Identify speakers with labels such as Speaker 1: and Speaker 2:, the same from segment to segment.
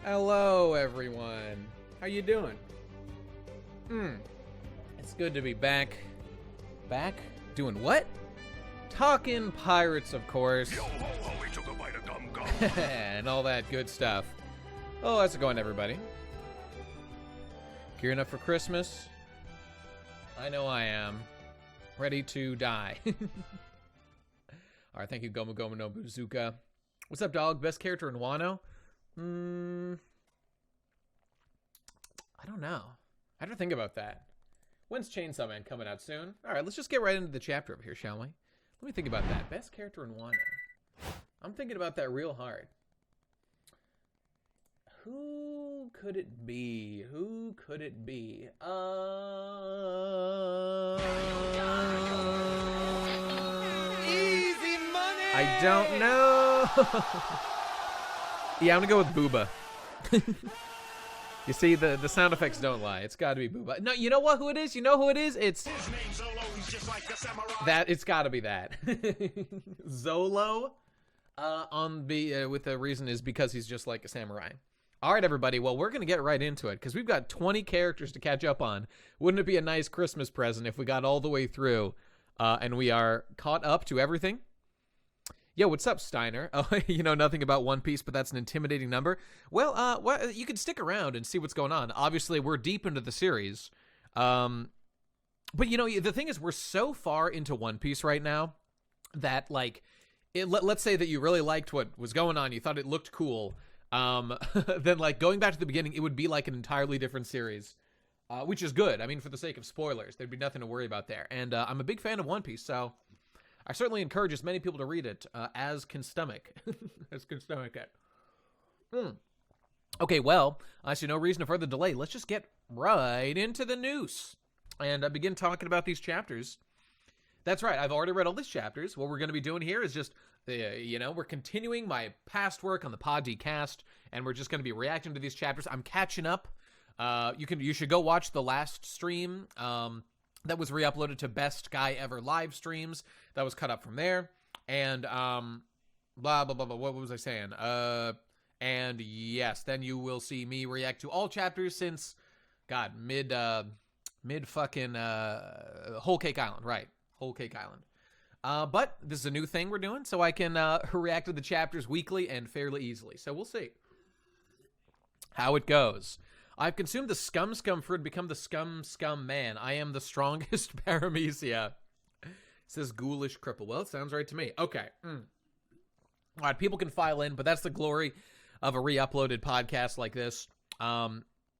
Speaker 1: Hello, everyone. How you doing? It's good to be back. Back? Doing what? Talking pirates, of course.
Speaker 2: Yo ho ho, he took a bite of gum gum.
Speaker 1: And all that good stuff. Oh, how's it going, everybody? Gearing up for Christmas? I know I am. Ready to die. Alright, thank you, Gomu Gomu no Bazooka. What's up, dog? Best character in Wano? I don't know. I have to think about that. When's Chainsaw Man coming out soon? Alright, let's just get right into the chapter over here, shall we? Let me think about that. Best character in Wano. I'm thinking about that real hard. Who could it be? Who could it be?
Speaker 2: Easy money!
Speaker 1: I don't know. Yeah, I'm gonna go with Booba. You see, the sound effects don't lie. It's gotta be Booba. No, you know what? Who it is? You know who it is? It's
Speaker 2: His name's Zolo, he's just like a samurai.
Speaker 1: that. It's gotta be that. Zolo. With the reason is because he's just like a samurai. All right, everybody. Well, we're gonna get right into it because we've got 20 characters to catch up on. Wouldn't it be a nice Christmas present if we got all the way through and we are caught up to everything? Yo, what's up, Steiner? Oh, you know nothing about One Piece, but that's an intimidating number. Well, you can stick around and see what's going on. Obviously, we're deep into the series. But, you know, the thing is, we're so far into One Piece right now that, like, let's say that you really liked what was going on. You thought it looked cool. Then, like, going back to the beginning, it would be like an entirely different series, which is good. I mean, for the sake of spoilers, there'd be nothing to worry about there. And I'm a big fan of One Piece, so I certainly encourage as many people to read it as can stomach. As can stomach it. Okay, well, I see no reason to further delay. Let's just get right into the news and begin talking about these chapters. That's right, I've already read all these chapters. What we're going to be doing here is just, we're continuing my past work on the Pod-D-Cast, and we're just going to be reacting to these chapters. I'm catching up. You should go watch the last stream. That was re-uploaded to Best Guy Ever live streams. That was cut up from there. And, blah, blah, blah, blah. What was I saying? And yes, then you will see me react to all chapters since, God, mid fucking, Whole Cake Island. Right. Whole Cake Island. But this is a new thing we're doing, so I can, react to the chapters weekly and fairly easily. So we'll see how it goes. I've consumed the scum fruit, become the scum man. I am the strongest paramecia. Says ghoulish cripple. Well, it sounds right to me. Okay. All right, people can file in, but that's the glory of a re-uploaded podcast like this.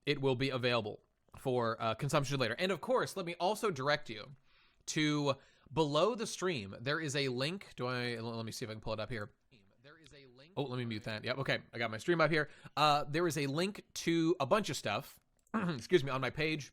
Speaker 1: It will be available for consumption later. And of course, let me also direct you to below the stream. There is a link. Let me see if I can pull it up here. There is a link. Oh, let me mute that. Yep, okay. I got my stream up here. There is a link to a bunch of stuff, excuse me, on my page.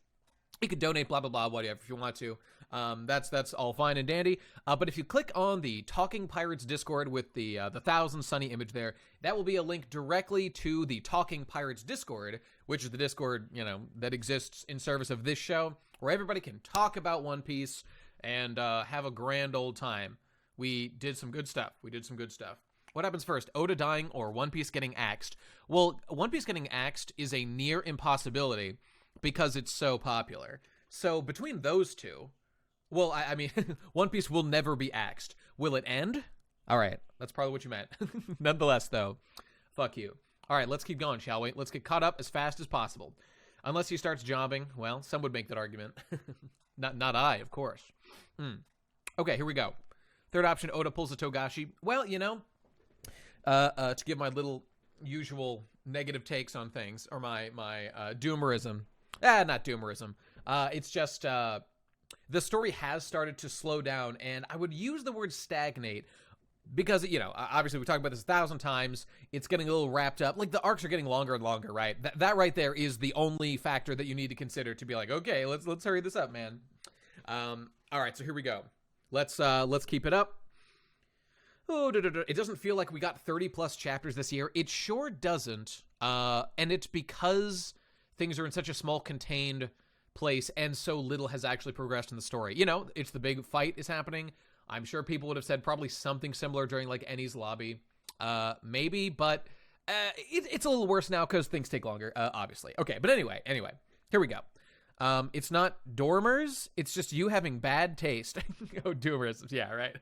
Speaker 1: You can donate, blah, blah, blah, whatever, if you want to. That's all fine and dandy. But if you click on the Talking Pirates Discord with the 1,000 Sunny image there, that will be a link directly to the Talking Pirates Discord, which is the Discord, that exists in service of this show, where everybody can talk about One Piece and have a grand old time. We did some good stuff. What happens first, Oda dying or One Piece getting axed? Well, One Piece getting axed is a near impossibility because it's so popular. So between those two, well, I mean, One Piece will never be axed. Will it end? All right, that's probably what you meant. Nonetheless, though, fuck you. All right, let's keep going, shall we? Let's get caught up as fast as possible. Unless he starts jobbing, well, some would make that argument. Not I, of course. Okay, here we go. Third option, Oda pulls a Togashi. Well, to give my little usual negative takes on things, or my doomerism. Not doomerism. It's just the story has started to slow down, and I would use the word stagnate because, obviously we talked about this 1,000 times. It's getting a little wrapped up. Like, the arcs are getting longer and longer, right? That right there is the only factor that you need to consider to be like, okay, let's hurry this up, man. All right, so here we go. Let's keep it up. Oh, it doesn't feel like we got 30 plus chapters this year. It sure doesn't. And it's because things are in such a small contained place and so little has actually progressed in the story. It's the big fight is happening. I'm sure people would have said probably something similar during like Eni's lobby. Maybe, but It's a little worse now because things take longer, obviously. Okay, but anyway, here we go. It's not dormers. It's just you having bad taste. Oh, doomers. Yeah, right.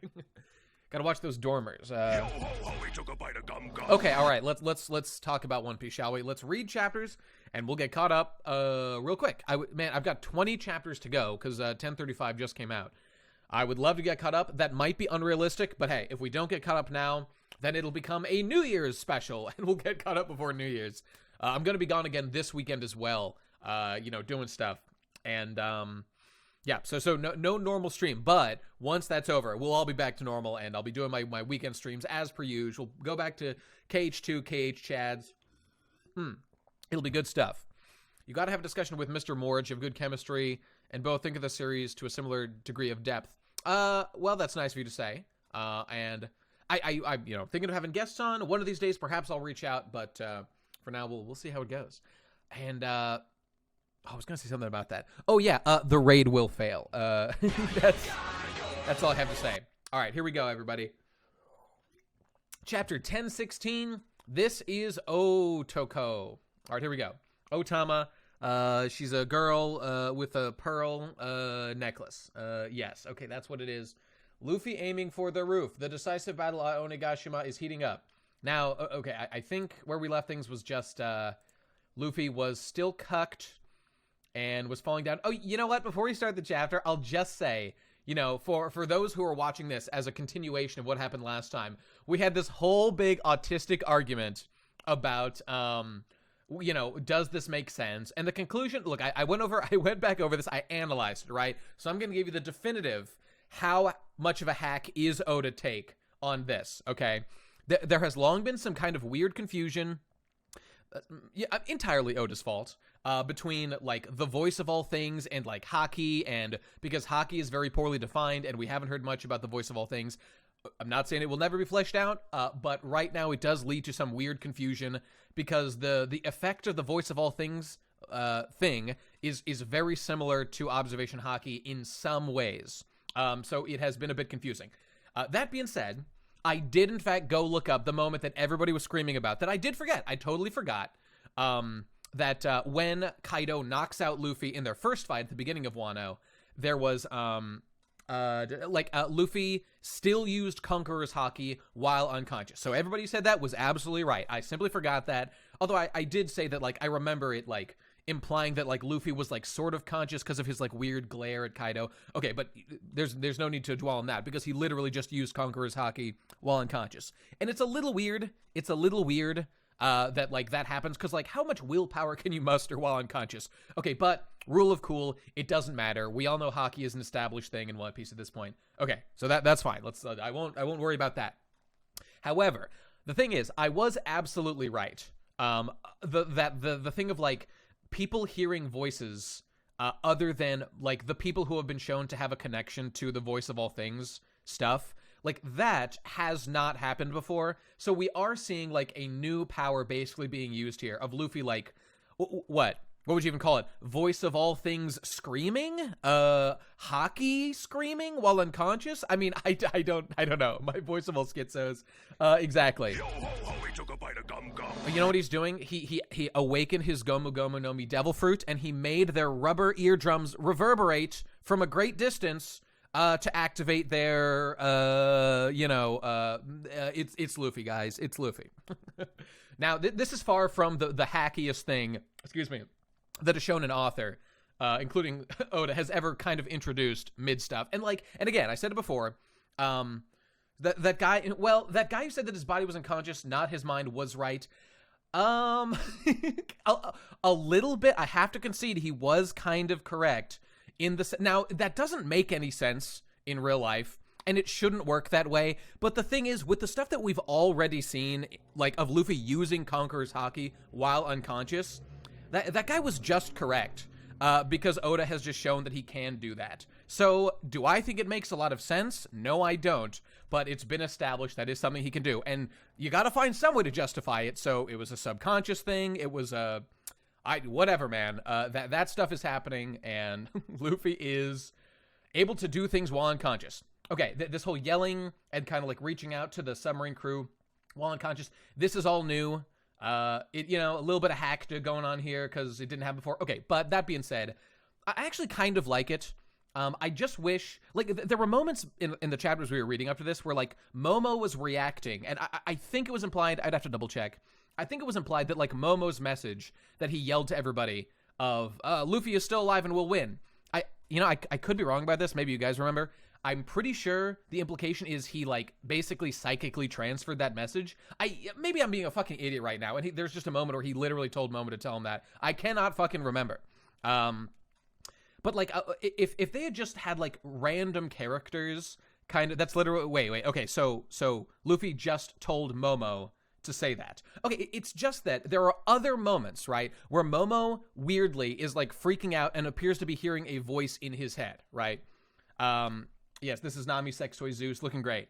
Speaker 1: Gotta watch those dormers.
Speaker 2: Yo ho ho, he took a bite of gum gum.
Speaker 1: Okay, all right. Let's talk about One Piece, shall we? Let's read chapters, and we'll get caught up real quick. Man, I've got 20 chapters to go because 1035 just came out. I would love to get caught up. That might be unrealistic, but hey, if we don't get caught up now, then it'll become a New Year's special, and we'll get caught up before New Year's. I'm gonna be gone again this weekend as well. Doing stuff, and yeah, so no normal stream, but once that's over, we'll all be back to normal, and I'll be doing my weekend streams as per usual. Go back to KH2, KH Chads. It'll be good stuff. You got to have a discussion with Mr. Morge. You have good chemistry, and both think of the series to a similar degree of depth. Well, that's nice of you to say. And I thinking of having guests on one of these days. Perhaps I'll reach out, but for now, we'll see how it goes. And I was gonna say something about that. Oh yeah, the raid will fail. That's all I have to say. All right, here we go, everybody. Chapter 1016. This is Otoko. All right, here we go. Otama. She's a girl with a pearl necklace. Yes, okay, that's what it is. Luffy aiming for the roof. The decisive battle at Onigashima is heating up. Now, okay, I think where we left things was just Luffy was still cucked and was falling down. Oh, you know what? Before we start the chapter, I'll just say, for those who are watching this as a continuation of what happened last time, we had this whole big autistic argument about, does this make sense? And the conclusion, look, I went back over this, I analyzed it, right? So I'm going to give you the definitive, how much of a hack is Oda take on this, okay? There has long been some kind of weird confusion, entirely Oda's fault, between like the voice of all things and like Haki, and because Haki is very poorly defined and we haven't heard much about the voice of all things. I'm not saying it will never be fleshed out, but right now it does lead to some weird confusion because the effect of the voice of all things thing is very similar to observation Haki in some ways. So it has been a bit confusing. That being said, I did, in fact, go look up the moment that everybody was screaming about, that I did forget. I totally forgot that when Kaido knocks out Luffy in their first fight at the beginning of Wano, there was, Luffy still used Conqueror's Haki while unconscious. So everybody said that was absolutely right. I simply forgot that. Although I did say that, like, I remember it, like, implying that like Luffy was like sort of conscious because of his like weird glare at Kaido. Okay, but there's no need to dwell on that because he literally just used Conqueror's Haki while unconscious. And it's a little weird. That like that happens because like how much willpower can you muster while unconscious? Okay, but rule of cool, it doesn't matter. We all know Haki is an established thing in One Piece at this point. Okay, so that's fine. Let's I won't worry about that. However, the thing is, I was absolutely right. The thing of like people hearing voices other than like the people who have been shown to have a connection to the voice of all things stuff, like that has not happened before. So we are seeing like a new power basically being used here of Luffy, like what would you even call it? Voice of all things screaming? Haki screaming while unconscious? I mean, I don't know. My voice of all schizos. Exactly.
Speaker 2: Yo ho ho, he took a bite of gum gum.
Speaker 1: You know what he's doing? He awakened his Gomu Gomu no Mi devil fruit, and he made their rubber eardrums reverberate from a great distance to activate their, it's Luffy, guys. It's Luffy. Now, this is far from the hackiest thing, that a shonen author, including Oda, has ever kind of introduced mid-stuff. And again, I said it before, that guy who said that his body was unconscious, not his mind, was right. A little bit, I have to concede, he was kind of correct. Now, that doesn't make any sense in real life, and it shouldn't work that way, but the thing is, with the stuff that we've already seen, like, of Luffy using Conqueror's Haki while unconscious, that guy was just correct, because Oda has just shown that he can do that. So, do I think it makes a lot of sense? No, I don't, but it's been established that is something he can do, and you gotta find some way to justify it, so it was a subconscious thing, it was a... whatever, man. That stuff is happening, and Luffy is able to do things while unconscious. Okay, this whole yelling and kind of like reaching out to the submarine crew while unconscious, this is all new. A little bit of hacked going on here because it didn't happen before. Okay, but that being said, I actually kind of like it. I just wish, like, there were moments in the chapters we were reading up to this where, like, Momo was reacting, and I think it was implied, I'd have to double check, I think it was implied that, like, Momo's message that he yelled to everybody of, Luffy is still alive and will win. I could be wrong about this, maybe you guys remember. I'm pretty sure the implication is he, like, basically psychically transferred that message. Maybe I'm being a fucking idiot right now, and there's just a moment where he literally told Momo to tell him that. I cannot fucking remember. But, like, if they had just had, like, random characters, kind of, that's literally, wait, okay, so Luffy just told Momo to say that. Okay, it's just that there are other moments, right, where Momo, weirdly, is, like, freaking out and appears to be hearing a voice in his head, right? Yes, this is Nami Sex Toy Zeus, looking great.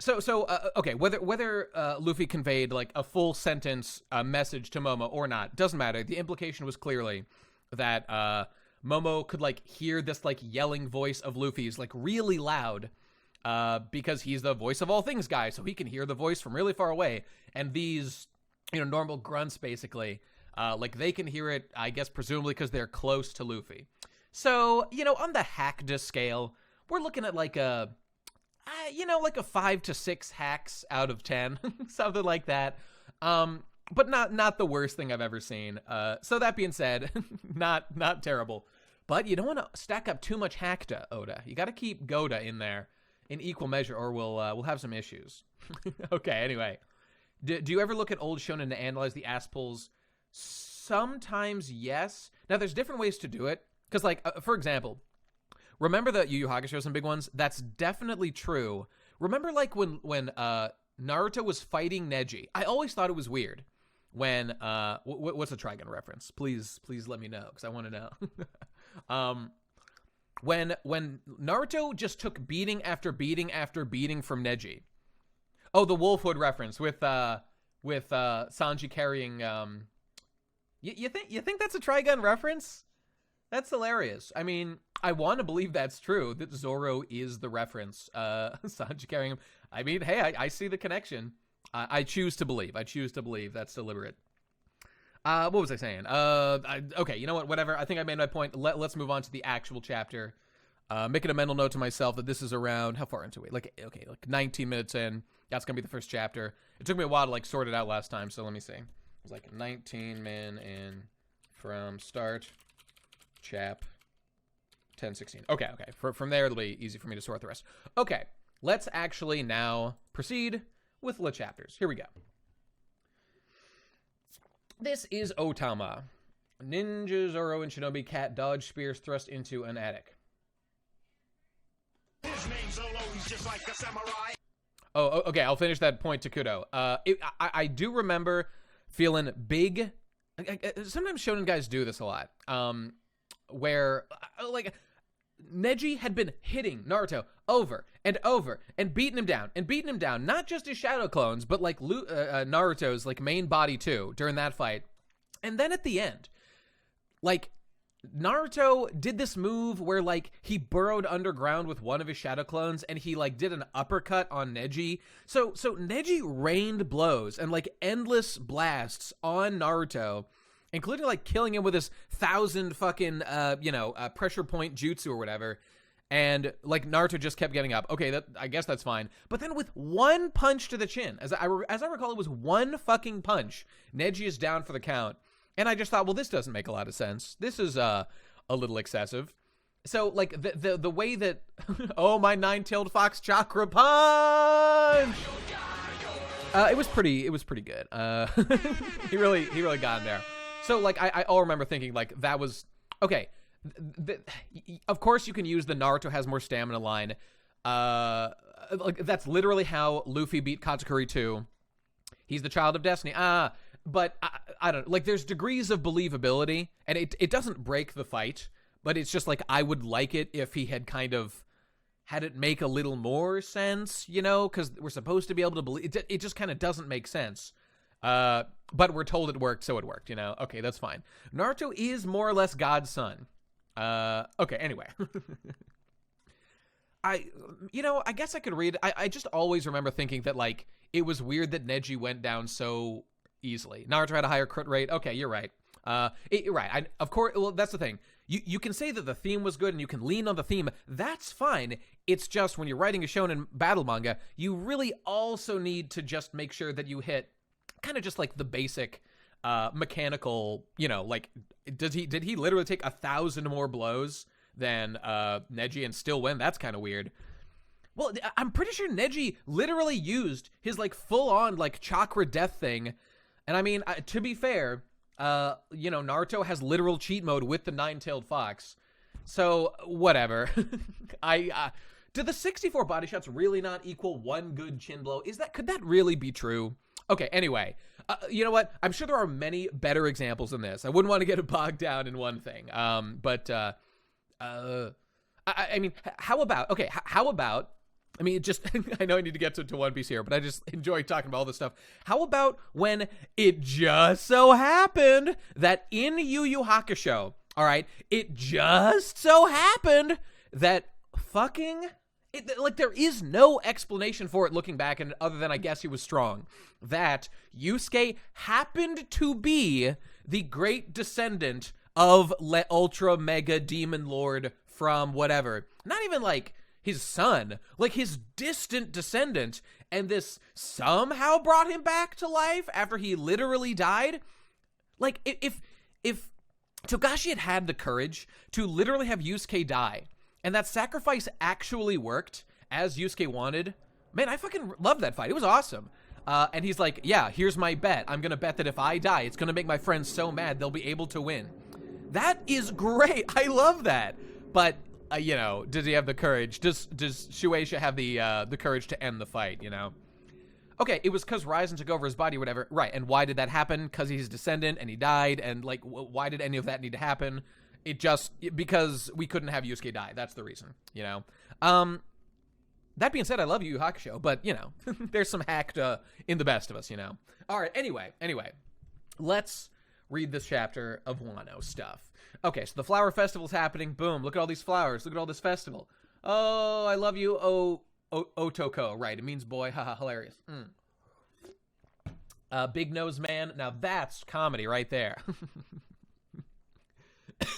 Speaker 1: Okay, whether Luffy conveyed, like, a full sentence message to Momo or not, doesn't matter. The implication was clearly that, Momo could, like, hear this, like, yelling voice of Luffy's, like, really loud, because he's the voice of all things guy, so he can hear the voice from really far away, and these, normal grunts, basically, like, they can hear it, I guess, presumably because they're close to Luffy. So, on the hacked scale, we're looking at, like, like a 5 to 6 hacks out of 10, something like that, but not the worst thing I've ever seen. So that being said, not terrible. But you don't want to stack up too much hackta, Oda. You got to keep Goda in there in equal measure, or we'll have some issues. Okay, anyway. Do you ever look at old shonen to analyze the ass pulls? Sometimes, yes. Now, there's different ways to do it. Because, like, for example, remember the Yu Yu Hakusho, some big ones? That's definitely true. Remember, like, when Naruto was fighting Neji? I always thought it was weird. When what's a Trigun reference? Please let me know, because I want to know. When Naruto just took beating after beating after beating from Neji. Oh, the Wolfwood reference with Sanji carrying. You think that's a Trigun reference? That's hilarious. I mean, I want to believe that's true, that Zoro is the reference. Sanji carrying him. I mean, hey, I see the connection. I choose to believe. That's deliberate. What was I saying? Okay, you know what? Whatever. I think I made my point. Let's move on to the actual chapter. Making a mental note to myself that this is around, how far into it? Like 19 minutes in. That's going to be the first chapter. It took me a while to, like, sort it out last time, so let me see. It was like 19 min in from start, chap, 10:16. Okay. From there, it'll be easy for me to sort the rest. Okay, let's actually now proceed with the chapters. Here we go. This is Otama. Ninja, Zoro, and Shinobi Cat dodge spears thrust into an attic.
Speaker 2: His name's Olo, he's just like a samurai.
Speaker 1: Oh, okay, I'll finish that point to Kudo. I do remember feeling big. Sometimes shonen guys do this a lot. Where, like, Neji had been hitting Naruto over and over and beating him down, not just his shadow clones, but, like, Naruto's, like, main body too during that fight. And then at the end, like, Naruto did this move where, like, he burrowed underground with one of his shadow clones and he, like, did an uppercut on Neji. So Neji rained blows and, like, endless blasts on Naruto, including, like, killing him with his 1,000 fucking, pressure point jutsu or whatever. And, like, Naruto just kept getting up. Okay, I guess that's fine. But then with one punch to the chin, as I recall, it was one fucking punch, Neji is down for the count. And I just thought, well, this doesn't make a lot of sense. This is a little excessive. So, like, the way that, oh, my 9-tailed fox chakra punch! It was pretty good. He really got in there. So, like, I'll remember thinking, like, that was, okay, of course you can use the Naruto has more stamina line. Like, that's literally how Luffy beat Katakuri 2. He's the child of destiny. But I don't, like, there's degrees of believability, and it doesn't break the fight, but it's just, like, I would like it if he had kind of had it make a little more sense, because we're supposed to be able to believe, it just kind of doesn't make sense. But we're told it worked, so it worked, Okay, that's fine. Naruto is more or less God's son. Okay, anyway. I guess I could read, I just always remember thinking that, like, it was weird that Neji went down so easily. Naruto had a higher crit rate. Okay, you're right. Right. Of course, well, that's the thing. You can say that the theme was good and you can lean on the theme. That's fine. It's just when you're writing a shonen battle manga, you really also need to just make sure that you hit kind of just like the basic mechanical, like did he literally take 1,000 more blows than Neji and still win? That's kind of weird. Well, I'm pretty sure Neji literally used his like full-on like chakra death thing. And I mean, to be fair, Naruto has literal cheat mode with the nine-tailed fox. So whatever. Do the 64 body shots really not equal one good chin blow? Could that really be true? Okay, anyway, you know what? I'm sure there are many better examples than this. I wouldn't want to get bogged down in one thing. I mean, how about, I mean, I know I need to get to One Piece here, but I just enjoy talking about all this stuff. How about when it just so happened that in Yu Yu Hakusho, all right, it just so happened that there is no explanation for it looking back, and other than I guess he was strong, that Yusuke happened to be the great descendant of Ultra Mega Demon Lord from whatever. Not even like his son, like his distant descendant, and this somehow brought him back to life after he literally died. Like, if Togashi had the courage to literally have Yusuke die, and that sacrifice actually worked as Yusuke wanted, man, I fucking loved that fight. It was awesome. And he's like, yeah, here's my bet. I'm gonna bet that if I die, it's gonna make my friends so mad they'll be able to win. That is great. I love that. But does he have the courage? Does Shueisha have the courage to end the fight, Okay, it was because Ryzen took over his body or whatever. Right, and why did that happen? Because he's a descendant and he died, and, like, why did any of that need to happen? Because we couldn't have Yusuke die. That's the reason, That being said, I love Yu Yu Hakusho, but, there's some hacked in the best of us, All right, anyway, let's read this chapter of Wano stuff. Okay, so the flower festival's happening. Boom, look at all these flowers. Look at all this festival. Oh, I love you, Otoko. Right, it means boy. Haha, hilarious. Big nose man. Now that's comedy right there.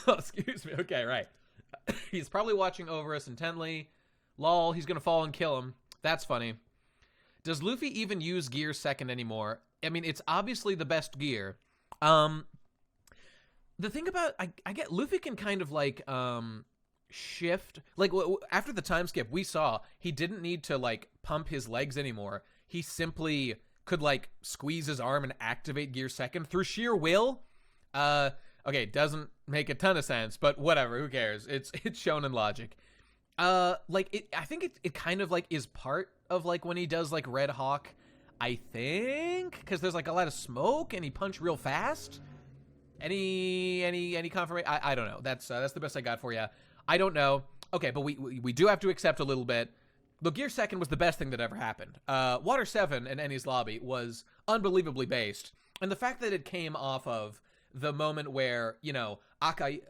Speaker 1: Oh, excuse me. Okay, right. He's probably watching over us intently. Lol, he's gonna fall and kill him. That's funny. Does Luffy even use gear second anymore? I mean, it's obviously the best gear. The thing about, I get Luffy can kind of like shift, like after the time skip we saw he didn't need to like pump his legs anymore. He simply could like squeeze his arm and activate gear second through sheer will. Okay, doesn't make a ton of sense, but whatever, who cares? It's shown in logic. I think it kind of like is part of like when he does like Red Hawk, I think, because there's like a lot of smoke and he punched real fast. Any confirmation? I don't know. That's the best I got for you. I don't know. Okay, but we do have to accept a little bit. The gear second was the best thing that ever happened. Water 7 in Eni's lobby was unbelievably based, and the fact that it came off of the moment where Aokiji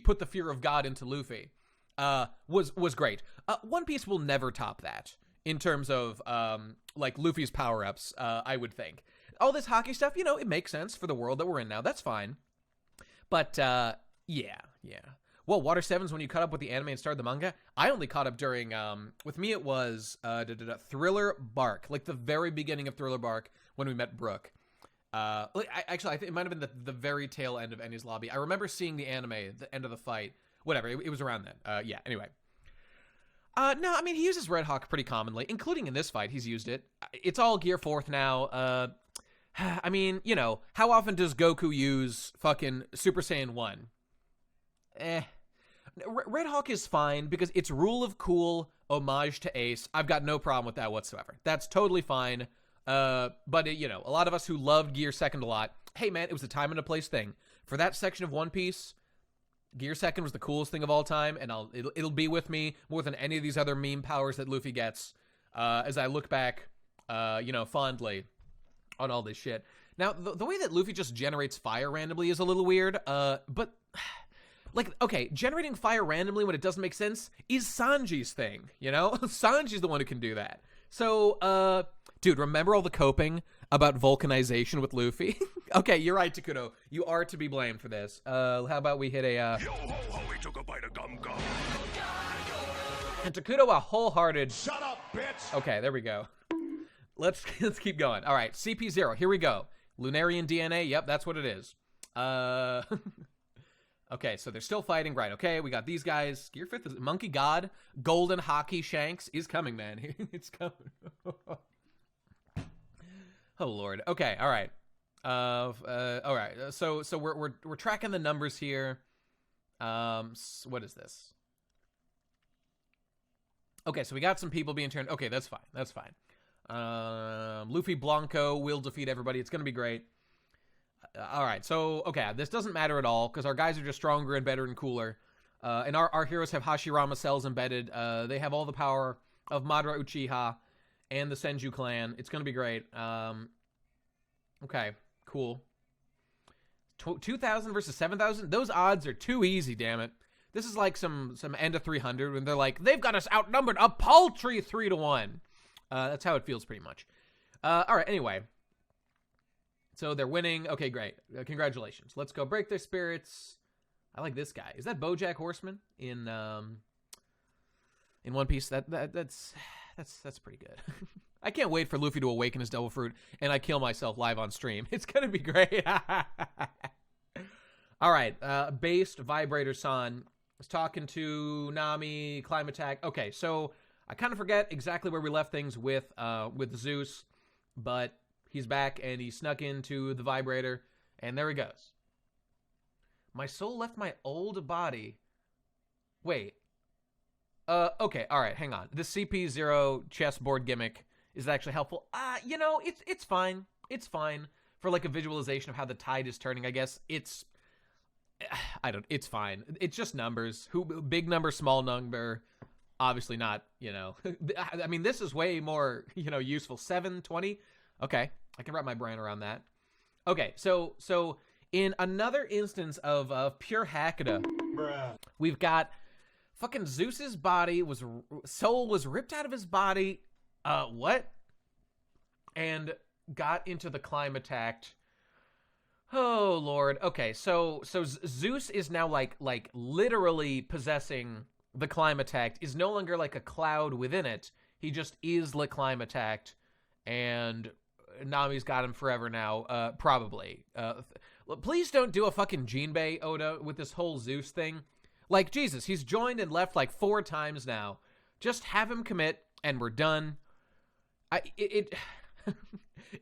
Speaker 1: put the fear of God into Luffy was great. One Piece will never top that in terms of like Luffy's power-ups. I would think. All this hockey stuff, it makes sense for the world that we're in now. That's fine. But, yeah. Well, Water 7's when you caught up with the anime and started the manga. I only caught up during, with me it was Thriller Bark, like the very beginning of Thriller Bark when we met Brooke. I think it might have been the very tail end of Eni's lobby. I remember seeing the anime at the end of the fight. Whatever, it was around then. Yeah, anyway. No, I mean, he uses Red Hawk pretty commonly, including in this fight. He's used it. It's all Gear 4th now. I mean, how often does Goku use fucking Super Saiyan 1? Red Hawk is fine because it's rule of cool, homage to Ace. I've got no problem with that whatsoever. That's totally fine. But, a lot of us who loved Gear Second a lot, hey, man, it was a time and a place thing. For that section of One Piece, Gear Second was the coolest thing of all time, and it'll be with me more than any of these other meme powers that Luffy gets as I look back, fondly on all this shit. Now, the way that Luffy just generates fire randomly is a little weird, but, like, okay, generating fire randomly when it doesn't make sense is Sanji's thing, Sanji's the one who can do that. So, Dude, remember all the coping about vulcanization with Luffy? Okay, you're right, Takuto. You are to be blamed for this. How about we hit a,
Speaker 2: Yo ho ho, he took a bite of gum gum.
Speaker 1: and Takuto a wholehearted...
Speaker 2: Shut up, bitch!
Speaker 1: Okay, there we go. Let's keep going. All right, CP0, here we go. Lunarian DNA, yep, that's what it is. Okay, so they're still fighting, right? Okay, we got these guys. Gear 5th is Monkey God. Golden Hockey Shanks is coming, man. It's coming. Oh Lord. Okay, all right. All right. So we're tracking the numbers here. What is this? Okay, so we got some people being turned. Okay, that's fine. That's fine. Luffy Blanco will defeat everybody. It's gonna be great. All right, so, okay, this doesn't matter at all, because our guys are just stronger and better and cooler. And our heroes have Hashirama cells embedded. They have all the power of Madara Uchiha and the Senju clan. It's going to be great. Okay, cool. 2,000 versus 7,000? Those odds are too easy, damn it. This is like some end of 300, when they're like, they've got us outnumbered a paltry 3-1. That's how it feels, pretty much. All right, anyway. So they're winning. Okay, great. Congratulations. Let's go break their spirits. I like this guy. Is that BoJack Horseman in One Piece? That's pretty good. I can't wait for Luffy to awaken his Devil Fruit and I kill myself live on stream. It's gonna be great. All right. Based Vibrator San was talking to Nami. Climb attack. Okay, so I kind of forget exactly where we left things with Zeus, but he's back, and he snuck into the vibrator, and there he goes. My soul left my old body. Wait. Okay, all right, hang on. The CP0 chessboard gimmick is actually helpful. You know, it's fine. It's fine for, like, a visualization of how the tide is turning, I guess. It's fine. It's just numbers. Big number, small number. Obviously not, you know. I mean, this is way more, you know, useful. 7, 20? Okay, I can wrap my brain around that. Okay, so in another instance of pure Hakata, we've got fucking Zeus's soul was ripped out of his body. What? And got into the Climateact. Oh Lord. Okay, so Zeus is now like literally possessing the Climateact. Is no longer like a cloud within it. He just is the Climateact, and Nami's got him forever now, probably. Please don't do a fucking Jinbei, Oda, with this whole Zeus thing. Like, Jesus, he's joined and left like 4 times now. Just have him commit, and we're done.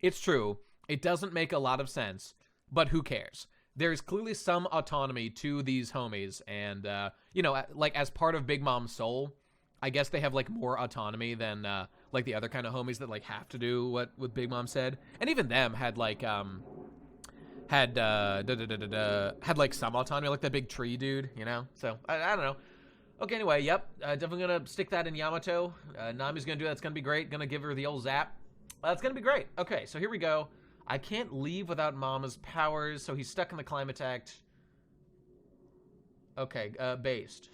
Speaker 1: It's true. It doesn't make a lot of sense, but who cares? There's clearly some autonomy to these homies, and, you know, like, as part of Big Mom's soul, I guess they have, like, more autonomy than, like, the other kind of homies that, like, have to do what Big Mom said. And even them had, like, had like, some autonomy, like that big tree dude, you know? So, I don't know. Okay, anyway, yep. Definitely gonna stick that in Yamato. Nami's gonna do that. It's gonna be great. Gonna give her the old zap. It's gonna be great. Okay, so here we go. I can't leave without Mama's powers, so he's stuck in the Climateact. Okay, based.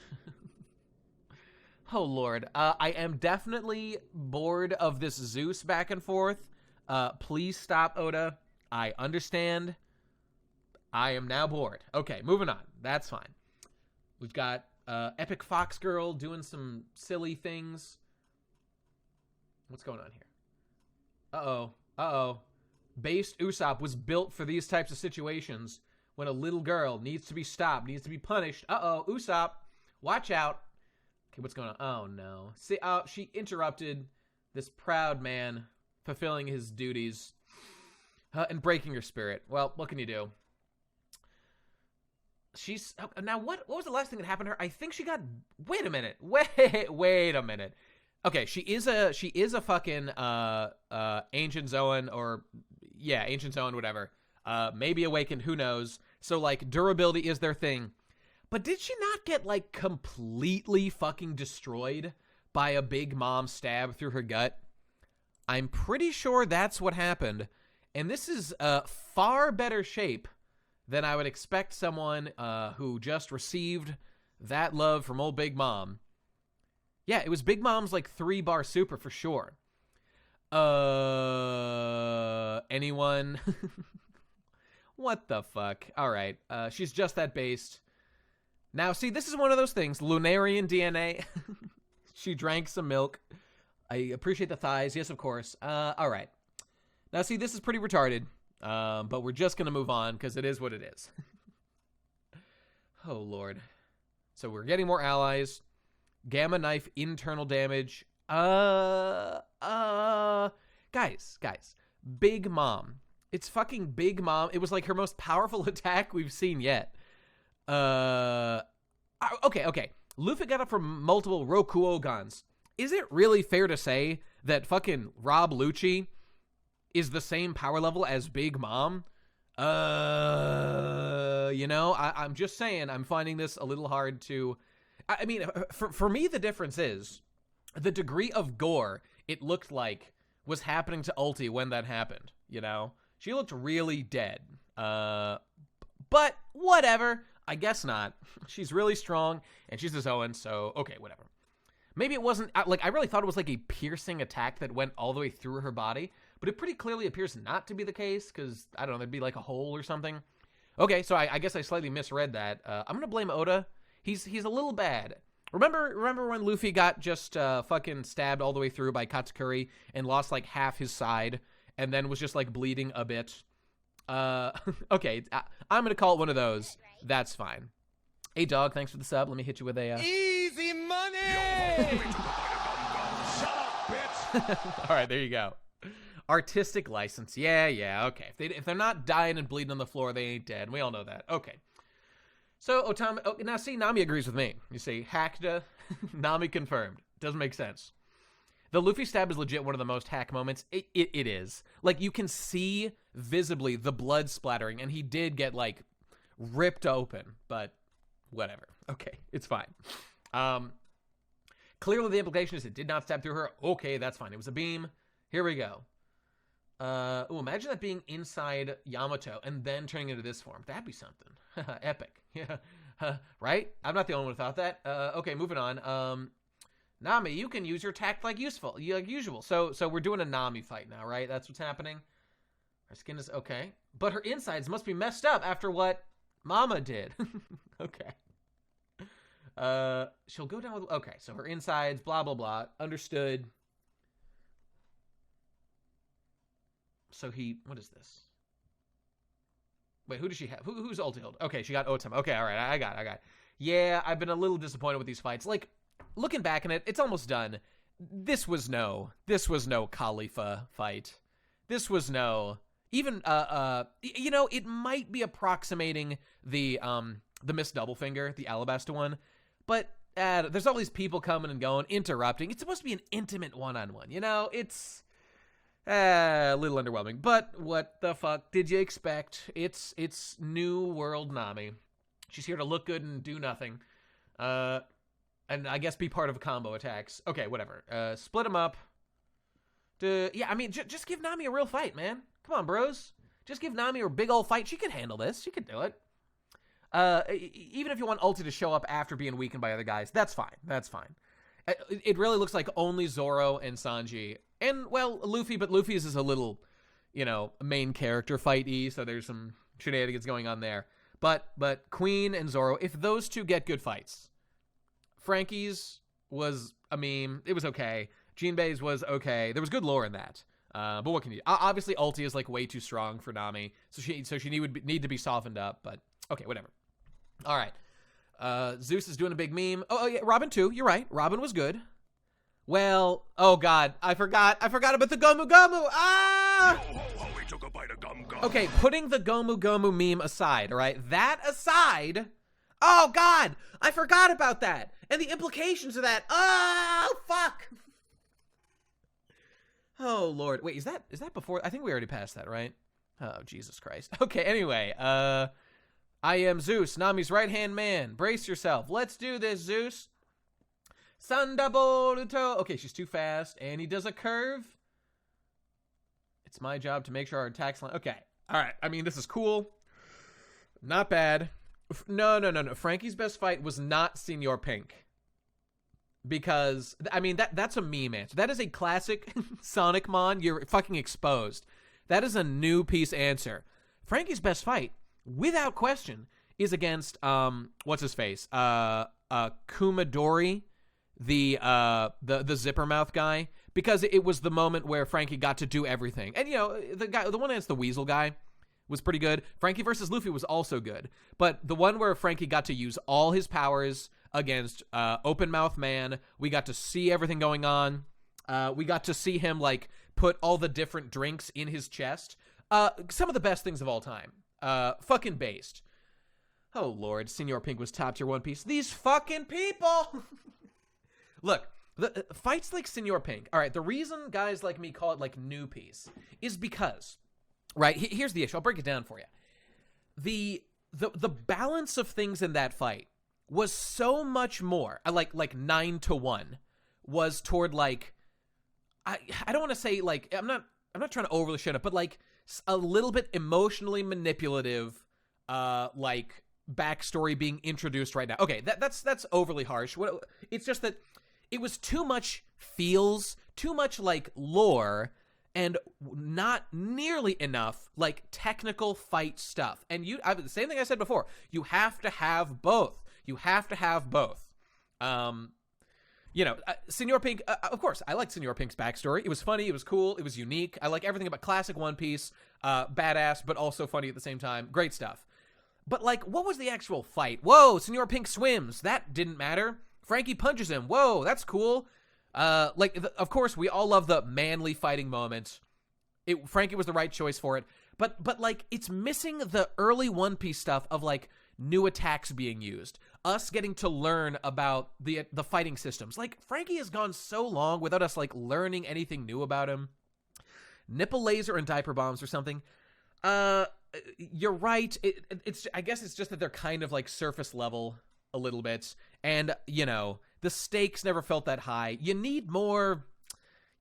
Speaker 1: Oh, Lord. I am definitely bored of this Zeus back and forth. Please stop, Oda. I understand. I am now bored. Okay, moving on. That's fine. We've got Epic Fox Girl doing some silly things. What's going on here? Uh-oh. Uh-oh. Based Usopp was built for these types of situations when a little girl needs to be stopped, needs to be punished. Uh-oh, Usopp, watch out. Okay, what's going on? Oh, no. See, she interrupted this proud man fulfilling his duties and breaking her spirit. Well, what can you do? She's... Now, what was the last thing that happened to her? I think she got... Wait a minute. Wait a minute. Okay, she is a fucking Ancient Zoan, or... Yeah, Ancient Zoan, whatever. Maybe Awakened, who knows. So, like, durability is their thing. But did she not get, like, completely fucking destroyed by a Big Mom stab through her gut? I'm pretty sure that's what happened. And this is far better shape than I would expect someone who just received that love from old Big Mom. Yeah, it was Big Mom's, like, 3-bar super for sure. Anyone? What the fuck? All right. She's just that based. Now, see, this is one of those things. Lunarian DNA. She drank some milk. I appreciate the thighs. Yes, of course. All right. Now, see, this is pretty retarded. But we're just going to move on because it is what it is. Oh, Lord. So we're getting more allies. Gamma knife, internal damage. Guys. Big Mom. It's fucking Big Mom. It was like her most powerful attack we've seen yet. Okay. Luffy got up from multiple Rokuogans. Is it really fair to say that fucking Rob Lucci is the same power level as Big Mom? I'm just saying, I'm finding this a little hard to... I mean, for me, the difference is the degree of gore it looked like was happening to Ulti when that happened, you know? She looked really dead. But whatever. I guess not. She's really strong, and she's a Zoan, so okay, whatever. Maybe it wasn't, like, I really thought it was like a piercing attack that went all the way through her body, but it pretty clearly appears not to be the case, because, I don't know, there'd be like a hole or something. Okay, so I guess I slightly misread that. I'm gonna blame Oda. He's a little bad. Remember when Luffy got just fucking stabbed all the way through by Katsukuri and lost like half his side, and then was just like bleeding a bit? Okay, I'm gonna call it one of those. That's fine. Hey, dog, thanks for the sub. Let me hit you with a...
Speaker 2: Easy money! Shut up, bitch!
Speaker 1: All right, there you go. Artistic license. Yeah, okay. If they're not dying and bleeding on the floor, they ain't dead. We all know that. Okay. So, Otama... Oh, now, see, Nami agrees with me. You see, Hackda, Nami confirmed. Doesn't make sense. The Luffy stab is legit one of the most hack moments. It is. Like, you can see visibly the blood splattering, and he did get, like, ripped open, but whatever. Okay, it's fine. Clearly the implication is it did not stab through her. Okay, that's fine. It was a beam. Here we go. Imagine that being inside Yamato and then turning into this form. That'd be something. Epic. Yeah. Right? I'm not the only one who thought that. Okay, moving on. Nami, you can use your tact like usual. So we're doing a Nami fight now, right? That's what's happening. Her skin is okay. But her insides must be messed up after what Mama did. Okay. She'll go down with... Okay, so her insides, blah, blah, blah. Understood. So what is this? Wait, who does she have? Who's ulti hold? Okay, she got Otama. Okay, all right, I got it. Yeah, I've been a little disappointed with these fights. Like, looking back on it, it's almost done. This was no Khalifa fight. This was no... Even, it might be approximating the Miss Doublefinger, the Alabasta one, but there's all these people coming and going, interrupting. It's supposed to be an intimate one-on-one, it's a little underwhelming, but what the fuck did you expect? It's New World Nami. She's here to look good and do nothing, and I guess be part of combo attacks. Okay, whatever. Split them up. Yeah, I mean, just give Nami a real fight, man. Come on, bros. Just give Nami a big old fight. She can handle this. She can do it. Even if you want Ulti to show up after being weakened by other guys, that's fine. That's fine. It really looks like only Zoro and Sanji. And, well, Luffy, but Luffy's is a little, main character fight-y, so there's some shenanigans going on there. But Queen and Zoro, if those two get good fights, Frankie's was a meme. It was okay. Jinbei's was okay. There was good lore in that. But what can you do? Obviously, Ulti is, like, way too strong for Nami, so she would need to be softened up, but okay, whatever. All right. Zeus is doing a big meme. Oh, yeah, Robin, too. You're right. Robin was good. Well, oh, God. I forgot about the Gomu Gomu. Ah!
Speaker 2: Yo, ho, ho, he took a bite of gum gum.
Speaker 1: Okay, putting the Gomu Gomu meme aside, all right? That aside... Oh, God! I forgot about that! And the implications of that. Oh, fuck! Oh, Lord. Wait, is that before? I think we already passed that, right? Oh, Jesus Christ. Okay, anyway. I am Zeus, Nami's right-hand man. Brace yourself. Let's do this, Zeus. Sandaboruto. Okay, she's too fast. And he does a curve. It's my job to make sure our attacks line... Okay. All right. I mean, this is cool. Not bad. No. Frankie's best fight was not Senor Pink. because I mean that's a meme answer. That is a classic Sonic Mon. You're fucking exposed. That is a new piece answer. Frankie's best fight, without question, is against what's his face? Kumadori, the zipper mouth guy, because it was the moment where Frankie got to do everything. And you know, the one against the Weasel guy was pretty good. Frankie versus Luffy was also good. But the one where Frankie got to use all his powers against Open Mouth Man, we got to see everything going on. We got to see him like put all the different drinks in his chest. Some of the best things of all time. Fucking based. Oh Lord, Senor Pink was top tier One Piece. These fucking people. Look, the fights like Senor Pink. All right, the reason guys like me call it like new piece is because, right? Here's the issue. I'll break it down for you. The balance of things in that fight was so much more. Like 9-1 was toward like I don't want to say like I'm not trying to overly shit up, but like a little bit emotionally manipulative, like backstory being introduced right now. Okay, that's overly harsh. It's just that it was too much feels, too much like lore, and not nearly enough like technical fight stuff. And the same thing I said before. You have to have both. You have to have both. You know, Senor Pink, of course, I liked Senor Pink's backstory. It was funny, it was cool, it was unique. I like everything about classic One Piece. Badass, but also funny at the same time. Great stuff. But, like, what was the actual fight? Whoa, Senor Pink swims. That didn't matter. Frankie punches him. Whoa, that's cool. Of course, we all love the manly fighting moments. Frankie was the right choice for it. But like, it's missing the early One Piece stuff of, like, new attacks being used. Us getting to learn about the fighting systems. Like, Frankie has gone so long without us, like, learning anything new about him. Nipple laser and diaper bombs or something. You're right. I guess it's just that they're kind of, like, surface level a little bit. And, you know, the stakes never felt that high. You need more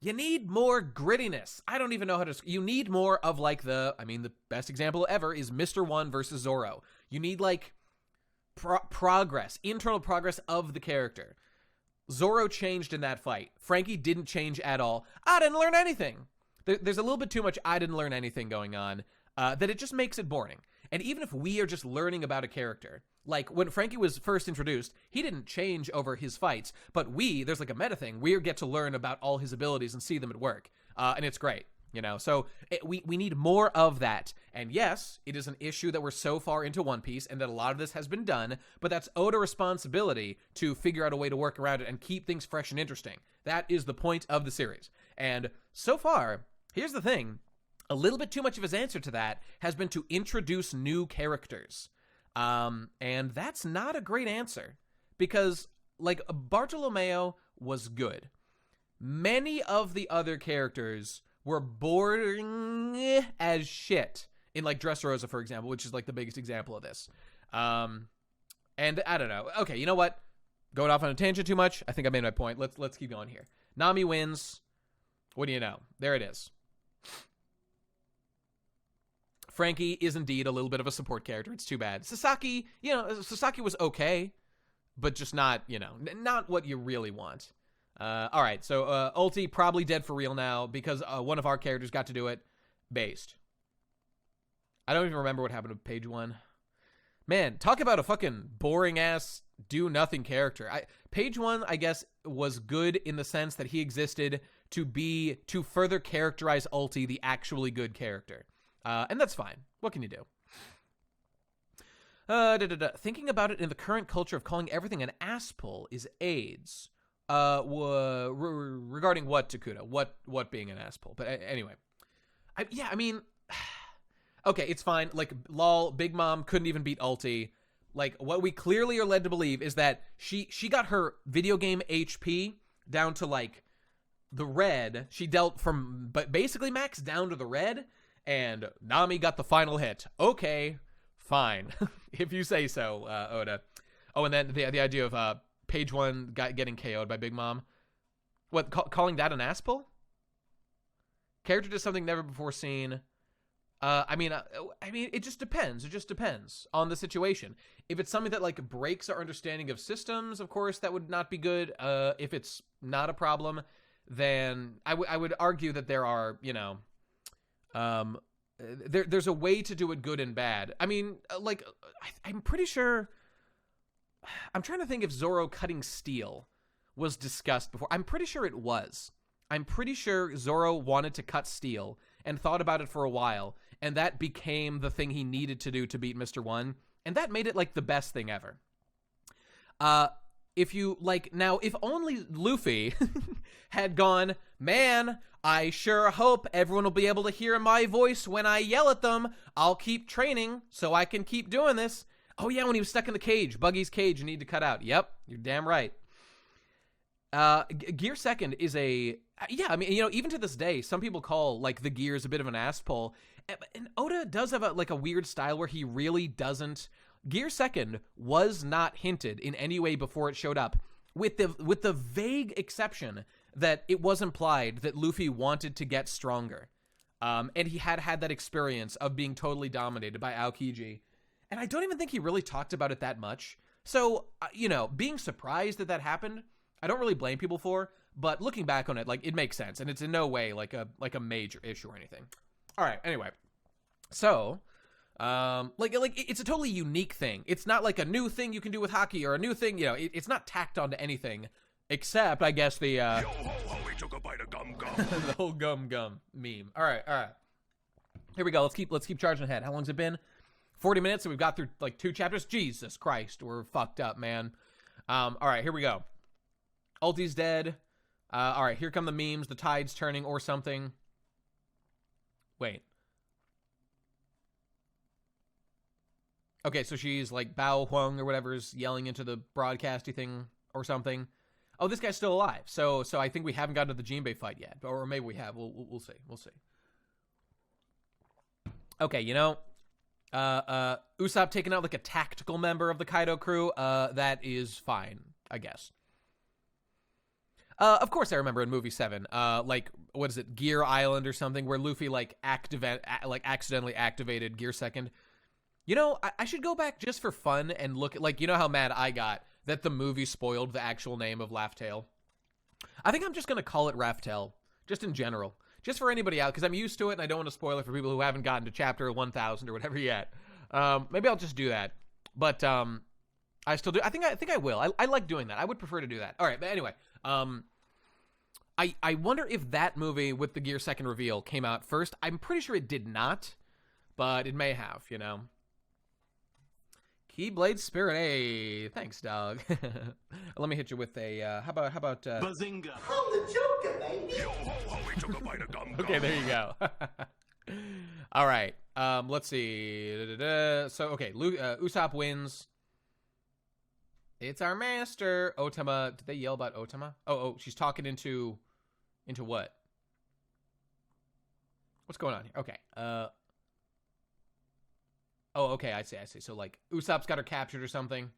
Speaker 1: grittiness. I don't even know how to... You need more of, like, the best example ever is Mr. One versus Zoro. You need, like, progress, internal progress of the character. Zoro changed in that fight. Frankie didn't change at all. I didn't learn anything. There's a little bit too much I didn't learn anything going on, that it just makes it boring. And even if we are just learning about a character, like when Frankie was first introduced, he didn't change over his fights, but there's like a meta thing, we get to learn about all his abilities and see them at work. And it's great, you know? So we need more of that. And yes, it is an issue that we're so far into One Piece and that a lot of this has been done, but that's Oda responsibility to figure out a way to work around it and keep things fresh and interesting. That is the point of the series. And so far, here's the thing. A little bit too much of his answer to that has been to introduce new characters. And that's not a great answer because, like, Bartolomeo was good. Many of the other characters were boring as shit in, like, Dressrosa, for example, which is, like, the biggest example of this. And I don't know. Okay, you know what? Going off on a tangent too much. I think I made my point. Let's keep going here. Nami wins. What do you know? There it is. Frankie is indeed a little bit of a support character. It's too bad. Sasaki, Sasaki was okay, but just not, not what you really want. All right, so Ulti probably dead for real now because one of our characters got to do it. Based. I don't even remember what happened to page 1. Man, talk about a fucking boring-ass do-nothing character. Page 1, I guess, was good in the sense that he existed to further characterize Ulti, the actually good character. And that's fine. What can you do? Thinking about it in the current culture of calling everything an ass pull is AIDS. Regarding what, Takuda? What being an ass pull? But anyway. Okay, it's fine. Like, lol, Big Mom couldn't even beat Ulti. Like, what we clearly are led to believe is that she got her video game HP down to, like, the red. She dealt from basically max down to the red. And Nami got the final hit. Okay, fine. If you say so, Oda. Oh, and then the idea of page 1 getting KO'd by Big Mom. What, calling that an ass pull? Character does something never before seen. It just depends. It just depends on the situation. If it's something that like breaks our understanding of systems, of course, that would not be good. If it's not a problem, then I would argue that there are, there's a way to do it good and bad. I mean, like, I'm pretty sure. I'm trying to think if Zoro cutting steel was discussed before. I'm pretty sure it was. I'm pretty sure Zoro wanted to cut steel and thought about it for a while, and that became the thing he needed to do to beat Mr. One, and that made it like the best thing ever. If only Luffy had gone, man, I sure hope everyone will be able to hear my voice when I yell at them. I'll keep training so I can keep doing this. Oh yeah, when he was stuck in the cage, Buggy's cage, you need to cut out. Yep, you're damn right. Gear Second is even to this day, some people call like the Gears a bit of an ass pull, and Oda does have a weird style where he really doesn't. Gear Second was not hinted in any way before it showed up, with the vague exception that it was implied that Luffy wanted to get stronger, and he had that experience of being totally dominated by Aokiji, and I don't even think he really talked about it that much. So being surprised that happened, I don't really blame people for, but looking back on it, like, it makes sense, and it's in no way like a major issue or anything. All right, anyway, so it's a totally unique thing. It's not like a new thing you can do with hockey or a new thing, it's not tacked onto anything except, I guess, the
Speaker 2: Yo ho ho, he took a bite of gum gum.
Speaker 1: the whole gum meme. All right. Here we go. Let's keep charging ahead. How long's it been? 40 minutes, and we've got through like 2 chapters. Jesus Christ, we're fucked up, man. All right, here we go. Ulti's dead. All right, here come the memes. The tide's turning or something. Wait. Okay, so she's like Bao Huang or whatever is yelling into the broadcasty thing or something. Oh, this guy's still alive. So I think we haven't gotten to the Jinbei fight yet, or maybe we have. We'll see. We'll see. Okay, Usopp taking out like a tactical member of the Kaido crew. That is fine, I guess. Of course, I remember in movie 7, what is it, Gear Island or something, where Luffy accidentally activated Gear Second. I should go back just for fun and look at, how mad I got that the movie spoiled the actual name of Laugh-Tale. I think I'm just gonna call it Raphtail, just in general, just for anybody out, because I'm used to it and I don't want to spoil it for people who haven't gotten to chapter 1000 or whatever yet. Maybe I'll just do that, but I still do. I think I will. I like doing that. I would prefer to do that. All right, but anyway. I wonder if that movie with the Gear Second reveal came out first. I'm pretty sure it did not, but it may have, Keyblade Spirit, hey, thanks, dog. Let me hit you with a, how about
Speaker 3: Bazinga.
Speaker 2: I'm the Joker, baby. Yo ho ho, he took a bite of gum gum.
Speaker 1: Okay, there you go. All right, let's see. So, okay, Usopp wins. It's our master. Otama, did they yell about Otama? Oh, she's talking into what? What's going on here? Okay. Okay, I see. So, Usopp's got her captured or something,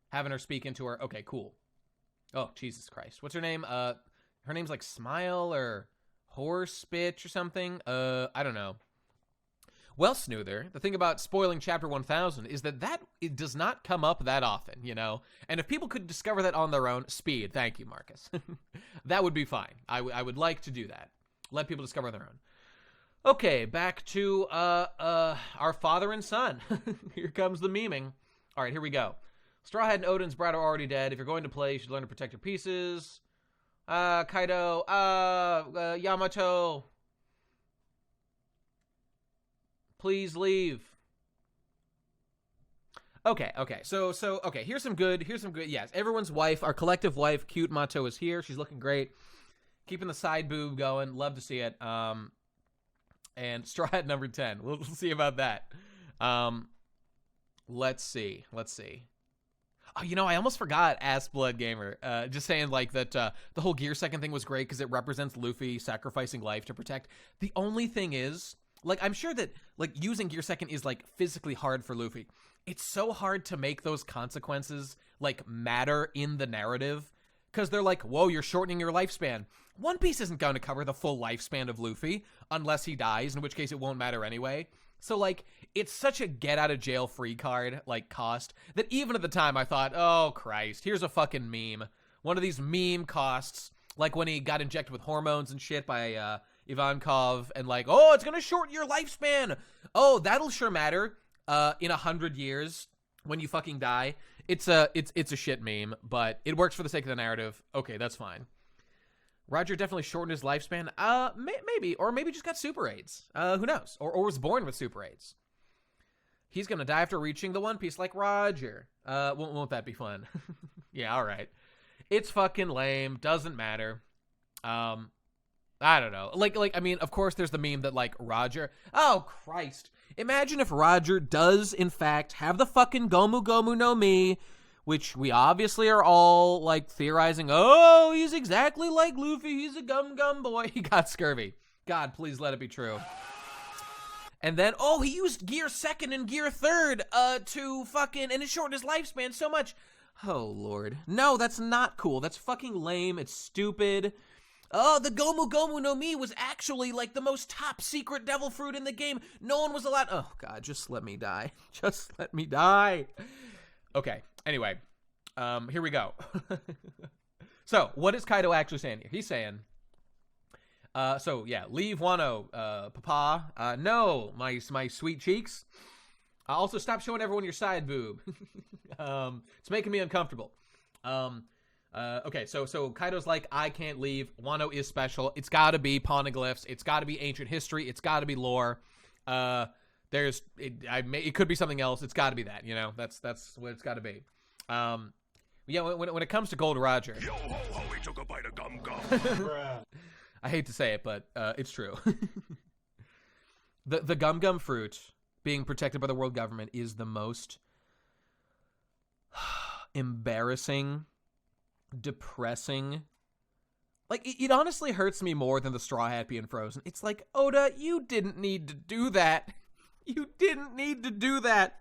Speaker 1: having her speak into her. Okay, cool. Oh, Jesus Christ. What's her name? Her name's like Smile or Horse Bitch or something. I don't know. Well, Snoother, the thing about spoiling chapter 1000 is that it does not come up that often, And if people could discover that on their own, speed. Thank you, Marcus. That would be fine. I would like to do that. Let people discover on their own. Okay, back to our father and son. Here comes the memeing. All right, here we go. Straw Hat and Odin's brat are already dead. If you're going to play, you should learn to protect your pieces. Kaido, Yamato. Please leave. Okay. So okay, here's some good. Yes, everyone's wife, our collective wife, cute Mato is here. She's looking great. Keeping the side boob going. Love to see it. And Straw Hat number 10. We'll see about that. Let's see. Oh, I almost forgot Ass Blood Gamer. Just saying that the whole Gear Second thing was great because it represents Luffy sacrificing life to protect. The only thing is, I'm sure that, using Gear Second is, physically hard for Luffy. It's so hard to make those consequences, matter in the narrative. Because they're whoa, you're shortening your lifespan. One Piece isn't going to cover the full lifespan of Luffy unless he dies, in which case it won't matter anyway. So, like, it's such a get-out-of-jail-free card, like, cost, that even at the time I thought, oh, Christ, here's a fucking meme. One of these meme costs, like when he got injected with hormones and shit by Ivankov, and like, oh, it's gonna shorten your lifespan. Oh, that'll sure matter in 100 years when you fucking die. It's a shit meme, but it works for the sake of the narrative. Okay, that's fine. Roger definitely shortened his lifespan. Maybe, or maybe just got super AIDS. Who knows? Or was born with super AIDS. He's gonna die after reaching the One Piece like Roger. Won't that be fun? Yeah, all right. It's fucking lame. Doesn't matter. I don't know. Like, I mean, of course, there's the meme that like Roger. Oh Christ! Imagine if Roger does in fact have the fucking Gomu Gomu no Mi, which we obviously are all, like, theorizing, oh, he's exactly like Luffy, he's a gum boy. He got scurvy. God, please let it be true. And then, oh, he used Gear 2nd and Gear 3rd to fucking, and it shortened his lifespan so much. Oh, Lord. No, that's not cool. That's fucking lame. It's stupid. Oh, the Gomu Gomu no Mi was actually, like, the most top secret devil fruit in the game. No one was allowed. Oh, God, just let me die. Just let me die. Okay, anyway, here we go. So, what is Kaido actually saying here? He's saying, so yeah, leave Wano, Papa. No, my sweet cheeks. Also, stop showing everyone your side boob. It's making me uncomfortable. Okay, so Kaido's like, I can't leave. Wano is special. It's gotta be poneglyphs. It's gotta be ancient history. It's gotta be lore. It could be something else. It's got to be that, you know. That's what it's got to be. Yeah. When it comes to Gold Roger,
Speaker 2: Yo ho ho, he took a bite of gum gum.
Speaker 1: I hate to say it, but it's true. The gum fruit being protected by the world government is the most embarrassing, depressing. Like, it honestly hurts me more than the Straw Hat being frozen. It's like, Oda, you didn't need to do that. You didn't need to do that.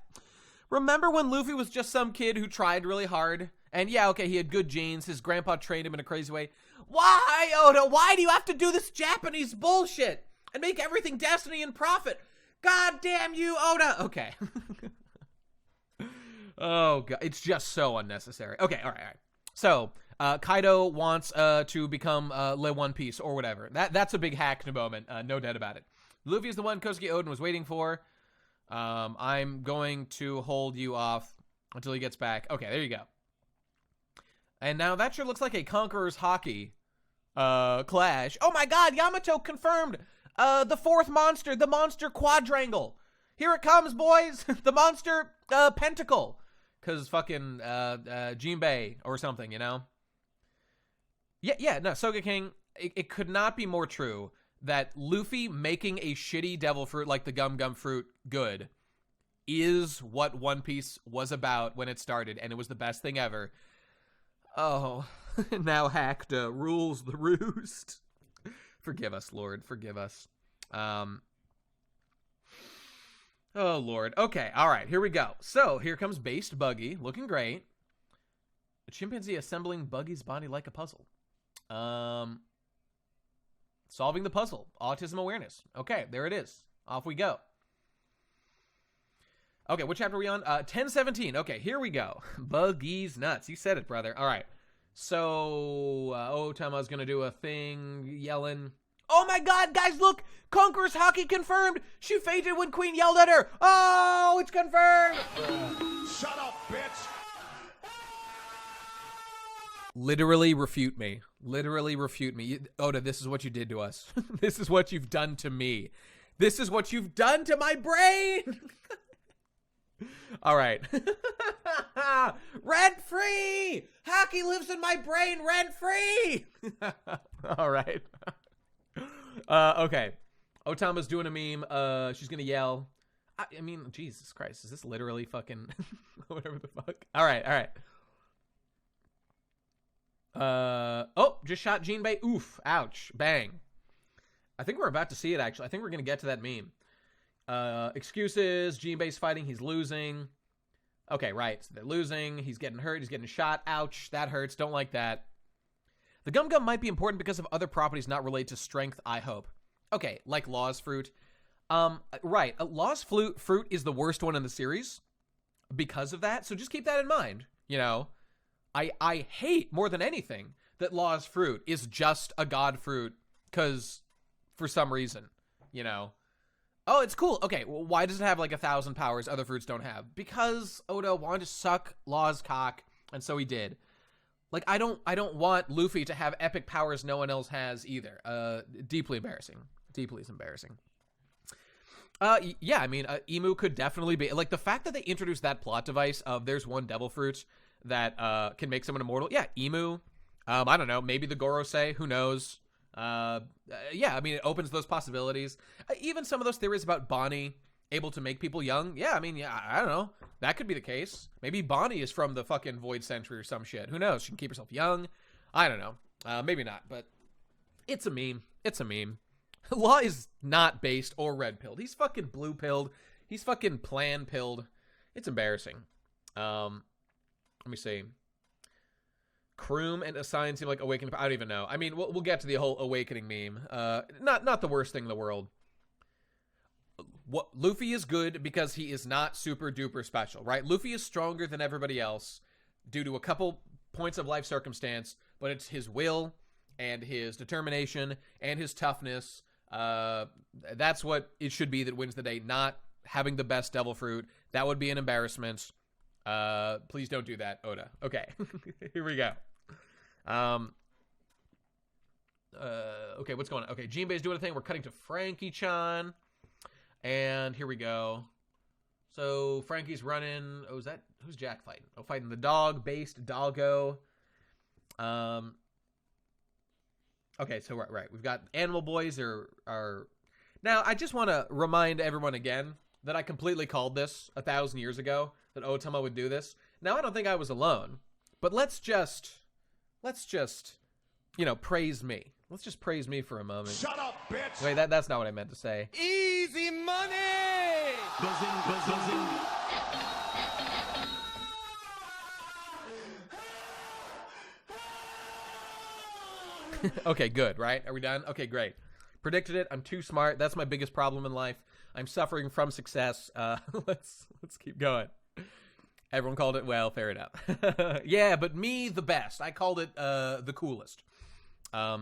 Speaker 1: Remember when Luffy was just some kid who tried really hard? And yeah, okay, he had good genes. His grandpa trained him in a crazy way. Why, Oda? Why do you have to do this Japanese bullshit and make everything destiny and profit? God damn you, Oda. Okay. Oh, God. It's just so unnecessary. Okay, all right. So, Kaido wants to become Le One Piece or whatever. That's a big hack moment. No doubt about it. Luffy is the one Kosuke Oden was waiting for. I'm going to hold you off until he gets back. Okay, there you go. And now that sure looks like a Conqueror's Hockey clash. Oh my God, Yamato confirmed. The fourth monster, the monster quadrangle. Here it comes, boys. The monster pentacle. Because fucking Jinbei or something, you know? Yeah, no, Soga King, it could not be more true that Luffy making a shitty devil fruit like the gum fruit good is what One Piece was about when it started, and it was the best thing ever. Oh, now Hakta rules the roost. Forgive us, Lord, forgive us. Oh, Lord. Okay, all right, here we go. So, here comes Based Buggy, looking great. A chimpanzee assembling Buggy's body like a puzzle. Solving the puzzle. Autism awareness. Okay, there it is. Off we go. Okay, what chapter are we on? 1017. Okay, here we go. Buggy's nuts. You said it, brother. All right. So, Otama's gonna do a thing, yelling. Oh my God, guys, look! Conqueror's Hockey confirmed! She fainted when Queen yelled at her! Oh, it's confirmed!
Speaker 2: Shut up, bitch!
Speaker 1: Literally refute me. Literally refute me. Oda, this is what you did to us. This is what you've done to me. This is what you've done to my brain! All right. Rent free! Hockey lives in my brain rent free! All right. Okay. Otama's doing a meme. She's gonna yell. I mean, Jesus Christ. Is this literally fucking whatever the fuck? All right. Oh, just shot Jinbei. Oof. Ouch. Bang. I think we're about to see it, actually. I think we're gonna get to that meme. Excuses. Jinbei's fighting. He's losing. Okay, right. So they're losing. He's getting hurt. He's getting shot. Ouch. That hurts. Don't like that. The gum might be important because of other properties not related to strength, I hope. Okay, like Law's fruit. Right. Lost Fruit is the worst one in the series because of that. So just keep that in mind. You know, I hate more than anything that Lost Fruit is just a god fruit because for some reason, you know. Oh, it's cool. Okay, well, why does it have like 1,000 powers other fruits don't have? Because Oda wanted to suck Law's cock, and so he did. Like, I don't want Luffy to have epic powers no one else has either. Deeply embarrassing. Deeply is embarrassing. Yeah, I mean, Emu could definitely be like the fact that they introduced that plot device of there's one devil fruit that can make someone immortal. Yeah, Emu. I don't know. Maybe the Gorosei. Who knows? Yeah, I mean, it opens those possibilities. Even some of those theories about Bonnie able to make people young. Yeah, I mean, yeah, I don't know. That could be the case. Maybe Bonnie is from the fucking Void Century or some shit. Who knows? She can keep herself young. I don't know. Maybe not, but it's a meme. It's a meme. Law is not based or red pilled. He's fucking blue pilled. He's fucking plan pilled. It's embarrassing. Let me see. Kroom and Assign seem like awakening. I don't even know. I mean, we'll get to the whole awakening meme. Not the worst thing in the world. What Luffy is good because he is not super duper special, right? Luffy is stronger than everybody else due to a couple points of life circumstance, but it's his will and his determination and his toughness. That's what it should be that wins the day, not having the best devil fruit. That would be an embarrassment. Please don't do that, Oda. Okay, here we go. Okay, what's going on? Okay, Jinbei's doing a thing. We're cutting to Frankie-chan. And here we go. So Frankie's running. Oh, who's Jack fighting? Oh, fighting the dog-based doggo. Okay, so right. We've got Animal Boys are... Now, I just want to remind everyone again that I completely called this 1,000 years ago, that Otama would do this. Now, I don't think I was alone, but let's just, you know, praise me. Let's just praise me for a moment.
Speaker 2: Shut up, bitch!
Speaker 1: Wait, that's not what I meant to say.
Speaker 2: Easy money! Buzzing.
Speaker 1: Okay, good, right? Are we done? Okay, great. Predicted it. I'm too smart. That's my biggest problem in life. I'm suffering from success. Let's keep going. Everyone called it, well, fair enough. Yeah, but me, the best. I called it the coolest. I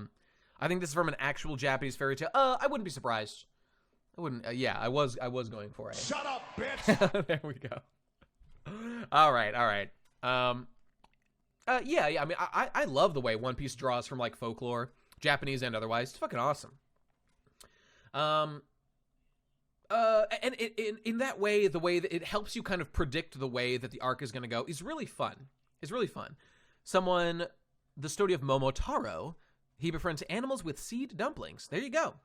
Speaker 1: think this is from an actual Japanese fairy tale. I wouldn't be surprised. I wouldn't. Yeah, I was going for it.
Speaker 2: Shut up, bitch!
Speaker 1: There we go. All right. Yeah. I mean, I love the way One Piece draws from like folklore, Japanese and otherwise. It's fucking awesome. And in that way, the way that it helps you kind of predict the way that the arc is going to go is really fun. It's really fun. The story of Momotaro, he befriends animals with seed dumplings. There you go.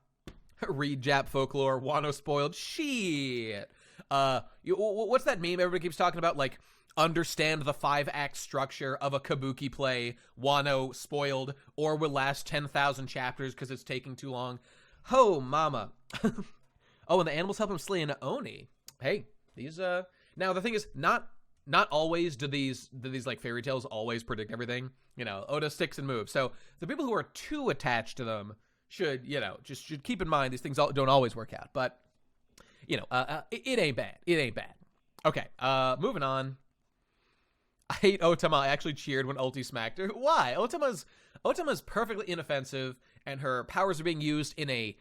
Speaker 1: Read Jap folklore, Wano spoiled. Shit. What's that meme everybody keeps talking about? Like, understand the 5-act structure of a kabuki play, Wano spoiled, or will last 10,000 chapters because it's taking too long. Ho, mama. Oh, and the animals help him slay an Oni. Hey, these, now the thing is, not always do these like fairy tales always predict everything. You know, Oda sticks and moves. So the people who are too attached to them should, you know, should keep in mind these things don't always work out. But, you know, it ain't bad. It ain't bad. Okay, moving on. I hate Otama. I actually cheered when Ulti smacked her. Why? Otama's perfectly inoffensive, and her powers are being used in a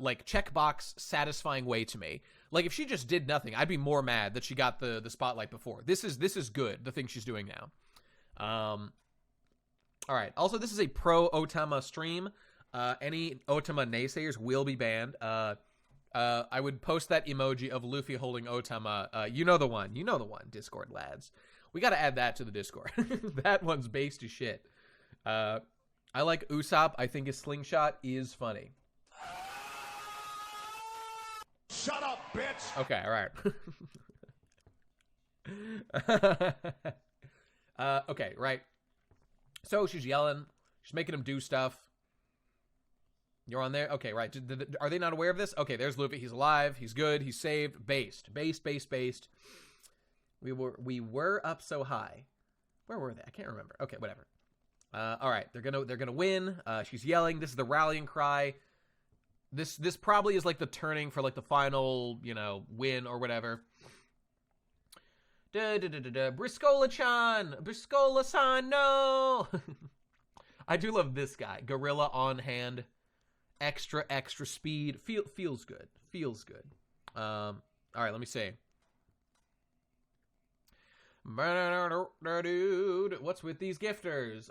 Speaker 1: like checkbox satisfying way to me. Like if she just did nothing, I'd be more mad that she got the spotlight before. This is good. The thing she's doing now. All right. Also, this is a pro Otama stream. Any Otama naysayers will be banned. I would post that emoji of Luffy holding Otama. You know the one. Discord lads. We got to add that to the Discord. That one's based as shit. I like Usopp. I think his slingshot is funny.
Speaker 2: Shut up, bitch!
Speaker 1: Okay, all right. Okay, right. So she's yelling. She's making him do stuff. You're on there? Okay, right. Are they not aware of this? Okay, there's Luffy. He's alive. He's good. He's saved. Based. We were up so high. Where were they? I can't remember. Okay, whatever. All right, they're gonna win. She's yelling. This is the rallying cry. This probably is like the turning for like the final, you know, win or whatever. Briscola-chan! Briscola-san, no! I do love this guy. Gorilla on hand. Extra speed. Feels good. Feels good. All right, let me see. Dude, what's with these gifters?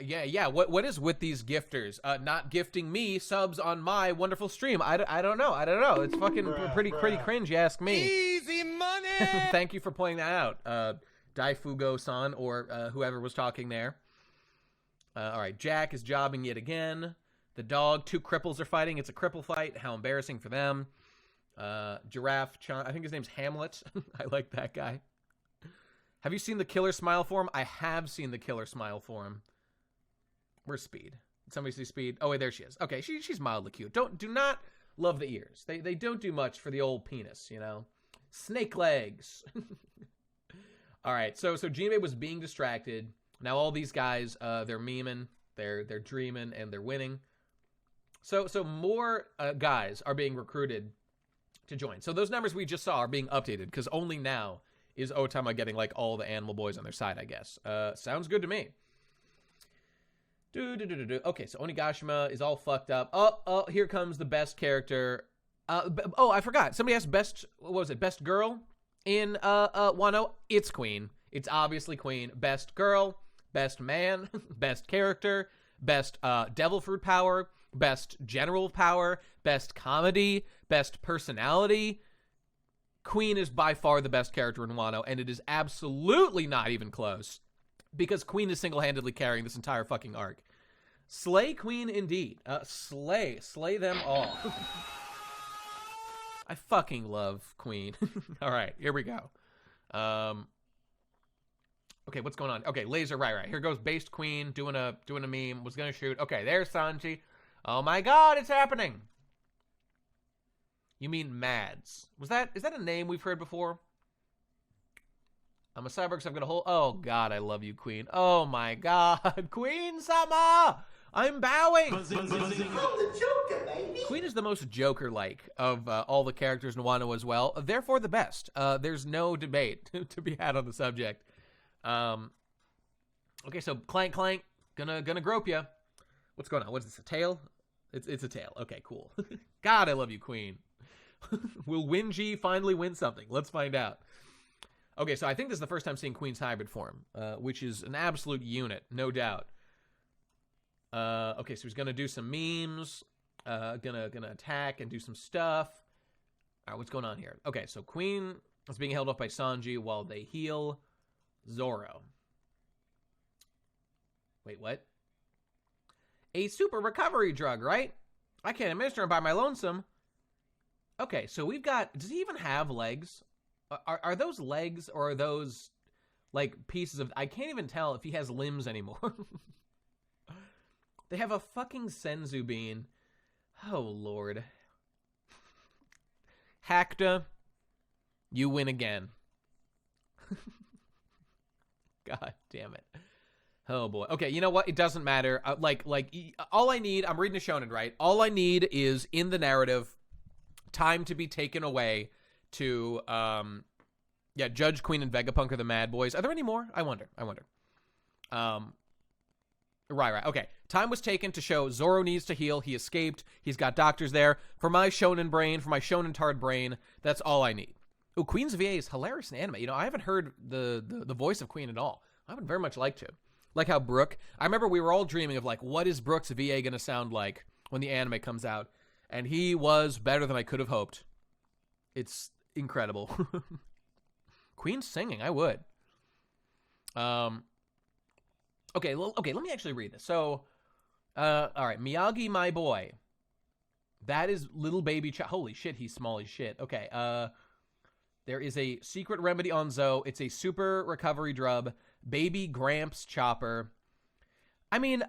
Speaker 1: Yeah. What is with these gifters? Not gifting me subs on my wonderful stream. I don't know. It's fucking pretty cringe, you ask me.
Speaker 3: Easy money.
Speaker 1: Thank you for pointing that out, Daifugo-san, or whoever was talking there. All right, Jack is jobbing yet again. The dog, 2 cripples are fighting. It's a cripple fight. How embarrassing for them. Giraffe-chan, I think his name's Hamlet. I like that guy. Have you seen the killer smile form? I have seen the killer smile form. Where's Speed? Did somebody see Speed? Oh, wait, there she is. Okay, she's mildly cute. Do not love the ears. They don't do much for the old penis, you know? Snake legs. All right, so Jinbei was being distracted. Now all these guys, they're memeing, they're dreaming, and they're winning. So more guys are being recruited to join. So those numbers we just saw are being updated because only now is Otama getting like all the animal boys on their side, I guess. Sounds good to me. Okay, so Onigashima is all fucked up. Oh, here comes the best character. Oh, I forgot. Somebody asked best, what was it, best girl in Wano? It's Queen. It's obviously Queen. Best girl, best man, best character, best devil fruit power, best general power, best comedy, best personality. Queen is by far the best character in Wano, and it is absolutely not even close, because Queen is single-handedly carrying this entire fucking arc. Slay Queen indeed. Slay them all. I fucking love Queen. All right, here we go. Okay, what's going on? Okay, laser, right. Here goes based Queen doing a meme. Was gonna shoot. Okay, there's Sanji. Oh my God, it's happening. You mean Mads? Is that a name we've heard before? I'm a cyborg, so I'm gonna hold. Oh God, I love you, Queen. Oh my God, Queen Sama! I'm bowing.
Speaker 2: I'm the Joker, baby.
Speaker 1: Queen is the most Joker-like of all the characters in Wano as well. Therefore, the best. There's no debate to be had on the subject. Okay, so clank, gonna grope ya. What's going on? What is this? A tail? It's a tail. Okay, cool. God, I love you, Queen. Will Winji finally win something? Let's find out. Okay, so I think this is the first time seeing Queen's hybrid form, which is an absolute unit, no doubt. Okay, so he's gonna do some memes, gonna attack and do some stuff. All right, what's going on here? Okay, so Queen is being held up by Sanji while they heal Zoro. Wait, what? A super recovery drug, right? I can't administer it by my lonesome. Okay, so we've got... Does he even have legs? Are those legs, or are those, like, pieces of... I can't even tell if he has limbs anymore. They have a fucking senzu bean. Oh, Lord. Hakta, you win again. God damn it. Oh, boy. Okay, you know what? It doesn't matter. All I need... I'm reading a shonen, right? All I need is, in the narrative... time to be taken away to, Judge, Queen, and Vegapunk are the Mad Boys. Are there any more? I wonder. Right. Okay. Time was taken to show Zoro needs to heal. He escaped. He's got doctors there. For my shonen brain, for my shonen tard brain, that's all I need. Ooh, Queen's VA is hilarious in anime. You know, I haven't heard the voice of Queen at all. I would very much like to. Like how Brook, I remember we were all dreaming of, like, what is Brook's VA going to sound like when the anime comes out? And he was better than I could have hoped. It's incredible. Queen's singing, I would. Okay, let me actually read this. So, all right, Miyagi, my boy. That is little baby holy shit, he's small as shit. Okay, there is a secret remedy on Zoe. It's a super recovery drug. Baby Gramps Chopper. I mean,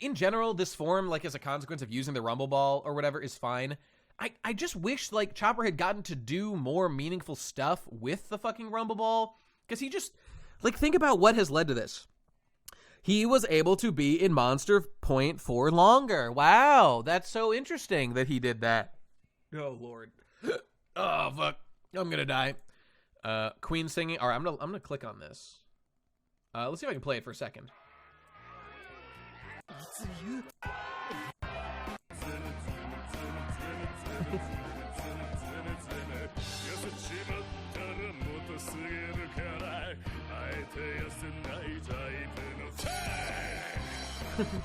Speaker 1: in general, this form, like, as a consequence of using the Rumble Ball or whatever, is fine. I just wish, like, Chopper had gotten to do more meaningful stuff with the fucking Rumble Ball. Because he just, like, think about what has led to this. he was able to be in Monster Point for longer. Wow, that's so interesting that he did that. Oh Lord. Oh fuck, I'm gonna die. Queen singing. All right, I'm gonna click on this. Let's see if I can play it for a second.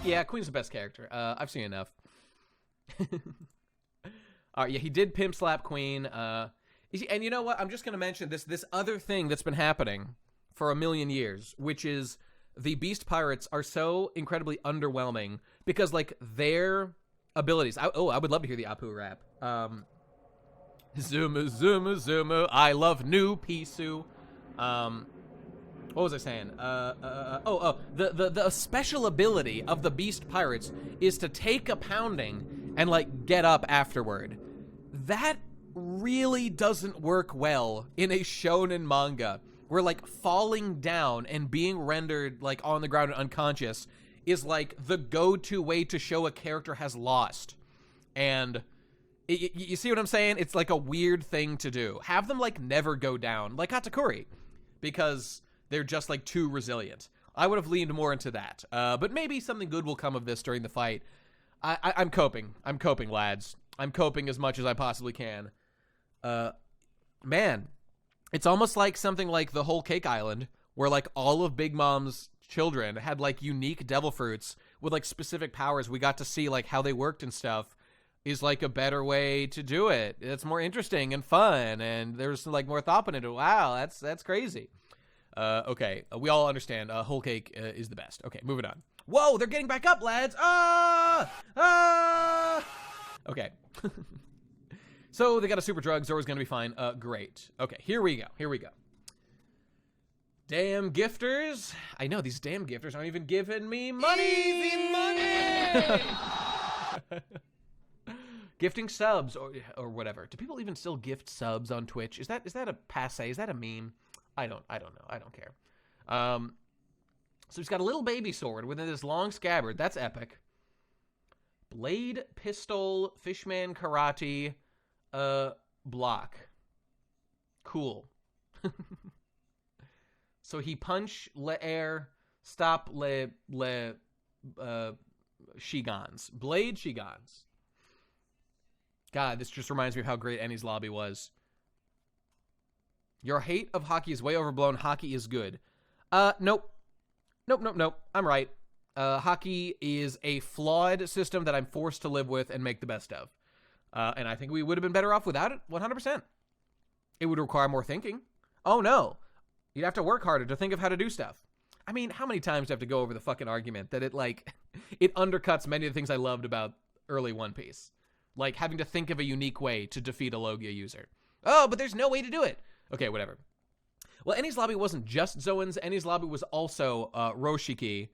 Speaker 1: Yeah, Queen's the best character. I've seen enough. Yeah, he did pimp slap Queen. And you know what? I'm just gonna mention this other thing that's been happening for a million years, which is the Beast Pirates are so incredibly underwhelming because, like, their abilities. I would love to hear the Apu rap. Zuma, Zuma, Zuma, I love new Pisu. What was I saying? The special ability of the Beast Pirates is to take a pounding and, like, get up afterward. That really doesn't work well in a shonen manga where, like, falling down and being rendered, like, on the ground and unconscious is, like, the go-to way to show a character has lost. And you see what I'm saying? It's, like, a weird thing to do. Have them, like, never go down, like Hatakuri, because they're just, like, too resilient. I would have leaned more into that. But maybe something good will come of this during the fight. I'm coping. I'm coping, lads. I'm coping as much as I possibly can. Man, it's almost like something like the whole Cake Island, where, like, all of Big Mom's children had, like, unique devil fruits with, like, specific powers. We got to see, like, how they worked and stuff is, like, a better way to do it. It's more interesting and fun, and there's, like, more thought into it. Wow, that's crazy. Okay, we all understand Whole Cake is the best. Okay, moving on. Whoa, they're getting back up, lads! Okay. So they got a super drug. Zoro's gonna be fine. Great. Okay, here we go. Damn gifters. I know, these damn gifters aren't even giving me money!
Speaker 2: Easy money!
Speaker 1: Gifting subs or whatever. Do people even still gift subs on Twitch? Is that a passe? Is that a meme? I don't know. I don't care. So he's got a little baby sword within this long scabbard. That's epic. Blade, pistol, fishman, karate, block. Cool. So he punch le air, stop le shigans. Blade shigans. God, this just reminds me of how great Eni's lobby was. Your hate of hockey is way overblown. Hockey is good. Nope. I'm right. Hockey is a flawed system that I'm forced to live with and make the best of. And I think we would have been better off without it, 100%. It would require more thinking. Oh, no. You'd have to work harder to think of how to do stuff. I mean, how many times do I have to go over the fucking argument that it, like, it undercuts many of the things I loved about early One Piece? Like, having to think of a unique way to defeat a Logia user. Oh, but there's no way to do it. Okay, whatever. Well, Eni's lobby wasn't just Zoans. Eni's lobby was also Roshiki,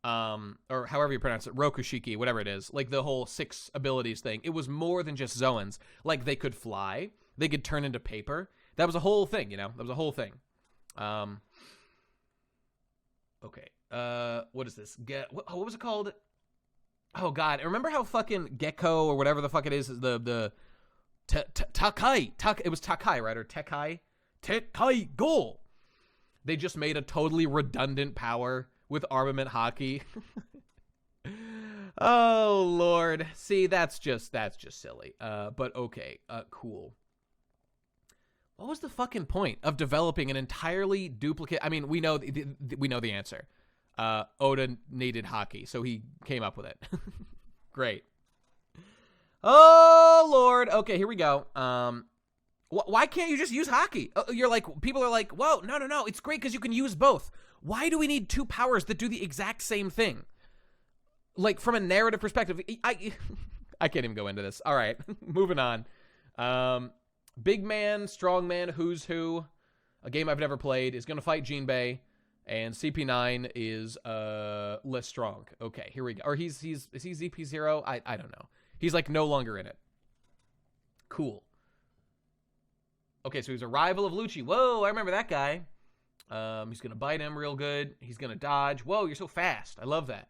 Speaker 1: or however you pronounce it, Rokushiki, whatever it is. Like the whole 6 abilities thing. It was more than just Zoans. Like they could fly. They could turn into paper. That was a whole thing, you know? That was a whole thing. Okay. What is this? What was it called? Oh, God. Remember how fucking Gecko or whatever the fuck it is, the Takai. It was Takai, right? Or Tekai? Tekai Go. They just made a totally redundant power with armament hockey. Oh, Lord. See, that's just silly. But okay. Cool. What was the fucking point of developing an entirely duplicate? I mean, we know the answer. Oda needed hockey, so he came up with it. Great. Oh, Lord. Okay, here we go. Why can't you just use hockey? People are like, whoa, no. It's great because you can use both. Why do we need 2 powers that do the exact same thing? Like, from a narrative perspective, I can't even go into this. All right, moving on. Big man, strong man, who's who, a game I've never played, is going to fight Jinbei, and CP9 is less strong. Okay, here we go. Or is he ZP0? I don't know. He's, like, no longer in it. Cool. Okay, so he's a rival of Lucci. Whoa, I remember that guy. He's going to bite him real good. He's going to dodge. Whoa, you're so fast. I love that.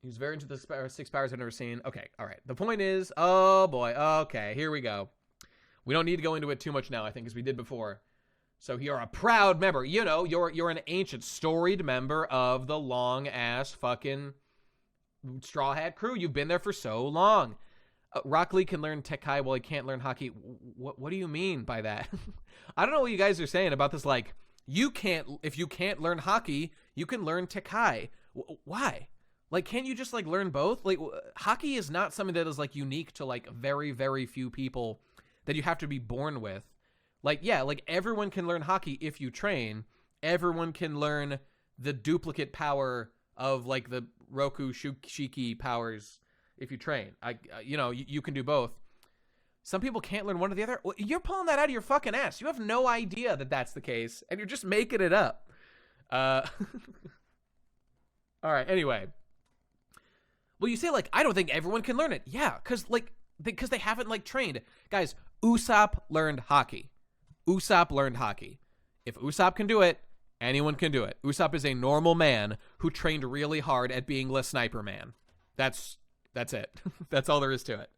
Speaker 1: He's very into the 6 powers I've never seen. Okay, all right. The point is, oh boy, okay, here we go. We don't need to go into it too much now, I think, as we did before. So you're a proud member. You know, you're an ancient, storied member of the long-ass fucking Straw Hat crew. You've been there for so long. Rock Lee can learn Tekai while he can't learn hockey. What do you mean by that? I don't know what you guys are saying about this, like, if you can't learn hockey, you can learn Tekai. Why? Like, can't you just, like, learn both? Like, hockey is not something that is, like, unique to, like, very, very few people that you have to be born with. Like, yeah, like, everyone can learn hockey if you train. Everyone can learn the duplicate power of, like, the Roku Shiki powers if you train. You can do both. Some people can't learn one or the other. You're pulling that out of your fucking ass. You have no idea that that's the case, and you're just making it up. All right, anyway. Well, you say, like, I don't think everyone can learn it. Yeah, because they haven't, like, trained. Guys, Usopp learned hockey. Usopp learned hockey. If Usopp can do it, anyone can do it. Usopp is a normal man who trained really hard at being the sniper man. That's it. That's all there is to it.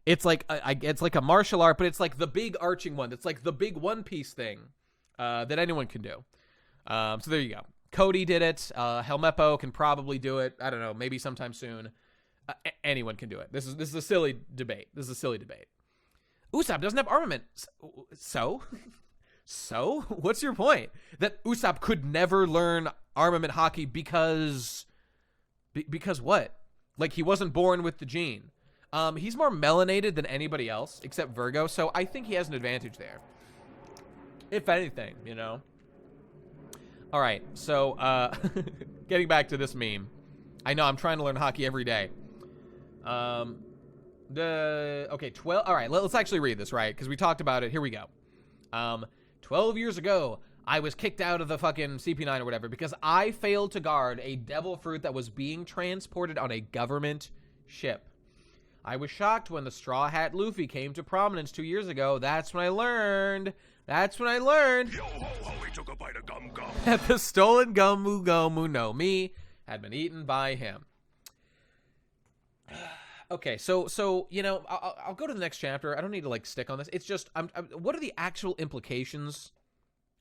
Speaker 1: It's like it's like a martial art, but it's like the big arching one. It's like the big One Piece thing that anyone can do. So there you go. Cody did it. Helmeppo can probably do it. I don't know, maybe sometime soon. Anyone can do it. This is a silly debate. Usopp doesn't have armament. So? So? What's your point? That Usopp could never learn armament hockey because what? Like, he wasn't born with the gene. He's more melanated than anybody else except Virgo, so I think he has an advantage there. If anything, you know? All right, so getting back to this meme. I know I'm trying to learn hockey every day. Okay, 12. All right, let's actually read this, right? Because we talked about it. Here we go. 12 years ago, I was kicked out of the fucking CP9 or whatever because I failed to guard a devil fruit that was being transported on a government ship. I was shocked when the Straw Hat Luffy came to prominence 2 years ago. That's when I learned. Yo ho ho, he took a bite of gum gum. That the stolen Gomu Gomu no Mi had been eaten by him. Okay, so you know, I'll go to the next chapter. I don't need to like stick on this. It's just, what are the actual implications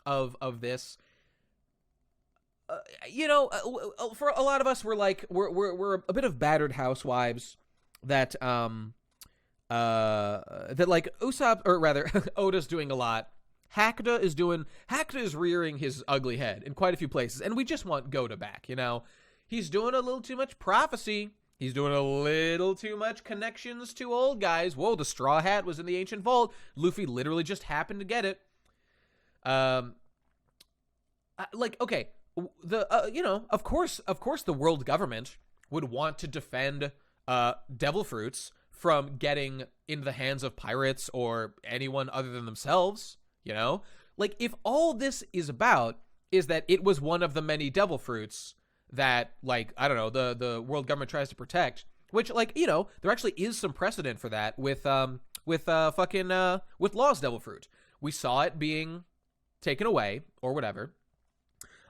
Speaker 1: of this? You know, for a lot of us, we're a bit of battered housewives that like Usopp, or rather Oda's doing a lot. Hakuda is rearing his ugly head in quite a few places, and we just want Goda back, you know? He's doing a little too much prophecy. He's doing a little too much connections to old guys. Whoa, the Straw Hat was in the ancient vault. Luffy literally just happened to get it. Okay, you know, of course the world government would want to defend devil fruits from getting into the hands of pirates or anyone other than themselves, you know? Like, if all this is about is that it was one of the many devil fruits that, like, I don't know, the world government tries to protect, which, like, you know, there actually is some precedent for that with Law's devil fruit. We saw it being taken away or whatever.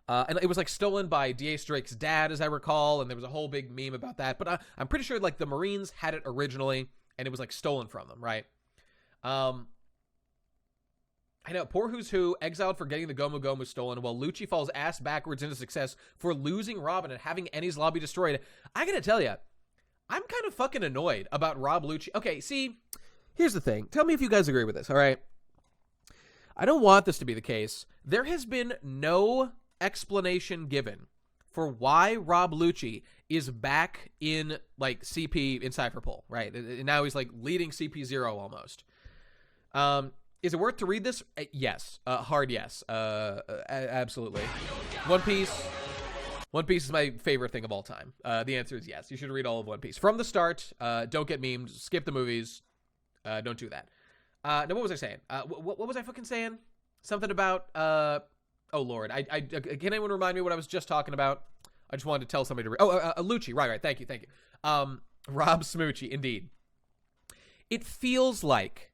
Speaker 1: And it was, like, stolen by D.A. Drake's dad, as I recall, and there was a whole big meme about that. But I'm pretty sure, like, the Marines had it originally, and it was, like, stolen from them, right? I know, poor Who's Who, exiled for getting the Gomu Gomu stolen, while Lucci falls ass backwards into success for losing Robin and having Enies lobby destroyed. I gotta tell you, I'm kind of fucking annoyed about Rob Lucci. Okay, see, here's the thing. Tell me if you guys agree with this, all right? I don't want this to be the case. There has been no explanation given for why Rob Lucci is back in, like, CP in Cypherpole, right? And now he's, like, leading CP0 almost. Is it worth to read this? Yes. Hard yes. Absolutely. One Piece is my favorite thing of all time. The answer is yes. You should read all of One Piece. From the start, don't get memed, skip the movies, don't do that. Now, what was I saying? What was I fucking saying? Something about, oh Lord. Can anyone remind me what I was just talking about? I just wanted to tell somebody to read. Lucci. Right. Thank you. Rob Smoochie, indeed. It feels like,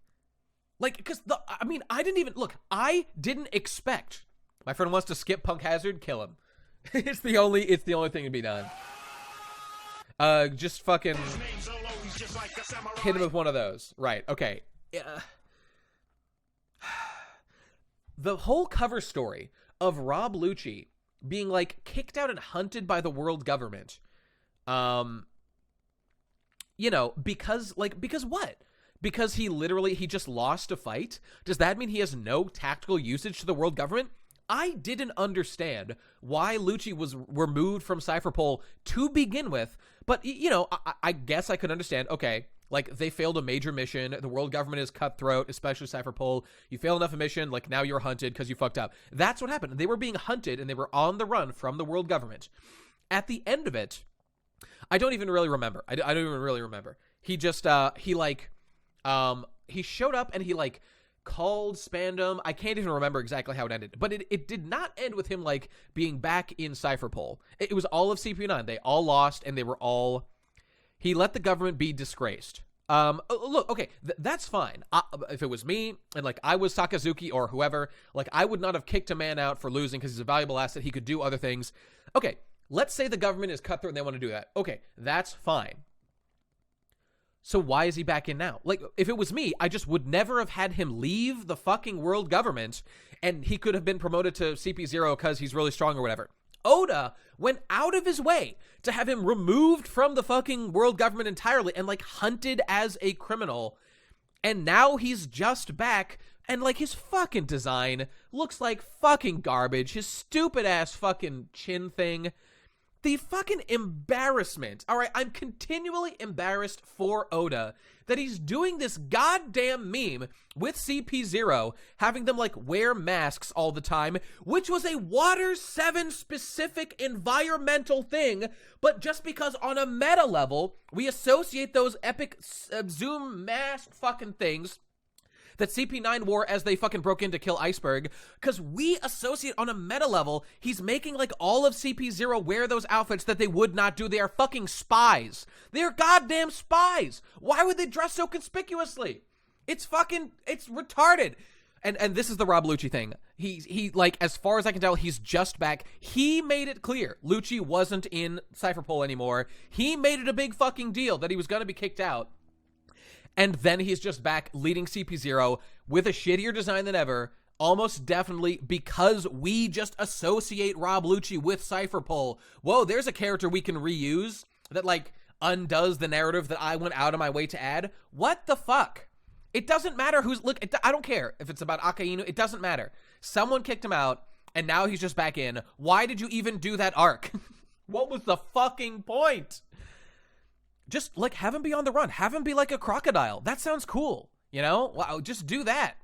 Speaker 1: because I didn't expect My friend wants to skip Punk Hazard, kill him. It's the only thing to be done. Just fucking hit him with one of those. Right, okay. The whole cover story of Rob Lucci being, like, kicked out and hunted by the world government, you know, because what? Because he just lost a fight? Does that mean he has no tactical usage to the world government? I didn't understand why Lucci was removed from Cypherpol to begin with, but, you know, I guess I could understand, okay, like, they failed a major mission, the world government is cutthroat, especially Cypherpol, you fail enough a mission, like, now you're hunted because you fucked up. That's what happened. They were being hunted, and they were on the run from the world government. At the end of it, I don't even really remember. I don't even really remember. He just, he showed up, and he, like, called Spandam. I can't even remember exactly how it ended, but it did not end with him, like, being back in Cypherpol. It was all of CP9. They all lost, and they were all... He let the government be disgraced. Look, okay, that's fine. If it was me, and, like, I was Sakazuki or whoever, like, I would not have kicked a man out for losing because he's a valuable asset. He could do other things. Okay, let's say the government is cutthroat and they want to do that. Okay, that's fine. So why is he back in now? Like, if it was me, I just would never have had him leave the fucking world government, and he could have been promoted to CP0 because he's really strong or whatever. Oda went out of his way to have him removed from the fucking world government entirely and, like, hunted as a criminal. And now he's just back, and, like, his fucking design looks like fucking garbage. His stupid ass fucking chin thing. The fucking embarrassment. All right, I'm continually embarrassed for Oda that he's doing this goddamn meme with CP0, having them, like, wear masks all the time, which was a Water 7 specific environmental thing, but just because on a meta level, we associate those epic Zoom mask fucking things that CP9 wore as they fucking broke in to kill Iceberg, because we associate on a meta level, he's making, like, all of CP0 wear those outfits that they would not do. They are fucking spies. They're goddamn spies. Why would they dress so conspicuously? It's retarded. And this is the Rob Lucci thing. He like, as far as I can tell, he's just back. He made it clear Lucci wasn't in Cypherpol anymore. He made it a big fucking deal that he was going to be kicked out. And then he's just back leading CP0 with a shittier design than ever, almost definitely because we just associate Rob Lucci with Cypherpol. Whoa, there's a character we can reuse that, like, undoes the narrative that I went out of my way to add. What the fuck? It doesn't matter who's... Look, I don't care if it's about Akainu. It doesn't matter. Someone kicked him out, and now he's just back in. Why did you even do that arc? What was the fucking point? Just, like, have him be on the run. Have him be like a crocodile. That sounds cool, you know? Wow, just do that.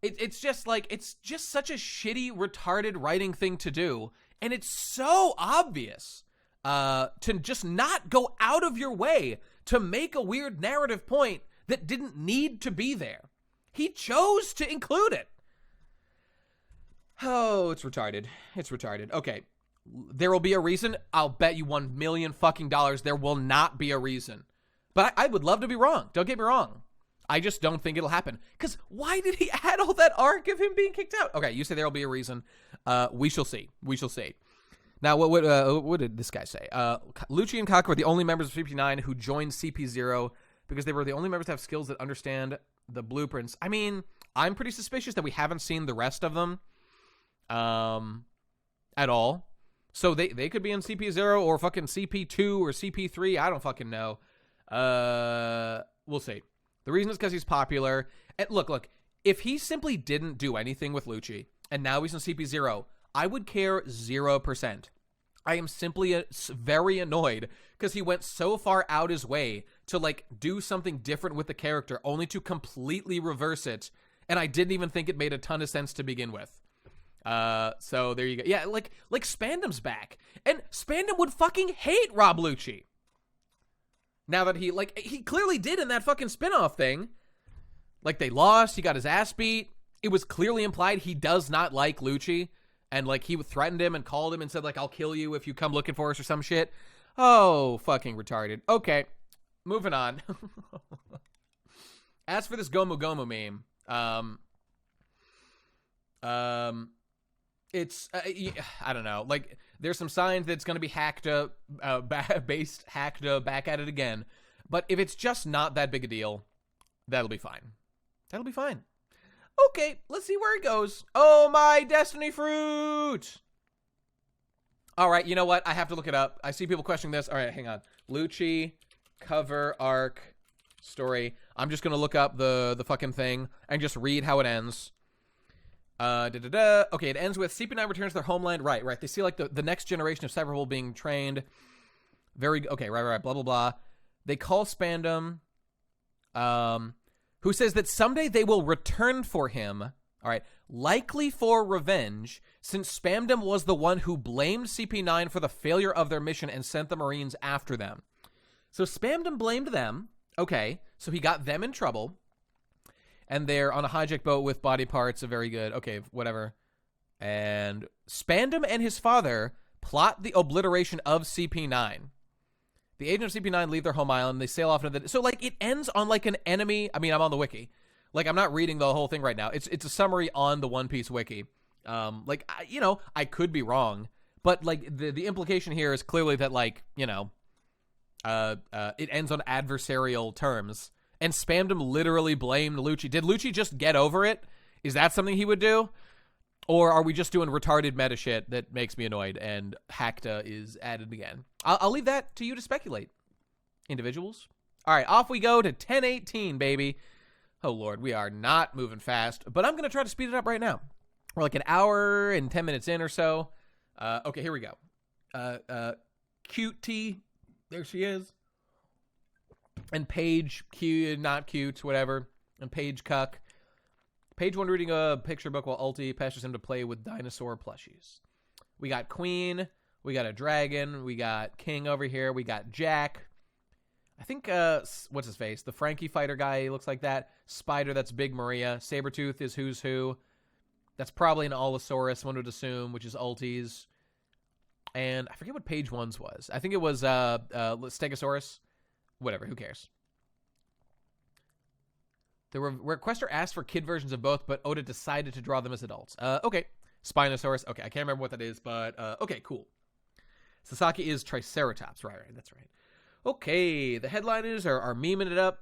Speaker 1: It's just, like, it's just such a shitty, retarded writing thing to do, and it's so obvious to just not go out of your way to make a weird narrative point that didn't need to be there. He chose to include it. Oh, it's retarded. It's retarded. Okay. There will be a reason. I'll bet you $1 million fucking dollars there will not be a reason. But I would love to be wrong. Don't get me wrong. I just don't think it'll happen. Because why did he add all that arc of him being kicked out? Okay, you say there will be a reason. We shall see. We shall see. Now, what did this guy say? Lucci and Kaka were the only members of CP9 who joined CP0 because they were the only members to have skills that understand the blueprints. I mean, I'm pretty suspicious that we haven't seen the rest of them at all. So they could be in CP0 or fucking CP2 or CP3. I don't fucking know. We'll see. The reason is because he's popular. And look, if he simply didn't do anything with Lucci and now he's in CP0, I would care 0%. I am simply very annoyed because he went so far out his way to, like, do something different with the character only to completely reverse it. And I didn't even think it made a ton of sense to begin with. So there you go. Yeah, like Spandam's back. And Spandam would fucking hate Rob Lucci. Now that he clearly did in that fucking spinoff thing. Like, they lost, he got his ass beat. It was clearly implied he does not like Lucci. And, like, he threatened him and called him and said, like, I'll kill you if you come looking for us or some shit. Oh, fucking retarded. Okay, moving on. As for this Gomu Gomu meme, It's I don't know. Like, there's some signs that it's going to be hacked back at it again. But if it's just not that big a deal, that'll be fine. That'll be fine. Okay, let's see where it goes. Oh, my destiny fruit. All right, you know what? I have to look it up. I see people questioning this. All right, hang on. Lucci, cover, arc, story. I'm just going to look up the fucking thing and just read how it ends. Okay, it ends with CP9 returns to their homeland. Right. They see, like, the next generation of Cyberpol being trained. Okay, right, blah, blah, blah. They call Spandam, who says that someday they will return for him, all right, likely for revenge, since Spamdom was the one who blamed CP9 for the failure of their mission and sent the Marines after them. So Spamdom blamed them, okay, so he got them in trouble, and they're on a hijacked boat with body parts, very good, okay, whatever. And Spamdom and his father plot the obliteration of CP9. The agents of CP9 leave their home island. They sail off into the... So, like, it ends on, like, an enemy... I mean, I'm on the wiki. Like, I'm not reading the whole thing right now. It's a summary on the One Piece wiki. I could be wrong. But, like, the implication here is clearly that, like, it ends on adversarial terms. And Spamdom literally blamed Lucci. Did Lucci just get over it? Is that something he would do? Or are we just doing retarded meta shit that makes me annoyed and Hackta is added again? I'll leave that to you to speculate, individuals. All right, off we go to 10:18, baby. Oh, Lord, we are not moving fast, but I'm going to try to speed it up right now. We're like an hour and 10 minutes in or so. Okay, here we go. Cute T, there she is. And Paige, cute, not cute, whatever. And Paige Cuck. Page 1 reading a picture book while Ulti pesters him to play with dinosaur plushies. We got Queen. We got a dragon. We got King over here. We got Jack. I think, what's his face? The Frankie fighter guy, he looks like that. Spider, that's Big Maria. Sabretooth is Who's Who. That's probably an Allosaurus, one would assume, which is Ulti's. And I forget what page 1's was. I think it was Stegosaurus. Whatever, who cares? The requester asked for kid versions of both, but Oda decided to draw them as adults. Okay. Spinosaurus. Okay, I can't remember what that is, but okay, cool. Sasaki is Triceratops. Right, that's right. Okay, the headliners are memeing it up.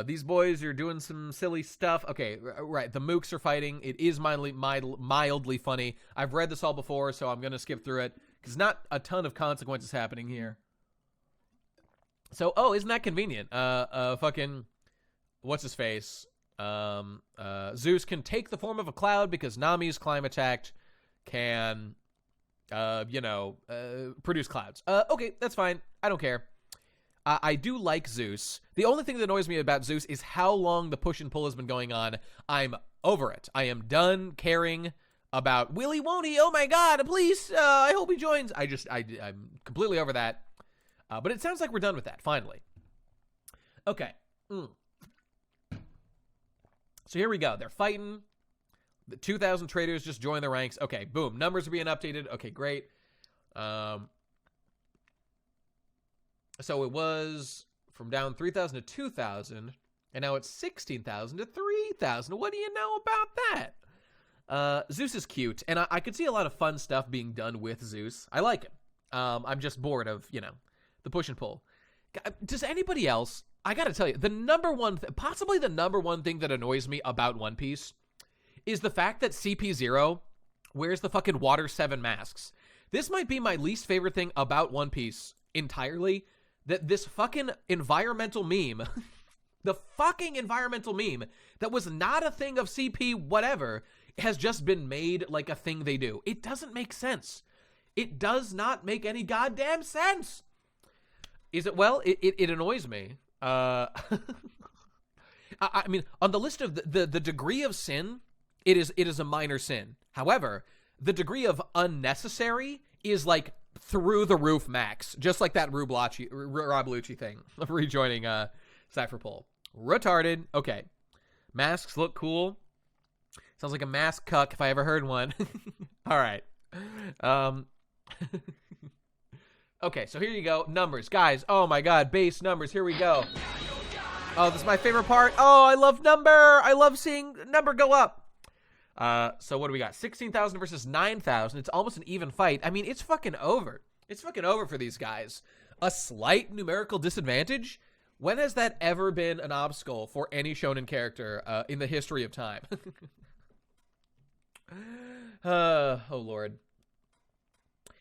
Speaker 1: These boys are doing some silly stuff. Okay, right, the mooks are fighting. It is mildly funny. I've read this all before, so I'm going to skip through it, because not a ton of consequences happening here. So, isn't that convenient? Fucking... What's his face? Zeus can take the form of a cloud because Nami's climate attack can, produce clouds. Okay, that's fine. I don't care. I do like Zeus. The only thing that annoys me about Zeus is how long the push and pull has been going on. I'm over it. I am done caring about will he, won't he? Oh my God, please. I hope he joins. I'm completely over that. But it sounds like we're done with that, finally. Okay. So here we go. They're fighting. The 2,000 traders just joined the ranks. Okay, boom. Numbers are being updated. Okay, great. So it was from down 3,000 to 2,000, and now it's 16,000 to 3,000. What do you know about that? Zeus is cute, and I could see a lot of fun stuff being done with Zeus. I like him. I'm just bored of, the push and pull. Does anybody else... I gotta tell you, possibly the number one thing that annoys me about One Piece is the fact that CP0 wears the fucking Water 7 masks. This might be my least favorite thing about One Piece entirely, that this fucking environmental meme, the fucking environmental meme that was not a thing of CP whatever, has just been made like a thing they do. It doesn't make sense. It does not make any goddamn sense. Is it? Well, it annoys me. I mean, on the list of the degree of sin, it is a minor sin. However, the degree of unnecessary is like through the roof max, just like that Rob Lucci thing of rejoining Cypherpole. Retarded. Okay, masks look cool. Sounds like a mask cuck if I ever heard one. All right. Okay, so here you go. Numbers. Guys, oh my God, base numbers. Here we go. Oh, this is my favorite part. Oh, I love number. I love seeing number go up. So what do we got? 16,000 versus 9,000. It's almost an even fight. I mean, it's fucking over. It's fucking over for these guys. A slight numerical disadvantage? When has that ever been an obstacle for any shonen character in the history of time? Oh Lord.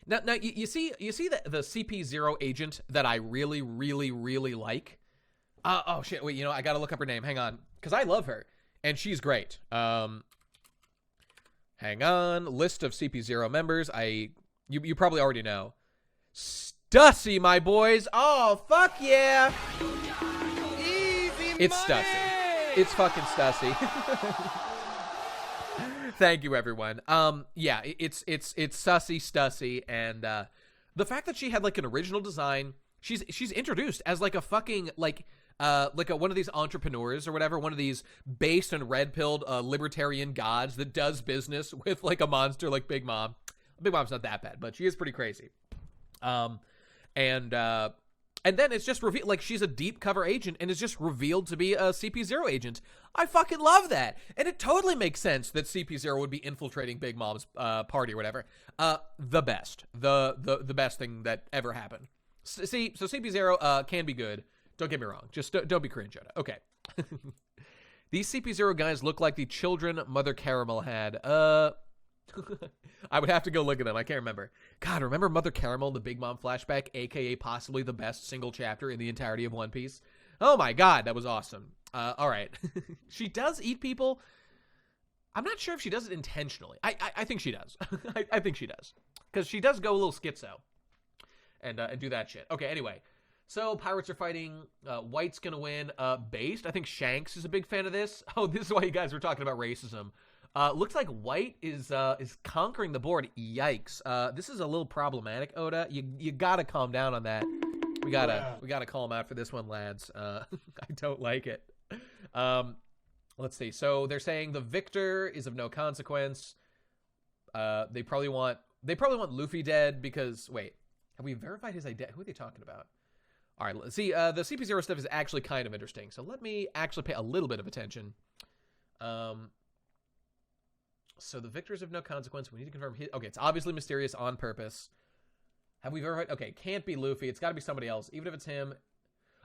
Speaker 1: Now you see the CP0 agent that I really like. Oh shit! Wait, I gotta look up her name. Hang on, because I love her and she's great. Hang on, list of CP0 members. You probably already know. Stussy, my boys. Oh fuck yeah!
Speaker 3: Easy
Speaker 1: It's
Speaker 3: money!
Speaker 1: Stussy. It's fucking Stussy. Thank you, everyone. Yeah, it's Sussy Stussy, and the fact that she had like an original design, she's introduced as like a fucking like one of these entrepreneurs or whatever, one of these based and red-pilled libertarian gods that does business with like a monster like Big Mom. Big Mom's not that bad, but she is pretty crazy. And then it's just revealed, like, she's a deep cover agent and is just revealed to be a CP0 agent. I fucking love that. And it totally makes sense that CP0 would be infiltrating Big Mom's party or whatever. The best. The best thing that ever happened. See, so CP0 can be good. Don't get me wrong. Just don't be cringe at it. Okay. These CP0 guys look like the children Mother Caramel had. I would have to go look at them. I can't remember. God, remember Mother Caramel, the Big Mom flashback, aka possibly the best single chapter in the entirety of One Piece? Oh my god, that was awesome. All right. She does eat people. I'm not sure if she does it intentionally. I think she does. I think she does. Because she does go a little schizo and do that shit. Okay, anyway. So, pirates are fighting. White's gonna win. Based. I think Shanks is a big fan of this. Oh, this is why you guys were talking about racism. Looks like White is conquering the board. Yikes. This is a little problematic, Oda. You gotta calm down on that. We gotta call him out for this one, lads. I don't like it. Let's see. So they're saying the victor is of no consequence. They probably want Luffy dead because wait, have we verified his identity? Who are they talking about? All right, let's see. The CP0 stuff is actually kind of interesting. So let me actually pay a little bit of attention. So the victors of no consequence. We need to confirm his. Okay, it's obviously mysterious on purpose. Have we verified? Okay, can't be Luffy. It's got to be somebody else. Even if it's him.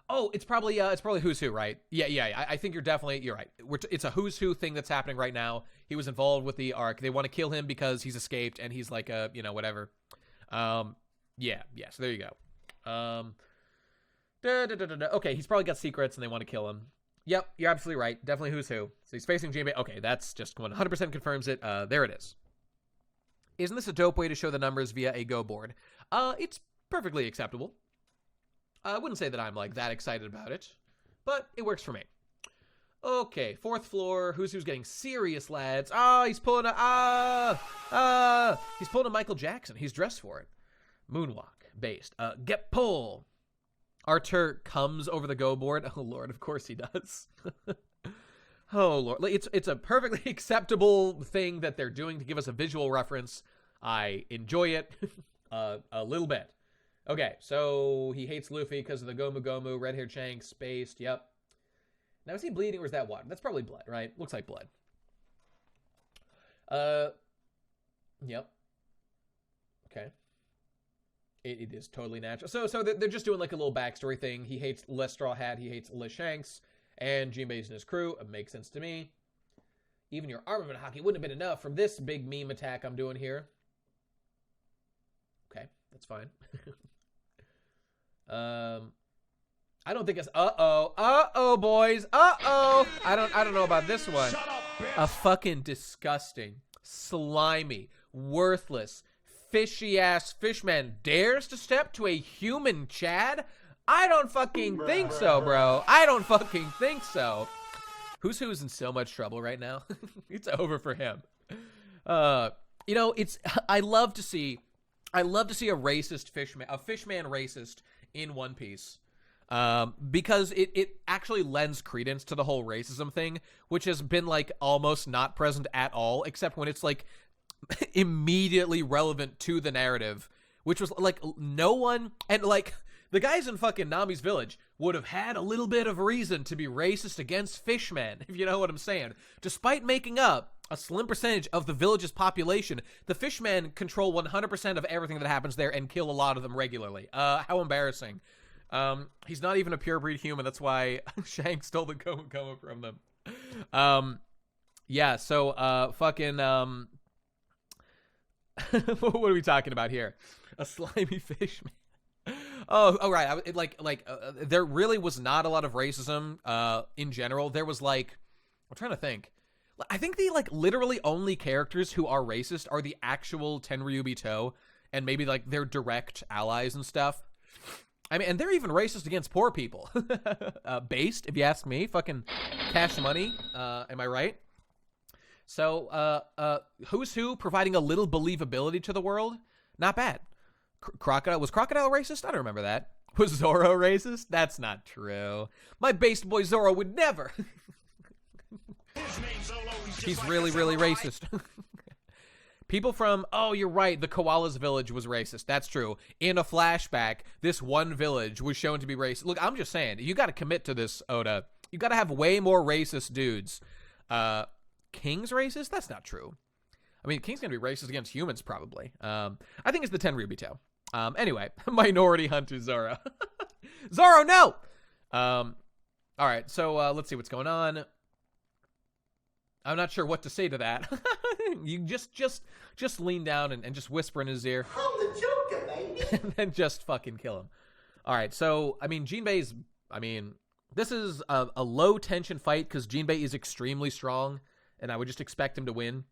Speaker 1: Oh, it's probably who's who, right? Yeah. I think you're right. It's a who's who thing that's happening right now. He was involved with the arc. They want to kill him because he's escaped and he's like a whatever. Yeah. So there you go. Okay, he's probably got secrets and they want to kill him. Yep, you're absolutely right. Definitely who's who. So he's facing Jinbei. Okay, that's just 100% confirms it. There it is. Isn't this a dope way to show the numbers via a Go board? It's perfectly acceptable. I wouldn't say that I'm like that excited about it, but it works for me. Okay, 4th floor. Who's getting serious, lads? He's pulling a Michael Jackson. He's dressed for it. Moonwalk based. Get pull. Arthur comes over the Go board. Oh Lord, of course he does. Oh Lord, it's a perfectly acceptable thing that they're doing to give us a visual reference. I enjoy it a little bit. Okay, so he hates Luffy because of the Gomu Gomu, red-haired Shanks, spaced. Yep. Now is he bleeding or is that water? That's probably blood, right? Looks like blood. Yep. Okay. It is totally natural. So they're just doing like a little backstory thing. He hates Les Straw Hat. He hates Les Shanks. And Jinbei's and his crew. It makes sense to me. Even your armament hockey wouldn't have been enough from this big meme attack I'm doing here. Okay, that's fine. I don't think it's boys. I don't know about this one.
Speaker 3: Shut up, bitch.
Speaker 1: A fucking disgusting, slimy, worthless, fishy-ass fishman dares to step to a human Chad? I don't fucking think so, bro. I don't fucking think so. Who's in so much trouble right now? It's over for him. I love to see a racist fishman, a fishman racist in One Piece. Because it actually lends credence to the whole racism thing, which has been like almost not present at all, except when it's like immediately relevant to the narrative, which was like no one, and like The guys in fucking Nami's village would have had a little bit of reason to be racist against fishmen, if you know what I'm saying. Despite making up a slim percentage of the village's population, the fishmen control 100% of everything that happens there and kill a lot of them regularly. How embarrassing. He's not even a purebred human. That's why Shang stole the Goma from them. Yeah, so, fucking, what are we talking about here? A slimy fishman. Oh, right. There really was not a lot of racism, in general. There was, like, I'm trying to think. I think the, like, literally only characters who are racist are the actual Tenryubito and maybe, like, their direct allies and stuff. I mean, and they're even racist against poor people. Based, if you ask me. Fucking cash money. Am I right? So, who's who providing a little believability to the world? Not bad. Crocodile. Was Crocodile racist? I don't remember that. Was Zoro racist? That's not true. My based boy Zoro would never. He's really, really racist. People from, oh, you're right, the Koala's village was racist. That's true. In a flashback, this one village was shown to be racist. Look, I'm just saying, you got to commit to this, Oda. You got to have way more racist dudes. King's racist? That's not true. I mean, King's going to be racist against humans, probably. I think it's the Tenryubito. Anyway, Minority Hunter Zoro. Zoro, no! All right, so let's see what's going on. I'm not sure what to say to that. You just lean down and just whisper in his ear.
Speaker 2: I'm the Joker, baby.
Speaker 1: And then just fucking kill him. All right, so, I mean, Jinbei's, this is a low-tension fight because Jinbei is extremely strong, and I would just expect him to win.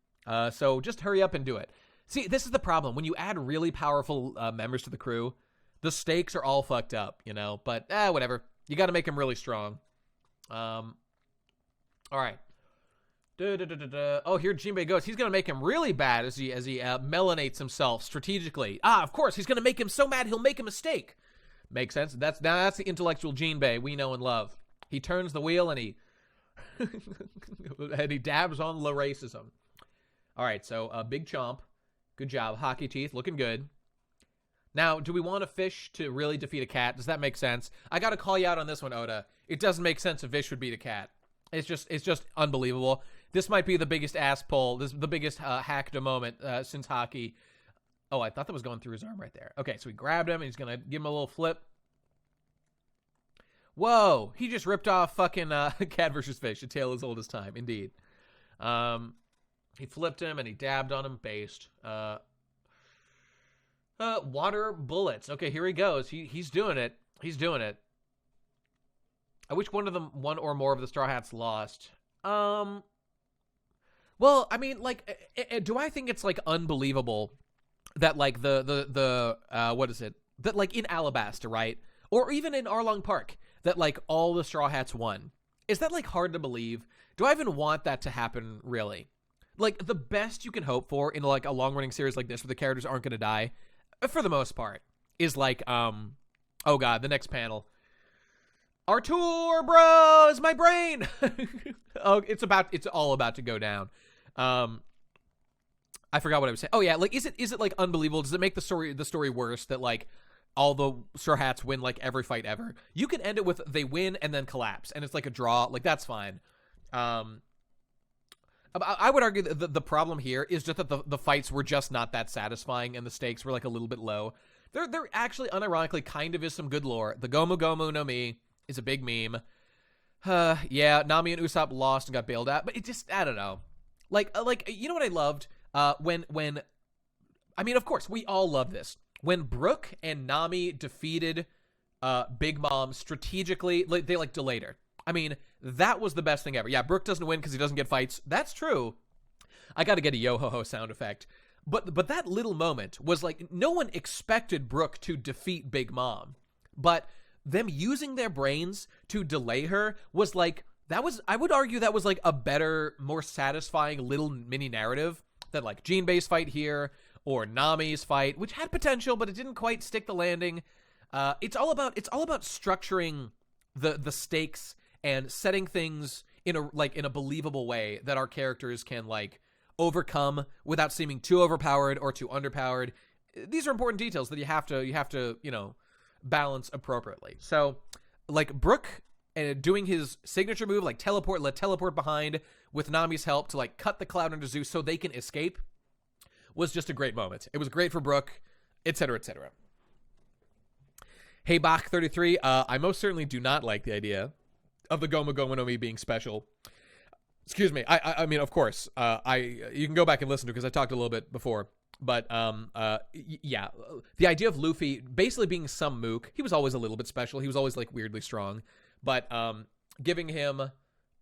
Speaker 1: So just hurry up and do it. See, this is the problem. When you add really powerful members to the crew, the stakes are all fucked up, you know? But, whatever. You got to make him really strong. All right. Oh, here Jinbei goes. He's going to make him really bad as he melanates himself strategically. Of course, he's going to make him so mad he'll make a mistake. Makes sense. That's the intellectual Jinbei we know and love. He turns the wheel and he and he dabs on the racism. All right, so Big Chomp. Good job. Hockey teeth, looking good. Now, do we want a fish to really defeat a cat? Does that make sense? I got to call you out on this one, Oda. It doesn't make sense a fish would beat a cat. It's just unbelievable. This might be the biggest ass pull. This is the biggest hacked moment since hockey. Oh, I thought that was going through his arm right there. Okay, so he grabbed him, and he's going to give him a little flip. Whoa, he just ripped off fucking Cat versus Fish, a tale as old as time, indeed. He flipped him, and he dabbed on him, based. Water bullets. Okay, here he goes. He's doing it. He's doing it. I wish one or more of the Straw Hats lost. Well, I mean, like, do I think it's, like, unbelievable that, like, what is it? That, like, in Alabasta, right? Or even in Arlong Park, that, like, all the Straw Hats won. Is that, like, hard to believe? Do I even want that to happen, really? Like, the best you can hope for in, like, a long-running series like this where the characters aren't going to die, for the most part, is, like, oh, God, the next panel. Artur, bro, is my brain. Oh, it's all about to go down. I forgot what I was saying. Oh yeah, like is it like unbelievable? Does it make the story worse that like all the Straw Hats win like every fight ever? You can end it with they win and then collapse, and it's like a draw. Like that's fine. I would argue that the problem here is just that the fights were just not that satisfying, and the stakes were like a little bit low. There actually unironically kind of is some good lore. The Gomu Gomu no Mi is a big meme. Yeah, Nami and Usopp lost and got bailed out, but it just, I don't know. Like you know what I loved? When I mean, of course, we all love this. When Brook and Nami defeated Big Mom strategically, they like delayed her. I mean, that was the best thing ever. Yeah, Brook doesn't win because he doesn't get fights. That's true. I got to get a yo-ho-ho sound effect. But that little moment was like, no one expected Brook to defeat Big Mom. But them using their brains to delay her was like, I would argue that was like a better, more satisfying little mini narrative than like Jinbei's fight here or Nami's fight, which had potential, but it didn't quite stick the landing. It's all about structuring the stakes and setting things in a believable way that our characters can like overcome without seeming too overpowered or too underpowered. These are important details that you have to, you know, balance appropriately. So, like, Brook doing his signature move, like let teleport behind with Nami's help to, like, cut the cloud under Zeus so they can escape was just a great moment. It was great for Brook, etc., etc. Hey, Bach33, I most certainly do not like the idea of the Goma Goma no Mi being special. Excuse me. I mean, of course, you can go back and listen to it because I talked a little bit before. But, yeah, the idea of Luffy basically being some mook, he was always a little bit special. He was always, like, weirdly strong. But, giving him,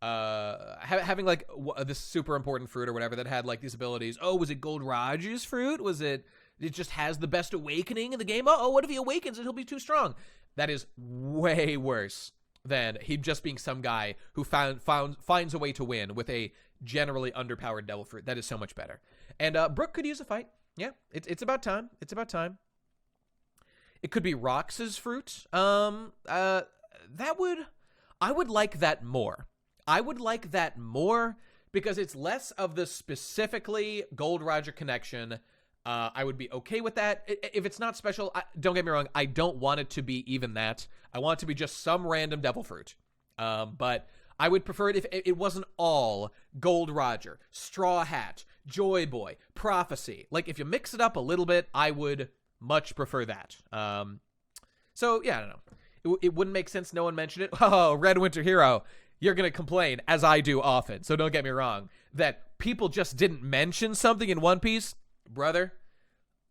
Speaker 1: having, like, this super important fruit or whatever that had, like, these abilities. Oh, was it Gold Raj's fruit? Was it just has the best awakening in the game? Oh, what if he awakens and he'll be too strong? That is way worse than him just being some guy who finds a way to win with a generally underpowered devil fruit. That is so much better. And Brook could use a fight. Yeah, it's about time. It's about time. It could be Rox's fruit. I would like that more. I would like that more because it's less of the specifically Gold Roger connection. I would be okay with that. If it's not special, don't get me wrong, I don't want it to be even that. I want it to be just some random devil fruit. But I would prefer it if it wasn't all Gold Roger, Straw Hat, Joy Boy, Prophecy. Like, if you mix it up a little bit, I would much prefer that. So, yeah, I don't know. It wouldn't make sense no one mentioned it. Oh, Red Winter Hero, you're going to complain, as I do often, so don't get me wrong, that people just didn't mention something in One Piece. Brother,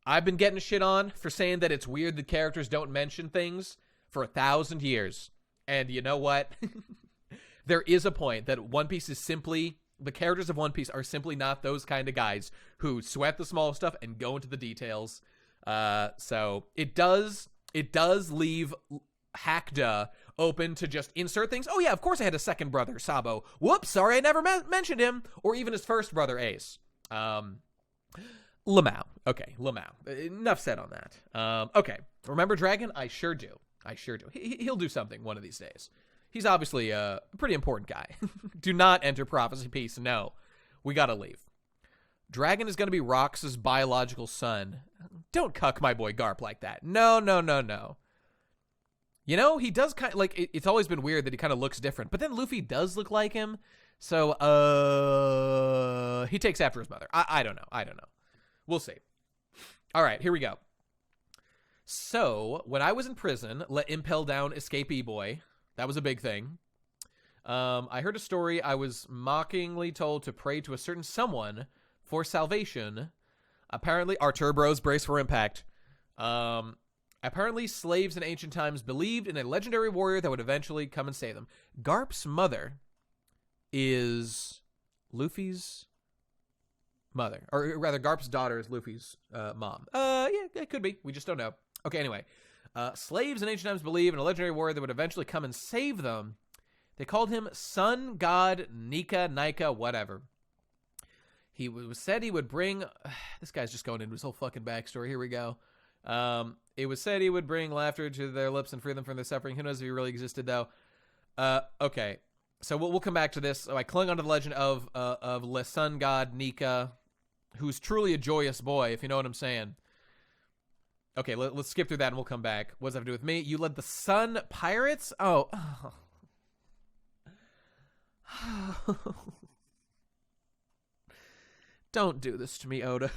Speaker 1: I've been getting shit on for saying that it's weird that characters don't mention things for 1,000 years. And you know what? There is a point that One Piece is simply, the characters of One Piece are simply not those kind of guys who sweat the small stuff and go into the details. So it does leave Hackda open to just insert things. Oh yeah, of course I had a second brother, Sabo. Whoops, sorry I never mentioned him. Or even his first brother, Ace. Lamau. Okay, Lamau. Enough said on that. Okay, remember Dragon? I sure do. He'll do something one of these days. He's obviously a pretty important guy. Do not enter Prophecy Piece. No, we gotta leave. Dragon is gonna be Rox's biological son. Don't cuck my boy Garp like that. No. You know, he does kind of, like, it's always been weird that he kind of looks different, but then Luffy does look like him. So, he takes after his mother. I don't know. We'll see. All right, here we go. So, when I was in prison, let Impel down escapee boy. That was a big thing. I heard a story. I was mockingly told to pray to a certain someone for salvation. Apparently, Artur Bros, brace for impact. Apparently, slaves in ancient times believed in a legendary warrior that would eventually come and save them. Garp's mother is Luffy's mother. Or rather, Garp's daughter is Luffy's mom. Yeah, it could be. We just don't know. Okay, anyway. Slaves in ancient times believe in a legendary warrior that would eventually come and save them. They called him Sun God Nika, whatever. He was said he would bring... This guy's just going into his whole fucking backstory. Here we go. It was said he would bring laughter to their lips and free them from their suffering. Who knows if he really existed, though? Okay. So we'll come back to this. So I clung onto the legend of Le Sun God Nika, who's truly a joyous boy, if you know what I'm saying. Okay, let's skip through that and we'll come back. What does that have to do with me? You led the Sun Pirates? Oh. Don't do this to me, Oda.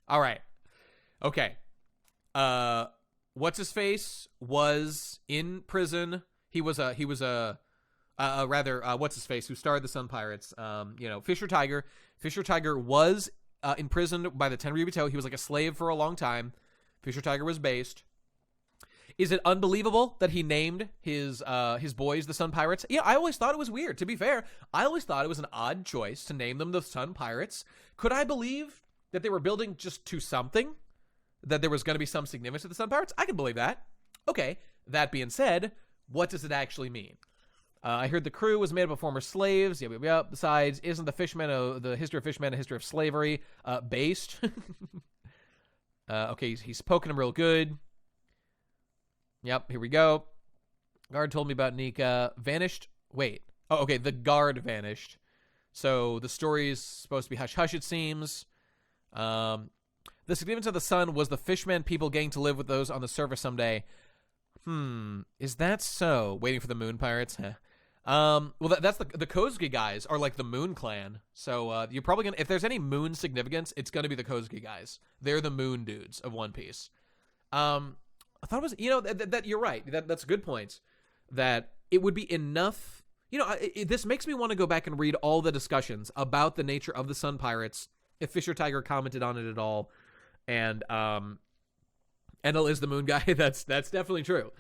Speaker 1: All right. Okay. What's his face was in prison. He was a what's his face who starred the Sun Pirates. Fisher Tiger. Fisher Tiger was imprisoned by the Tenryubito. He was like a slave for a long time. Fisher Tiger was based. Is it unbelievable that he named his boys the Sun Pirates? Yeah, I always thought it was weird. To be fair, I always thought it was an odd choice to name them the Sun Pirates. Could I believe that they were building just to something? That there was going to be some significance to the Sun Pirates? I can believe that. Okay, that being said, what does it actually mean? I heard the crew was made up of former slaves. Yep. Besides, isn't the history of fishmen a history of slavery based? Okay, he's poking him real good. Yep, here we go. Guard told me about Nika. Vanished. Wait. Oh, okay, the guard vanished. So the story is supposed to be hush-hush, it seems. The significance of the sun was the fishmen people getting to live with those on the surface someday. Is that so? Waiting for the Moon Pirates? Well, that's the Kozuki guys are like the Moon Clan. So you're probably gonna, if there's any Moon significance, it's gonna be the Kozuki guys. They're the Moon dudes of One Piece. I thought it was, that you're right. That's a good point. That it would be enough. This makes me want to go back and read all the discussions about the nature of the Sun Pirates. If Fisher Tiger commented on it at all, and Enel is the Moon guy. That's definitely true.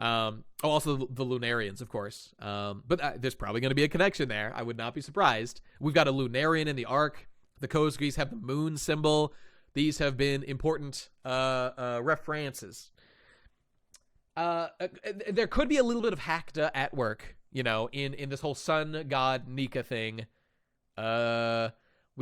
Speaker 1: Also the Lunarians, of course. But there's probably going to be a connection there. I would not be surprised. We've got a Lunarian in the arc. The Kozukis have the moon symbol. These have been important references. There could be a little bit of Hakta at work, in this whole sun god Nika thing. We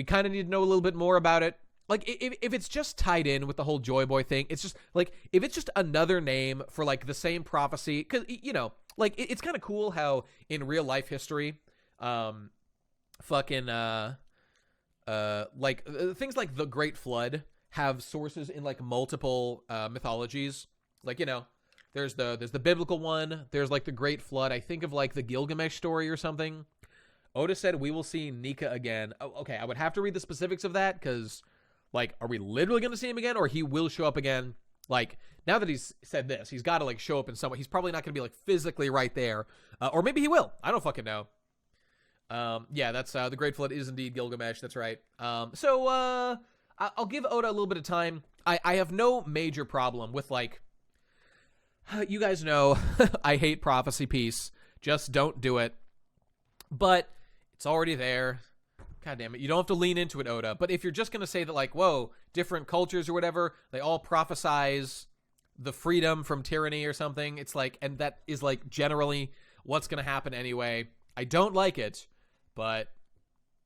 Speaker 1: kind of need to know a little bit more about it. Like, if it's just tied in with the whole Joy Boy thing, it's just, like, if it's just another name for, like, the same prophecy, because, it's kind of cool how in real life history, things like the Great Flood have sources in, like, multiple mythologies. Like, there's the biblical one, there's, like, the Great Flood. I think of, like, the Gilgamesh story or something. Oda said we will see Nika again. Oh, okay, I would have to read the specifics of that, because... Like, are we literally going to see him again, or he will show up again? Like, now that he's said this, he's got to, like, show up in some way. He's probably not going to be, like, physically right there. Or maybe he will. I don't fucking know. Yeah, that's, the Great Flood is indeed Gilgamesh. That's right. So, I'll give Oda a little bit of time. I have no major problem with, like, you guys know, I hate prophecy piece. Just don't do it. But it's already there. God damn it. You don't have to lean into it, Oda. But if you're just going to say that, like, whoa, different cultures or whatever, they all prophesize the freedom from tyranny or something, it's like, and that is, like, generally what's going to happen anyway. I don't like it, but,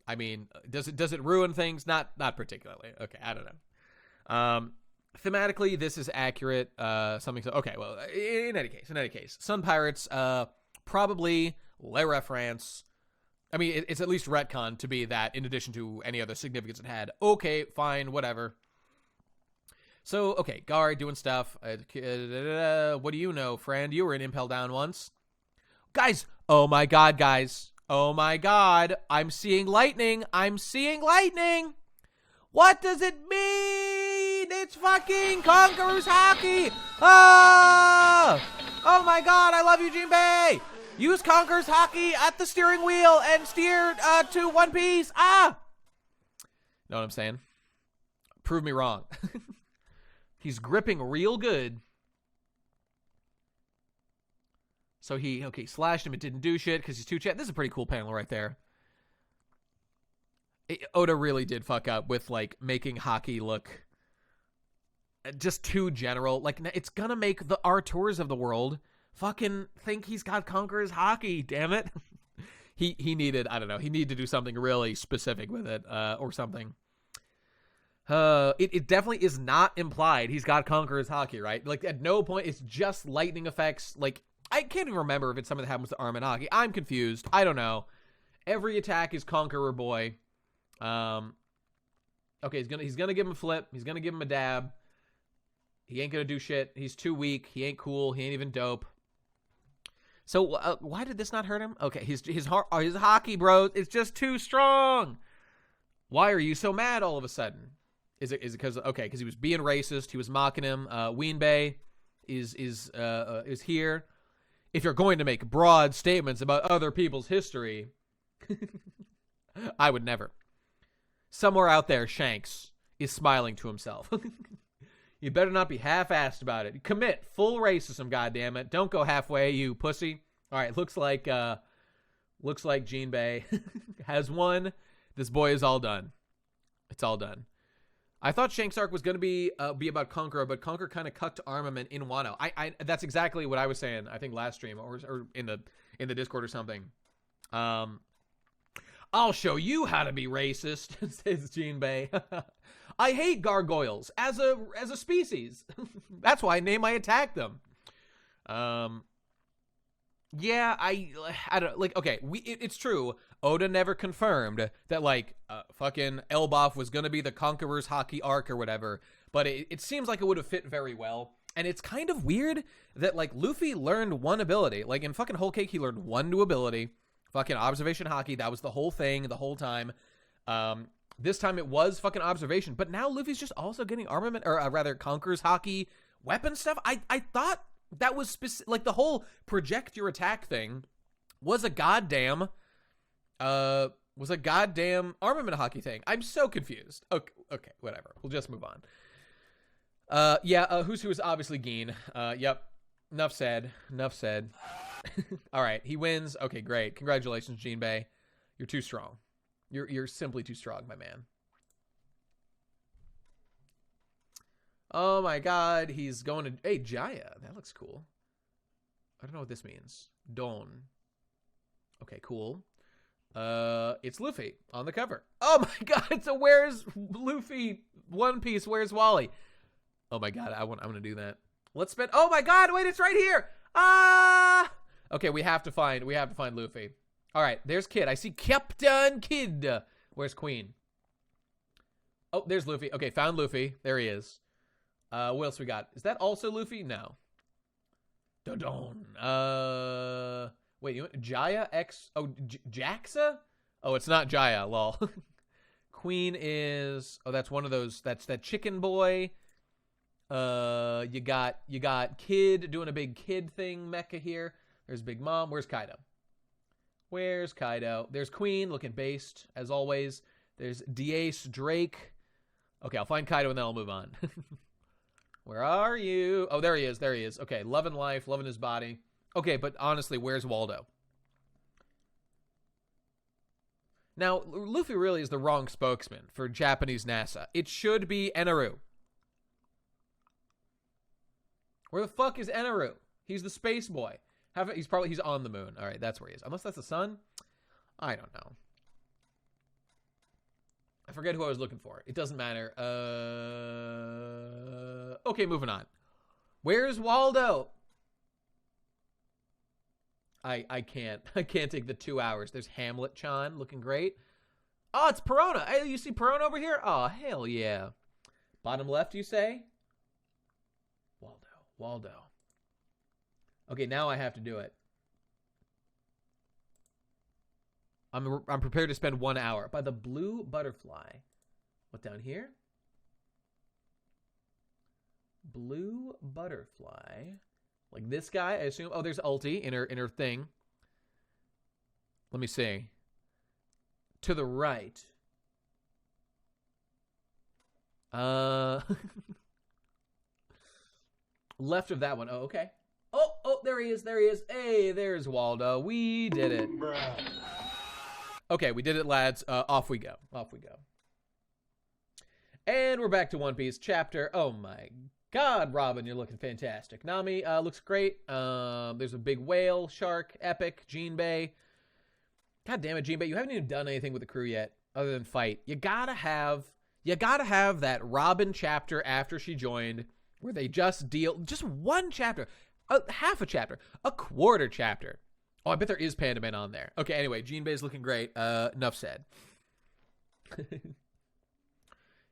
Speaker 1: I mean, does it ruin things? Not particularly. Okay, I don't know. Thematically, this is accurate. Something so, okay, well, in any case, Sun Pirates, probably Le Reference. I mean, it's at least retcon to be that in addition to any other significance it had. Okay, fine, whatever. So, okay, Gar doing stuff. What do you know, friend? You were in Impel Down once. Guys, oh my god, guys. Oh my god, I'm seeing lightning. What does it mean? It's fucking Conqueror's Hockey. Ah! Oh my god, I love you, Jinbei. Use Conqueror's Hockey at the steering wheel and steer to One Piece. Ah! Know what I'm saying? Prove me wrong. He's gripping real good. So he slashed him. It didn't do shit because he's too chat. This is a pretty cool panel right there. Oda really did fuck up with, like, making hockey look just too general. Like, it's gonna make our tours of the world fucking think he's got Conqueror's Hockey, damn it. he needed, I don't know, he needed to do something really specific with it, or something. It definitely is not implied he's got Conqueror's Hockey, right? Like, at no point, it's just lightning effects. Like, I can't even remember if it's something that happens to Arm and Hockey. I'm confused. I don't know. Every attack is Conqueror Boy. Okay, he's gonna give him a flip. He's gonna give him a dab. He ain't gonna do shit. He's too weak. He ain't cool. He ain't even dope. So why did this not hurt him? Okay, his hockey, bro, it's just too strong. Why are you so mad all of a sudden? Is it because because he was being racist, he was mocking him. Weenbei is here. If you're going to make broad statements about other people's history, I would never. Somewhere out there, Shanks is smiling to himself. You better not be half-assed about it. Commit full racism, goddammit. Don't go halfway, you pussy. All right, looks like Jinbei has won. This boy is all done. It's all done. I thought Shanks' arc was going to be about Conqueror, but Conqueror kind of cucked Armament in Wano. That's exactly what I was saying, I think, last stream or in the Discord or something. I'll show you how to be racist, says Jinbei. I hate gargoyles as a species. That's why I name my attack them. Yeah, I don't, like, okay, it's true. Oda never confirmed that, like, fucking Elbaf was gonna be the Conqueror's Hockey arc or whatever, but it seems like it would have fit very well. And it's kind of weird that, like, Luffy learned one ability. Like, in fucking Whole Cake, he learned one new ability. Fucking observation haki. That was the whole thing the whole time. This time it was fucking observation. But now Luffy's just also getting armament, or rather, Conqueror's haki weapon stuff. I thought that was like, the whole project your attack thing was a goddamn armament haki thing. I'm so confused. Okay, whatever. We'll just move on. Who's who is obviously Geen. Yep. Enough said. All right, he wins. Okay, great. Congratulations, Jinbei. You're too strong. You're simply too strong, my man. Oh my god, he's going to... Hey, Jaya. That looks cool. I don't know what this means. Don. Okay, cool. It's Luffy on the cover. Oh my god, so where's Luffy? One Piece, where's Wally? Oh my god, I want to do that. Let's spend... Oh my god, wait, it's right here! Ah! Okay, we have to find Luffy. All right, there's Kid. I see Captain Kid. Where's Queen? Oh, there's Luffy. Okay, found Luffy. There he is. What else we got? Is that also Luffy? No. Dodon. Wait, you want Jaya X? Oh, Jaxa? Oh, it's not Jaya. Lol. Queen is... Oh, that's one of those... That's that chicken boy. You got Kid doing a big kid thing mecha here. There's Big Mom. Where's Kaido? There's Queen looking based as always. There's Dace Drake. Okay, I'll find Kaido and then I'll move on. Where are you? Oh, there he is. Okay, loving life, loving his body. Okay, but honestly, where's Waldo? Now, Luffy really is the wrong spokesman for Japanese NASA. It should be Eneru. Where the fuck is Eneru? He's the space boy. He's on the moon. All right, that's where he is. Unless that's the sun? I don't know. I forget who I was looking for. It doesn't matter. Okay, moving on. Where's Waldo? I can't take the 2 hours. There's Hamlet-chan looking great. Oh, it's Perona. Hey, you see Perona over here? Oh, hell yeah. Bottom left, you say? Waldo. Okay, now I have to do it. I'm prepared to spend 1 hour. By the blue butterfly. What, down here? Blue butterfly. Like this guy, I assume. Oh, there's Ulti in her thing. Let me see. To the right. Left of that one. Oh, okay. Oh, there he is. Hey, there's Waldo. We did it. Okay, we did it, lads. Off we go. And we're back to One Piece chapter. Oh my god, Robin, you're looking fantastic. Nami looks great. There's a big whale, shark, epic, Jinbei. God damn it, Jinbei, you haven't even done anything with the crew yet other than fight. You gotta have that Robin chapter after she joined where they just one chapter, half a chapter, a quarter chapter. Oh, I bet there is Panda Man on there. Okay, anyway, Jinbei's looking great. Enough said.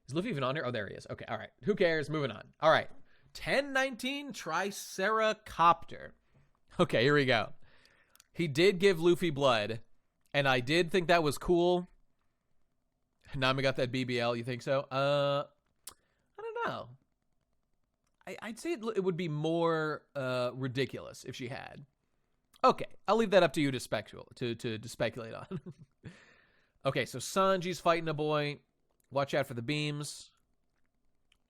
Speaker 1: Is Luffy even on here? Oh, there he is. Okay, all right. Who cares? Moving on. All right. 1019 Triceracopter. Okay, here we go. He did give Luffy blood, and I did think that was cool. Nami got that BBL. You think so? I don't know. I'd say it would be more ridiculous if she had. Okay, I'll leave that up to you to speculate on. Okay, so Sanji's fighting a boy. Watch out for the beams.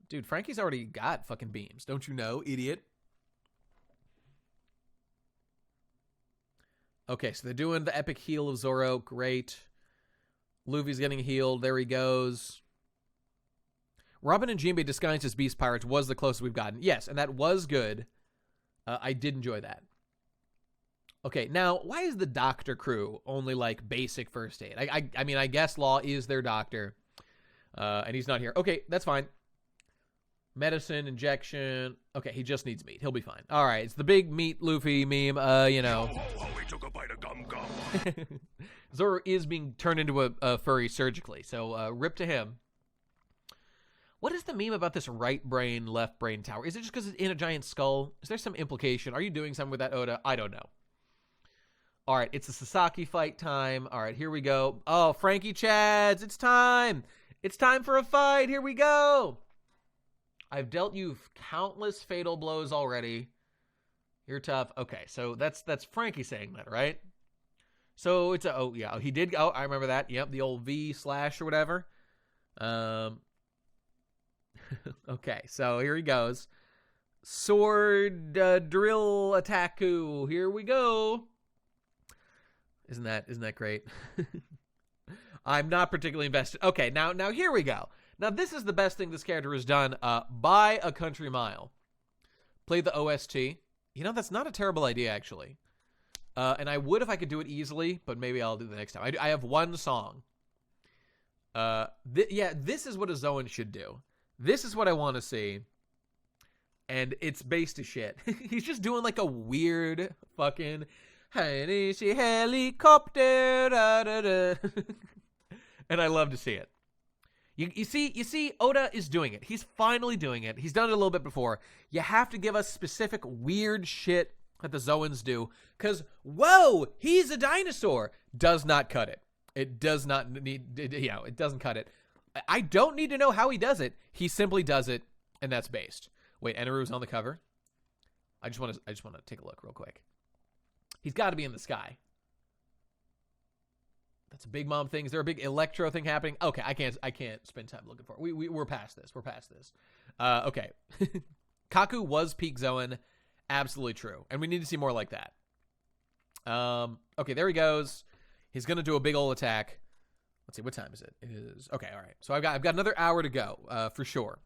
Speaker 1: Dude, Frankie's already got fucking beams. Don't you know, idiot? Okay, so they're doing the epic heal of Zoro. Great. Luffy's getting healed. There he goes. Robin and Jinbei disguised as Beast Pirates was the closest we've gotten. Yes, and that was good. I did enjoy that. Okay, now, why is the doctor crew only, like, basic first aid? I mean, I guess Law is their doctor. And he's not here. Okay, that's fine. Medicine, injection. Okay, he just needs meat. He'll be fine. All right, it's the big meat Luffy meme, you know.
Speaker 2: He took a bite of gum gum.
Speaker 1: Zoro is being turned into a furry surgically, so rip to him. What is the meme about this right brain, left brain tower? Is it just because it's in a giant skull? Is there some implication? Are you doing something with that, Oda? I don't know. All right, it's a Sasaki fight time. All right, here we go. Oh, Frankie Chads, it's time. It's time for a fight. Here we go. I've dealt you countless fatal blows already. You're tough. Okay, so that's Frankie saying that, right? So it's a, oh, yeah, he did. Oh, I remember that. Yep, the old V slash or whatever. Okay, so here he goes. Sword drill attacku. Here we go. Isn't that great? I'm not particularly invested. Okay, now here we go. Now this is the best thing this character has done by a country mile. Play the OST. You know, that's not a terrible idea, actually. And I would if I could do it easily, but maybe I'll do it the next time. I have one song. Yeah, this is what a Zoan should do. This is what I want to see. And it's based to shit. He's just doing like a weird fucking helicopter. Da, da, da. And I love to see it. You see, Oda is doing it. He's finally doing it. He's done it a little bit before. You have to give us specific weird shit that the Zoans do. Because, whoa, he's a dinosaur. Does not cut it. It does not need, it doesn't cut it. I don't need to know how he does it. He simply does it, and that's based. Wait, Eneru's on the cover? I just want to take a look real quick. He's got to be in the sky. That's a big mom thing. Is there a big electro thing happening? Okay, I can't spend time looking for it. We're past this. We're past this. Okay. Kaku was peak Zoan. Absolutely true. And we need to see more like that. Okay, there he goes. He's going to do a big old attack. Let's see, what time is it? It is, okay, all right. So I've got another hour to go, for sure.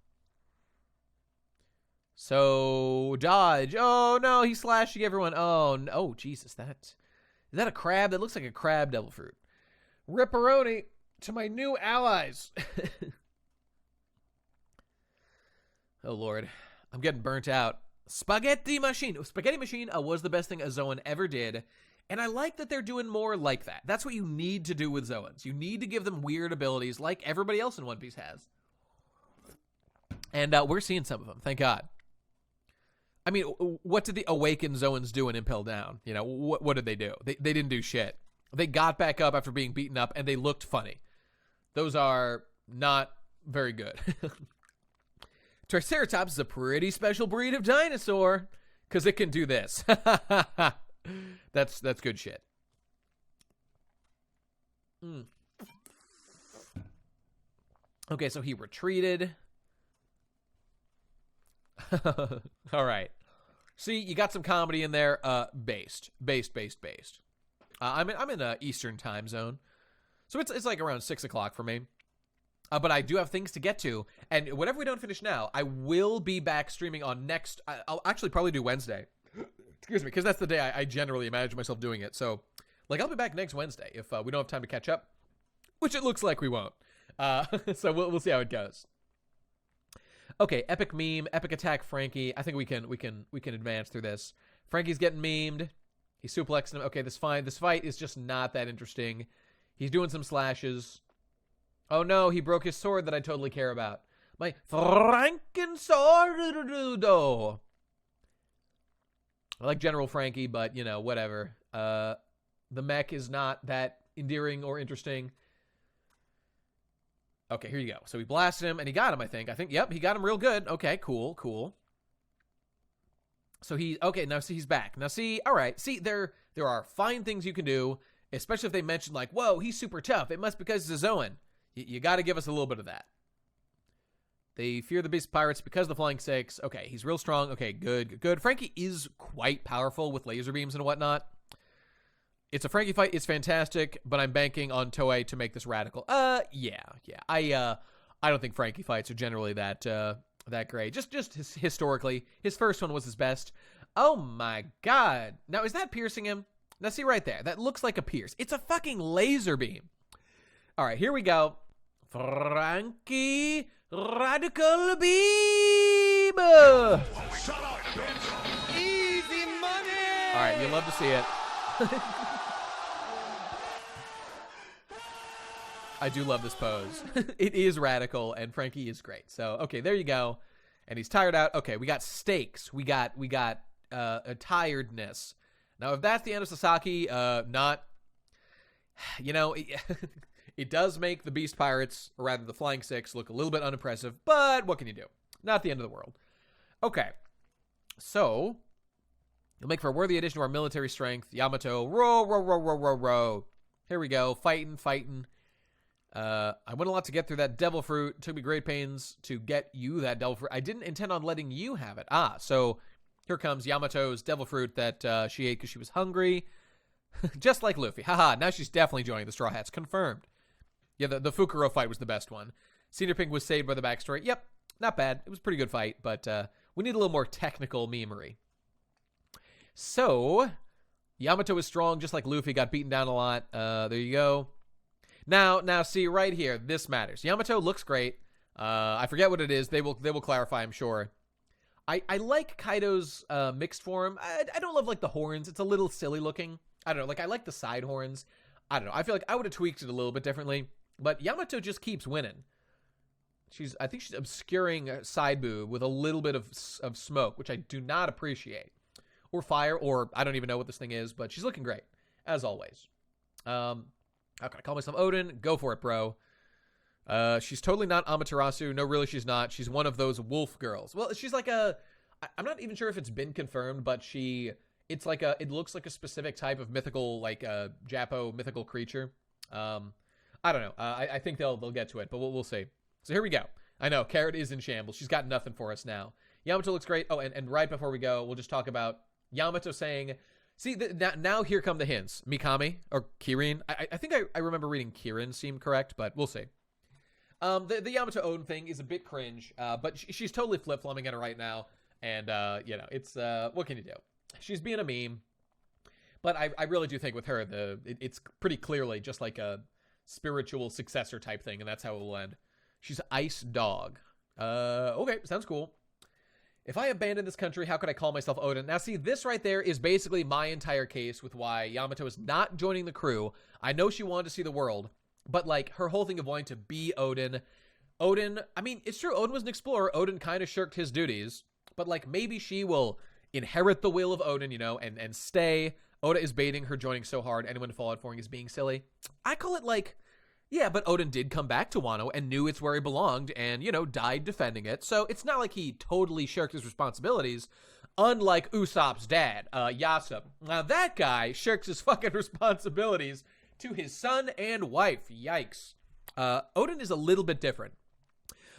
Speaker 1: So, dodge. Oh, no, he's slashing everyone. Oh, no. Oh, Jesus, is that a crab? That looks like a crab devil fruit. Ripperoni to my new allies. Oh, Lord. I'm getting burnt out. Spaghetti Machine. Spaghetti Machine was the best thing a Zoan ever did. And I like that they're doing more like that. That's what you need to do with Zoans. You need to give them weird abilities like everybody else in One Piece has. And we're seeing some of them, thank God. I mean, what did the Awakened Zoans do in Impel Down? You know, what did they do? They didn't do shit. They got back up after being beaten up, and they looked funny. Those are not very good. Triceratops is a pretty special breed of dinosaur, because it can do this. That's good shit. Okay, so he retreated. All right. See, you got some comedy in there. Based. I'm in Eastern time zone, so it's like around 6 o'clock for me. But I do have things to get to, and whatever we don't finish now, I will be back streaming on next. I'll actually probably do Wednesday. Excuse me, because that's the day I generally imagine myself doing it. So, like, I'll be back next Wednesday if we don't have time to catch up, which it looks like we won't. So we'll see how it goes. Okay, epic meme, epic attack, Frankie. I think we can advance through this. Frankie's getting memed. He's suplexing him. Okay, this fight is just not that interesting. He's doing some slashes. Oh no, he broke his sword that I totally care about. My Franken sword. I like General Frankie, but, you know, whatever. The mech is not that endearing or interesting. Okay, here you go. So he blasted him, and he got him, I think. Yep, he got him real good. Okay, cool. So okay, now see, he's back. Now see, all right. See, there are fine things you can do, especially if they mention, like, whoa, he's super tough. It must be because he's a Zoan. You got to give us a little bit of that. They fear the beast pirates because of the flying six. Okay, he's real strong. Okay, good. Frankie is quite powerful with laser beams and whatnot. It's a Frankie fight. It's fantastic, but I'm banking on Toei to make this radical. Yeah. I don't think Frankie fights are generally that great. Just historically, his first one was his best. Oh my God! Now is that piercing him? Now see right there. That looks like a pierce. It's a fucking laser beam. All right, here we go. Frankie Radical Beam.
Speaker 3: Shut up, bitch. Easy money.
Speaker 1: All right, you love to see it. I do love this pose. It is radical, and Frankie is great. So, okay, there you go. And he's tired out. Okay, we got stakes. We got a tiredness. Now, if that's the end of Sasaki, not, you know, it does make the Beast Pirates, or rather the Flying Six, look a little bit unimpressive, but what can you do? Not the end of the world. Okay, so you'll make for a worthy addition to our military strength. Yamato, row. Here we go, fighting. I went a lot to get through that devil fruit. It took me great pains to get you that devil fruit. I didn't intend on letting you have it. So here comes Yamato's devil fruit that she ate because she was hungry. Just like Luffy. Haha, now she's definitely joining the Straw Hats. Confirmed. Yeah, the Fukuro fight was the best one. Senior Pink was saved by the backstory. Yep, not bad. It was a pretty good fight, but we need a little more technical memery. So, Yamato is strong, just like Luffy. Got beaten down a lot. There you go. Now, see, right here, this matters. Yamato looks great. I forget what it is. They will clarify, I'm sure. I like Kaido's mixed form. I don't love, like, the horns. It's a little silly looking. I don't know. Like, I like the side horns. I don't know. I feel like I would have tweaked it a little bit differently. But Yamato just keeps winning. I think she's obscuring side boob with a little bit of smoke, which I do not appreciate. Or fire, or I don't even know what this thing is, but she's looking great, as always. How can I call myself Odin? Go for it, bro. She's totally not Amaterasu. No, really, she's not. She's one of those wolf girls. Well, she's like I'm not even sure if it's been confirmed, but it looks like a specific type of mythical, like Japo mythical creature. I don't know. I think they'll get to it, but we'll see. So here we go. I know, Carrot is in shambles. She's got nothing for us now. Yamato looks great. Oh, and right before we go, we'll just talk about Yamato saying, see, now here come the hints. Mikami, or Kirin. I think I remember reading Kirin seemed correct, but we'll see. The Yamato Odin thing is a bit cringe, but she's totally flip-flopping at it right now. And, it's, what can you do? She's being a meme. But I really do think with her, it's pretty clearly just like a spiritual successor type thing, and that's how it will end. She's Ice Dog. Okay, sounds cool. If I abandon this country, how could I call myself Odin? Now, see, this right there is basically my entire case with why Yamato is not joining the crew. I know she wanted to see the world, but, like, her whole thing of wanting to be Odin, I mean, it's true, Odin was an explorer. Odin kind of shirked his duties, but, like, maybe she will inherit the will of Odin, and stay. Oda is baiting her joining so hard. Anyone to fall out for is being silly. I call it, like, yeah, but Odin did come back to Wano and knew it's where he belonged and, died defending it. So it's not like he totally shirked his responsibilities, unlike Usopp's dad, Yasop. Now, that guy shirks his fucking responsibilities to his son and wife. Yikes. Odin is a little bit different.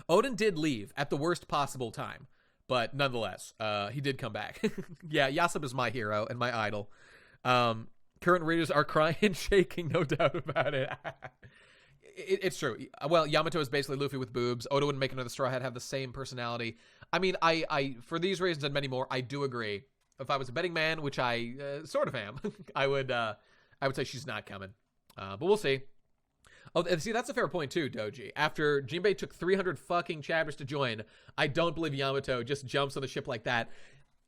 Speaker 1: Odin did leave at the worst possible time, but nonetheless, he did come back. Yeah, Yasop is my hero and my idol. Current readers are crying and shaking, no doubt about it. It's true. Well, Yamato is basically Luffy with boobs. Oda wouldn't make another Straw Hat have the same personality. I mean, I for these reasons and many more, I do agree. If I was a betting man, which I sort of am, I would say she's not coming. But we'll see. Oh, and see, that's a fair point too, Doji. After Jinbei took 300 fucking chapters to join, I don't believe Yamato just jumps on the ship like that.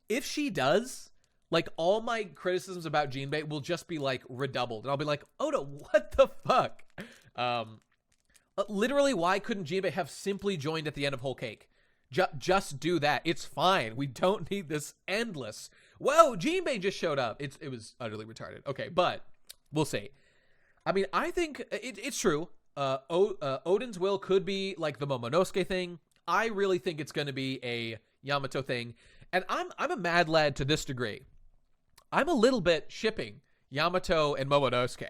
Speaker 1: If she does, like, all my criticisms about Jinbei will just be, like, redoubled. And I'll be like, Oda, what the fuck? Literally, why couldn't Jinbei have simply joined at the end of Whole Cake? Just do that. It's fine. We don't need this endless. Whoa, Jinbei just showed up. It was utterly retarded. Okay, but we'll see. I mean, I think it's true. Odin's will could be like the Momonosuke thing. I really think it's going to be a Yamato thing. And I'm a mad lad to this degree. I'm a little bit shipping Yamato and Momonosuke.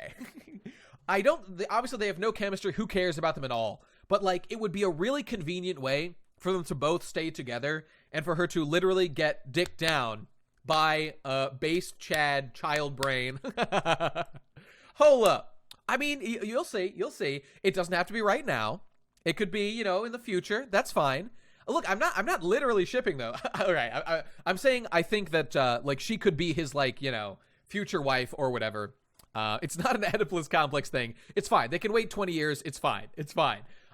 Speaker 1: Obviously they have no chemistry. Who cares about them at all? But, like, it would be a really convenient way for them to both stay together and for her to literally get dicked down by base Chad child brain. Hold up. I mean, you'll see. It doesn't have to be right now. It could be, in the future. That's fine. Look, I'm not literally shipping though. All right. I'm saying I think that like she could be his, like, future wife or whatever. It's not an Oedipus complex thing. It's fine. They can wait 20 years. It's fine.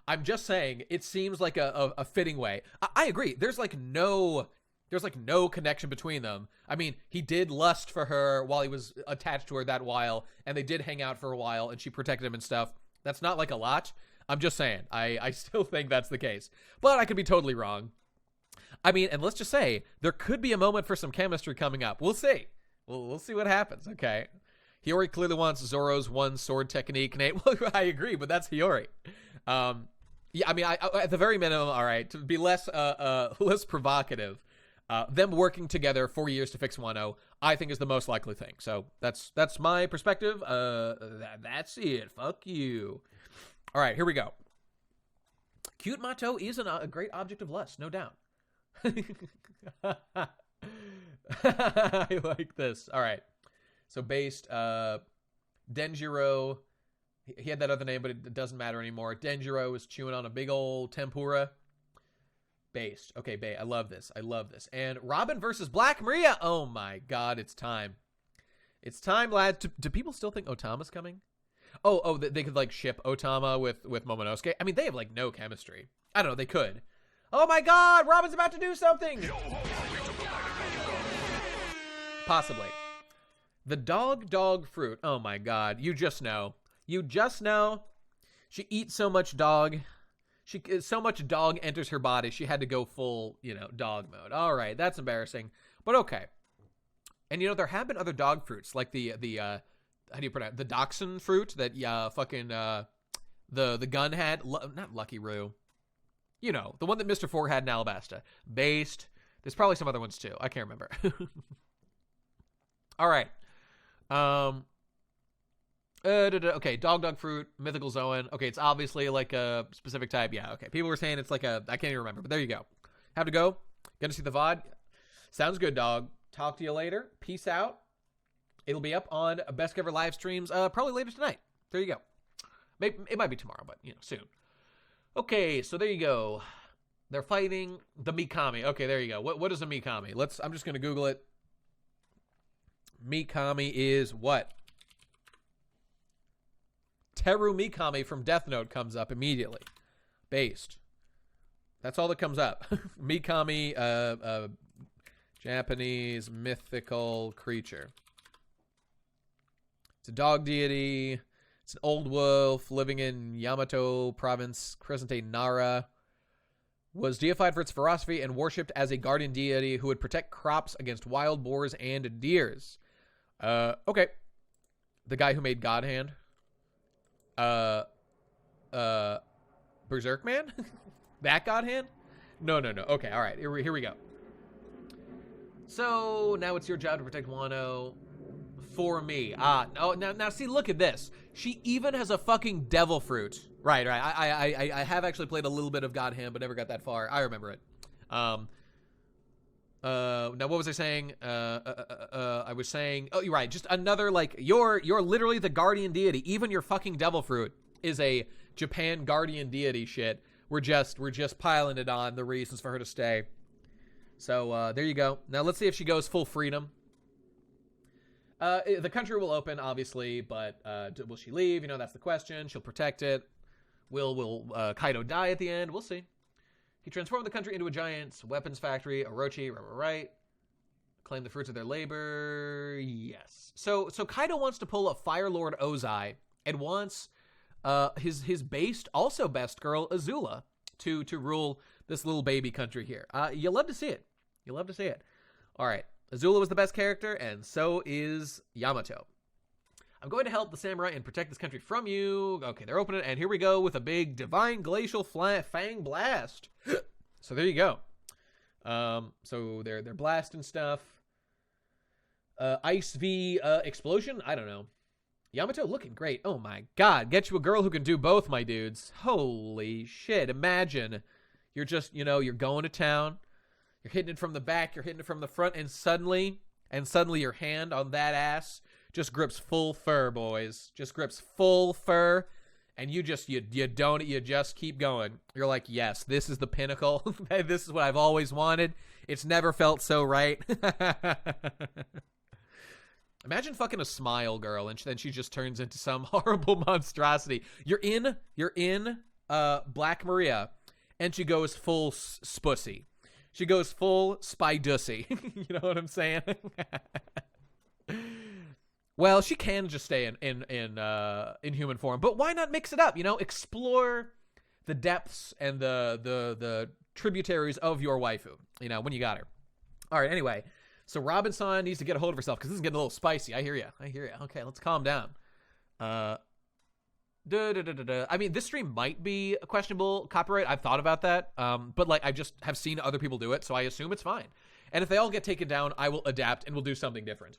Speaker 1: I'm just saying it seems like a fitting way. I agree. There's no connection between them. I mean, he did lust for her while he was attached to her that while, and they did hang out for a while, and she protected him and stuff. That's not like a lot. I'm just saying. I still think that's the case. But I could be totally wrong. I mean, and let's just say, there could be a moment for some chemistry coming up. We'll see. We'll see what happens, okay? Hiyori clearly wants Zoro's one sword technique. Nate, well, I agree, but that's Hiyori. Yeah, I mean, I at the very minimum, all right, to be less provocative, them working together for years to fix Wano, I think is the most likely thing. So that's my perspective. That's it. Fuck you. All right, here we go. Cute Mato is a great object of lust, no doubt. I like this. All right. So based, Denjiro, he had that other name, but it doesn't matter anymore. Denjiro is chewing on a big old tempura. Based. Okay, I love this. I love this. And Robin versus Black Maria. Oh my God, it's time. It's time, lads. Do people still think Otama's coming? Oh, they could like ship Otama with Momonosuke. I mean, they have like no chemistry. I don't know. They could. Oh my God, Robin's about to do something. Possibly. The dog fruit. Oh my God. You just know. You just know. She eats so much dog. So much dog enters her body. She had to go full, dog mode. All right. That's embarrassing, but okay. And there have been other dog fruits like the how do you pronounce the dachshund fruit that the gun had? Not Lucky Roo. The one that Mr. Four had in Alabasta. Based. There's probably some other ones too. I can't remember. All right. Okay, dog fruit, mythical Zoan. Okay, it's obviously like a specific type. Yeah, okay. People were saying it's like I can't even remember, but there you go. Have to go. Gonna see the VOD. Sounds good, dog. Talk to you later. Peace out. It'll be up on Best Ever live streams probably later tonight. There you go. Maybe, it might be tomorrow, but soon. Okay, so there you go. They're fighting the Mikami. Okay, there you go. What is a Mikami? I'm just gonna Google it. Mikami is what? Teru Mikami from Death Note comes up immediately. Based. That's all that comes up. Mikami, Japanese mythical creature. It's a dog deity. It's an old wolf living in Yamato province, present-day Nara. Was deified for its ferocity and worshipped as a guardian deity who would protect crops against wild boars and deers. Okay. The guy who made God Hand. Berserk Man? That God Hand? No. Okay, all right. Here we go. So now it's your job to protect Wano for me. Now see, look at this. She even has a fucking devil fruit. Right. I have actually played a little bit of God Hand, but never got that far. I remember it. Now what was I saying? I was saying, oh, you're right. Just another, like, you're literally the guardian deity. Even your fucking devil fruit is a Japan guardian deity shit. We're just piling it on the reasons for her to stay. So, there you go. Now let's see if she goes full freedom. The country will open, obviously, but, will she leave? That's the question. She'll protect it. Will Kaido die at the end? We'll see. He transformed the country into a giant weapons factory. Orochi, right. Claim the fruits of their labor. Yes. So Kaido wants to pull a Fire Lord Ozai and wants his based, also best girl, Azula, to rule this little baby country here. You love to see it. You love to see it. All right. Azula was the best character, and so is Yamato. I'm going to help the samurai and protect this country from you. Okay, they're opening it, and here we go with a big divine glacial fang blast. So there you go. So they're blasting stuff. Ice V explosion? I don't know. Yamato looking great. Oh my God, get you a girl who can do both, my dudes. Holy shit, imagine. You're just, you're going to town. You're hitting it from the back, you're hitting it from the front, and suddenly your hand on that ass just grips full fur, boys. Just grips full fur, and you just keep going. You're like, yes, this is the pinnacle. This is what I've always wanted. It's never felt so right. Imagine fucking a smile girl, and then she just turns into some horrible monstrosity. You're in Black Maria, and she goes full spussy. She goes full spy dussy. You know what I'm saying? Well, she can just stay in human form, but why not mix it up? You know, explore the depths and the tributaries of your waifu. You know, when you got her. All right. Anyway, so Robin-san needs to get a hold of herself because this is getting a little spicy. I hear you. Okay, let's calm down. I mean, this stream might be a questionable copyright. I've thought about that, but like I just have seen other people do it, so I assume it's fine. And if they all get taken down, I will adapt and we'll do something different.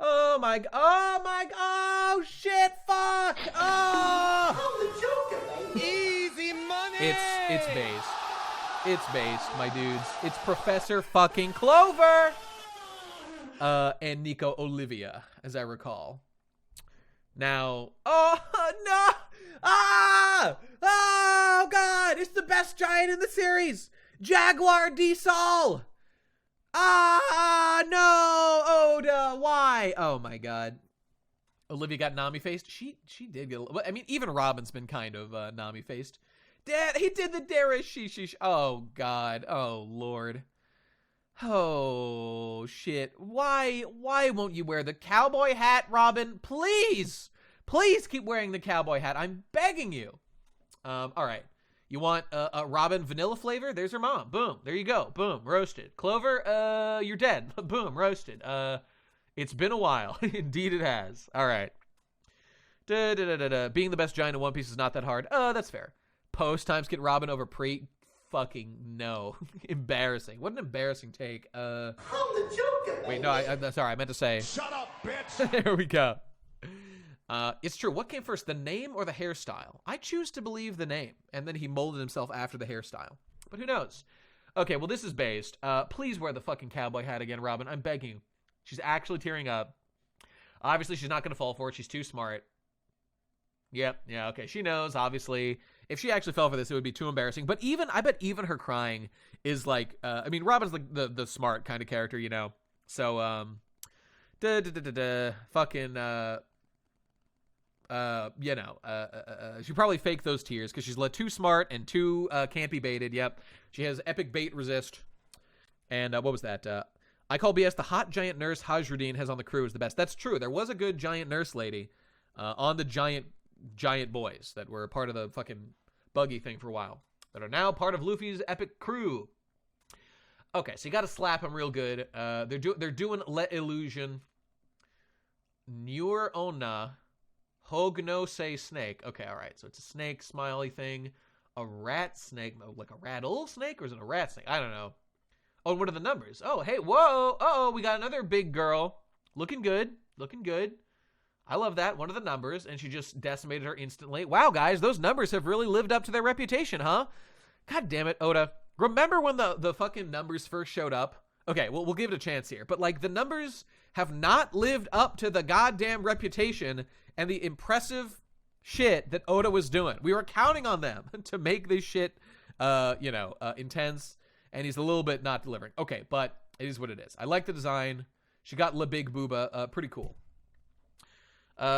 Speaker 1: Oh my, oh shit, fuck, oh!
Speaker 2: I'm the Joker, baby.
Speaker 3: Easy money.
Speaker 1: It's based. It's based, my dudes. It's Professor fucking Clover! And Nico Olivia, as I recall. Now, oh no! Oh god! It's the best giant in the series! Jaguar D-Sol! No! Oda, why? Oh my god. Olivia got Nami-faced? She did get a little, I mean, even Robin's been kind of Nami-faced. Dad, he did the Derishishi. Oh god. Oh lord. Oh shit. Why won't you wear the cowboy hat, Robin? Please keep wearing the cowboy hat. I'm begging you. All right. You want a Robin vanilla flavor? There's her mom. Boom. There you go. Boom. Roasted. Clover, you're dead. Boom. Roasted. It's been a while. Indeed it has. All right. Being the best giant in One Piece is not that hard. That's fair. Post times get Robin over Pre. Fucking no. Embarrassing. What an embarrassing take.
Speaker 2: I'm the Joker, baby.
Speaker 1: Wait, no, I'm sorry. I meant to say.
Speaker 3: Shut up, bitch.
Speaker 1: There we go. It's true. What came first, the name or the hairstyle? I choose to believe the name, and then he molded himself after the hairstyle. But who knows? Okay, well, this is based. Please wear the fucking cowboy hat again, Robin. I'm begging you. She's actually tearing up. Obviously, she's not going to fall for it. She's too smart. Yep. Yeah, okay. She knows, obviously. If she actually fell for this, it would be too embarrassing. But I bet even her crying is like, I mean, Robin's like the smart kind of character, you know? So, fucking, you know, she probably faked those tears because she's too smart and too can't be baited. Yep. She has epic bait resist. And what was that? I call BS. The hot giant nurse Hajruddin has on the crew is the best. That's true. There was a good giant nurse lady on the giant boys that were part of the fucking buggy thing for a while that are now part of Luffy's epic crew. Okay, so you got to slap him real good. They're doing Let Illusion. Nur Onna. Hogno say snake. Okay, all right. So it's a snake smiley thing. A rat snake. Like a rattle snake? Or is it a rat snake? I don't know. Oh, and what are the numbers? Oh, hey, whoa. Uh-oh, we got another big girl. Looking good. Looking good. I love that. One of the numbers. And she just decimated her instantly. Wow, guys. Those numbers have really lived up to their reputation, huh? God damn it, Oda. Remember when the fucking numbers first showed up? Okay, well, we'll give it a chance here. But, like, the numbers have not lived up to the goddamn reputation and the impressive shit that Oda was doing. We were counting on them to make this shit, intense, and he's a little bit not delivering. Okay, but it is what it is. I like the design. She got La Big Booba. Pretty cool.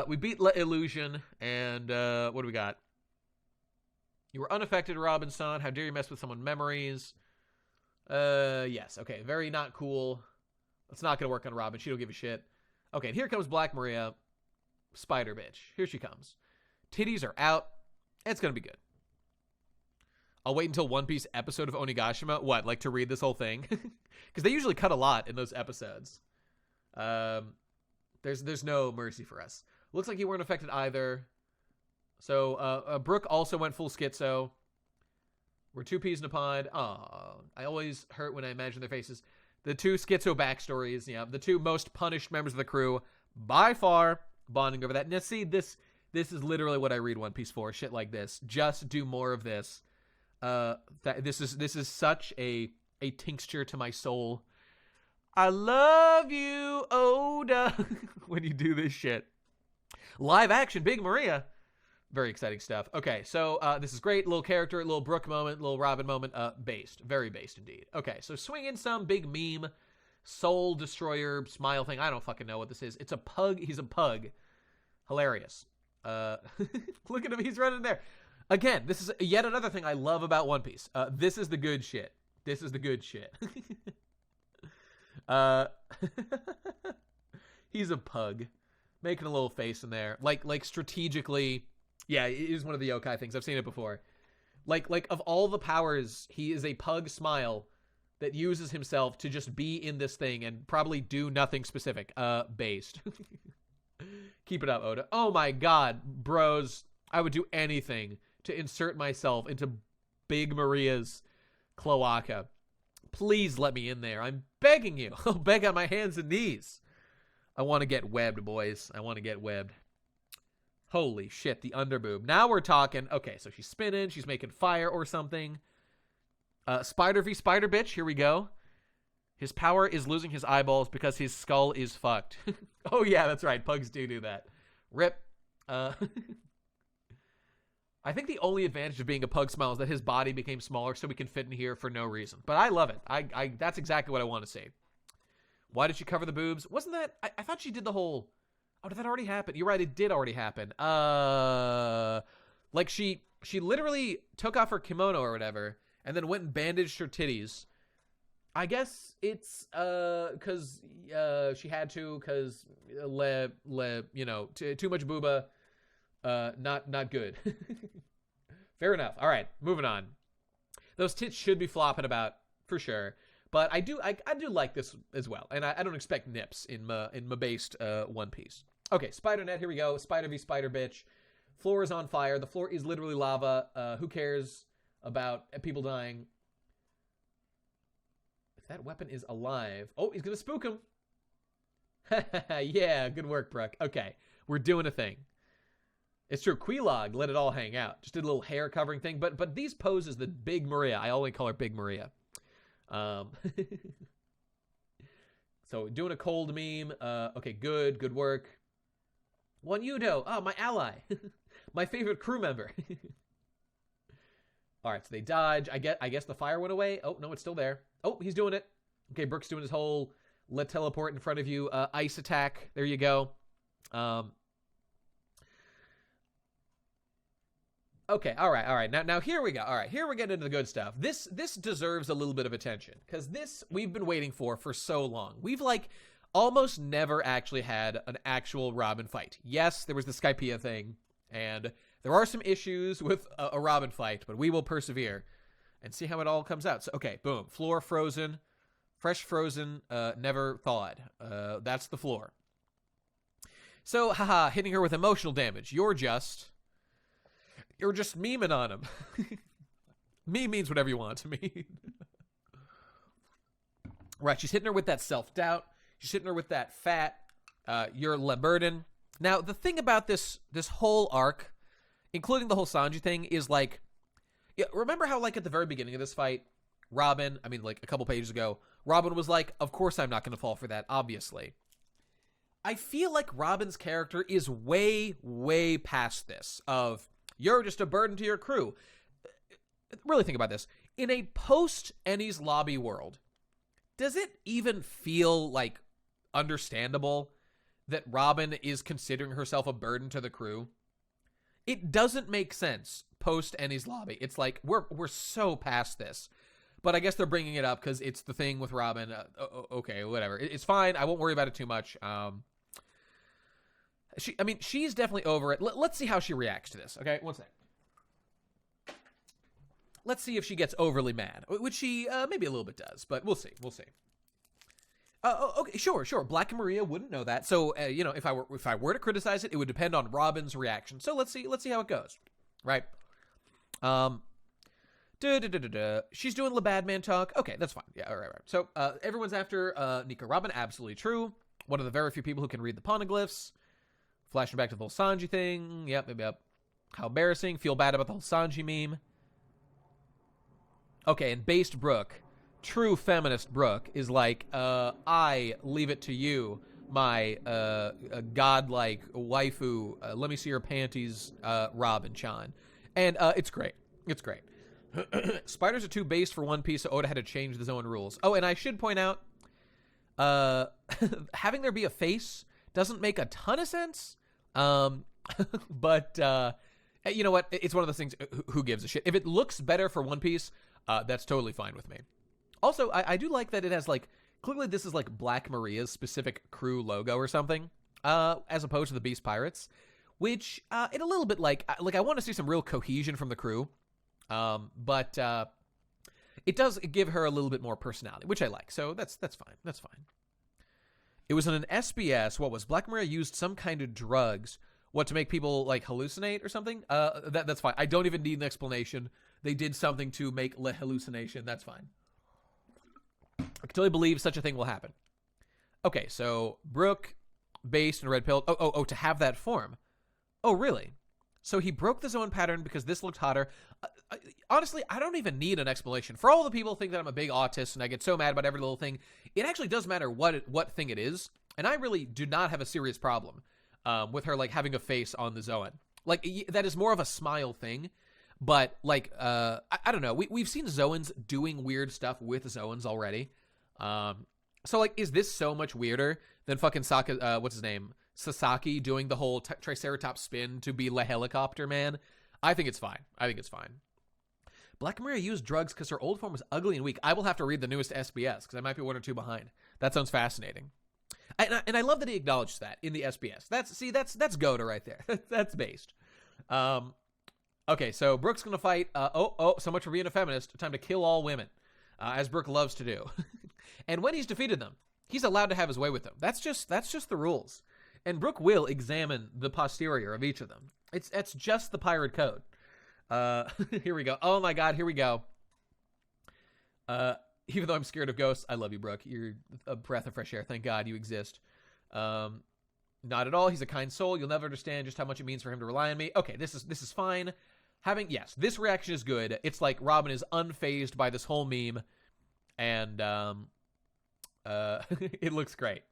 Speaker 1: We beat La Illusion, and what do we got? You were unaffected, Robinson. How dare you mess with someone's memories? Yes. Okay, very not cool. It's not going to work on Robin. She don't give a shit. Okay, and here comes Black Maria. Spider bitch. Here she comes. Titties are out. It's going to be good. I'll wait until One Piece episode of Onigashima. What, like to read this whole thing? Because they usually cut a lot in those episodes. There's no mercy for us. Looks like you weren't affected either. So, Brooke also went full schizo. We're two peas in a pod. Aw, I always hurt when I imagine their faces. The two schizo backstories, yeah, the two most punished members of the crew, by far, bonding over that. Now, see, this is literally what I read One Piece for. Shit like this. Just do more of this. This is such a tincture to my soul. I love you, Oda, when you do this shit. Live action, Big Maria. Very exciting stuff. Okay, so this is great. Little character, little Brooke moment, little Robin moment. Based. Very based indeed. Okay, so swing in some big meme, soul destroyer, smile thing. I don't fucking know what this is. It's a pug. He's a pug. Hilarious. Look at him. He's running there. Again, this is yet another thing I love about One Piece. This is the good shit. This is the good shit. He's a pug. Making a little face in there. Like strategically. Yeah, it is one of the yokai things. I've seen it before. Like of all the powers, he is a pug smile that uses himself to just be in this thing and probably do nothing specific. Based. Keep it up, Oda. Oh my god, bros. I would do anything to insert myself into Big Maria's cloaca. Please let me in there. I'm begging you. I'll beg on my hands and knees. I want to get webbed, boys. I want to get webbed. Holy shit, the underboob. Now we're talking. Okay, so she's spinning. She's making fire or something. Spider v Spider bitch. Here we go. His power is losing his eyeballs because his skull is fucked. Oh, yeah, that's right. Pugs do that. Rip. I think the only advantage of being a pug smile is that his body became smaller so we can fit in here for no reason. But I love it. That's exactly what I want to see. Why did she cover the boobs? Wasn't that... I thought she did the whole... Oh, did that already happen? You're right, it did already happen. Like, she literally took off her kimono or whatever, and then went and bandaged her titties. I guess it's, because, she had to, because, you know, too much booba, not good. Fair enough. All right, moving on. Those tits should be flopping about, for sure. But I do like this as well, and I don't expect nips in my based One Piece. Okay, Spider Net, here we go. Spider v Spider bitch. Floor is on fire. The floor is literally lava. Who cares about people dying? If that weapon is alive, oh, he's gonna spook him. Yeah, good work, Brooke. Okay, we're doing a thing. It's true. Quilog let it all hang out. Just did a little hair covering thing, but these poses, the Big Maria. I only call her Big Maria. So doing a cold meme. Okay, good work. One Yudo. Oh, my ally. My favorite crew member. All right, so they dodge. I guess the fire went away. Oh, no, it's still there. Oh, he's doing it. Okay, Brooke's doing his whole let teleport in front of you. Ice attack. There you go. Okay, all right. Now here we go. All right, here we're getting into the good stuff. This deserves a little bit of attention because this we've been waiting for so long. We've like almost never actually had an actual Robin fight. Yes, there was the Skypiea thing, and there are some issues with a Robin fight, but we will persevere and see how it all comes out. So, okay, boom, floor frozen, fresh frozen, never thawed. That's the floor. So, haha, hitting her with emotional damage. You're just memeing on him. Meme means whatever you want to mean. Right, she's hitting her with that self-doubt. She's hitting her with that fat, you're Le Burden. Now, the thing about this whole arc, including the whole Sanji thing, is like, yeah, remember how like at the very beginning of this fight, Robin, I mean like a couple pages ago, Robin was like, of course I'm not going to fall for that, obviously. I feel like Robin's character is way, way past this of, you're just a burden to your crew. Really think about this. In a post-Enies Lobby world, does it even feel, like, understandable that Robin is considering herself a burden to the crew? It doesn't make sense post-Enies Lobby. It's like, we're so past this. But I guess they're bringing it up because it's the thing with Robin. Okay, whatever. It's fine. I won't worry about it too much. She's definitely over it. Let's see how she reacts to this. Okay, one sec. Let's see if she gets overly mad, which she maybe a little bit does, but we'll see. Okay, sure. Black and Maria wouldn't know that, so you know, if I were to criticize it, it would depend on Robin's reaction. So let's see how it goes. Right. She's doing the bad man talk. Okay, that's fine. Yeah, all right. So everyone's after Nika Robin. Absolutely true. One of the very few people who can read the poneglyphs. Flashing back to the whole Sanji thing. Yep. How embarrassing. Feel bad about the whole Sanji meme. Okay, and based Brooke, true feminist Brooke, is like, I leave it to you, my godlike waifu. Let me see your panties, Robin-chan. And it's great. It's great. Spiders are too based for One Piece, so Oda had to change his own rules. Oh, and I should point out, having there be a face doesn't make a ton of sense. But you know what? It's one of those things, who gives a shit? If it looks better for One Piece, that's totally fine with me. Also, I do like that it has, like, Clearly, this is like Black Maria's specific crew logo or something, as opposed to the Beast Pirates, which it a little bit like I want to see some real cohesion from the crew, but it does give her a little bit more personality, which I like. So that's fine. That's fine. It was in an SBS. What was Black Maria used some kind of drugs? What, to make people like hallucinate or something? That's fine. I don't even need an explanation. They did something to make hallucination. That's fine. I can totally believe such a thing will happen. Okay, so Brooke, based and red pill. Oh, to have that form. Oh, really? So he broke the zone pattern because this looked hotter. Honestly, I don't even need an explanation. For all the people who think that I'm a big autist and I get so mad about every little thing, it actually does matter what thing it is. And I really do not have a serious problem with her like having a face on the Zoan. Like that is more of a smile thing. But like I don't know. We've seen Zoans doing weird stuff with Zoans already. So like, is this so much weirder than fucking what's his name? Sasaki doing the whole Triceratops spin to be Le Helicopter Man? I think it's fine. Black Maria used drugs because her old form was ugly and weak. I will have to read the newest SBS because I might be 1 or 2 behind. That sounds fascinating. And I love that he acknowledged that in the SBS. That's Goda right there. That's based. Okay, so Brooke's going to fight. So much for being a feminist. Time to kill all women, as Brooke loves to do. And when he's defeated them, he's allowed to have his way with them. That's just the rules. And Brooke will examine the posterior of each of them. It's just the pirate code. Here we go. Oh my God, here we go. Even though I'm scared of ghosts, I love you, Brooke. You're a breath of fresh air. Thank God you exist. Not at all. He's a kind soul. You'll never understand just how much it means for him to rely on me. Okay, this is fine. Yes, this reaction is good. It's like Robin is unfazed by this whole meme, and it looks great.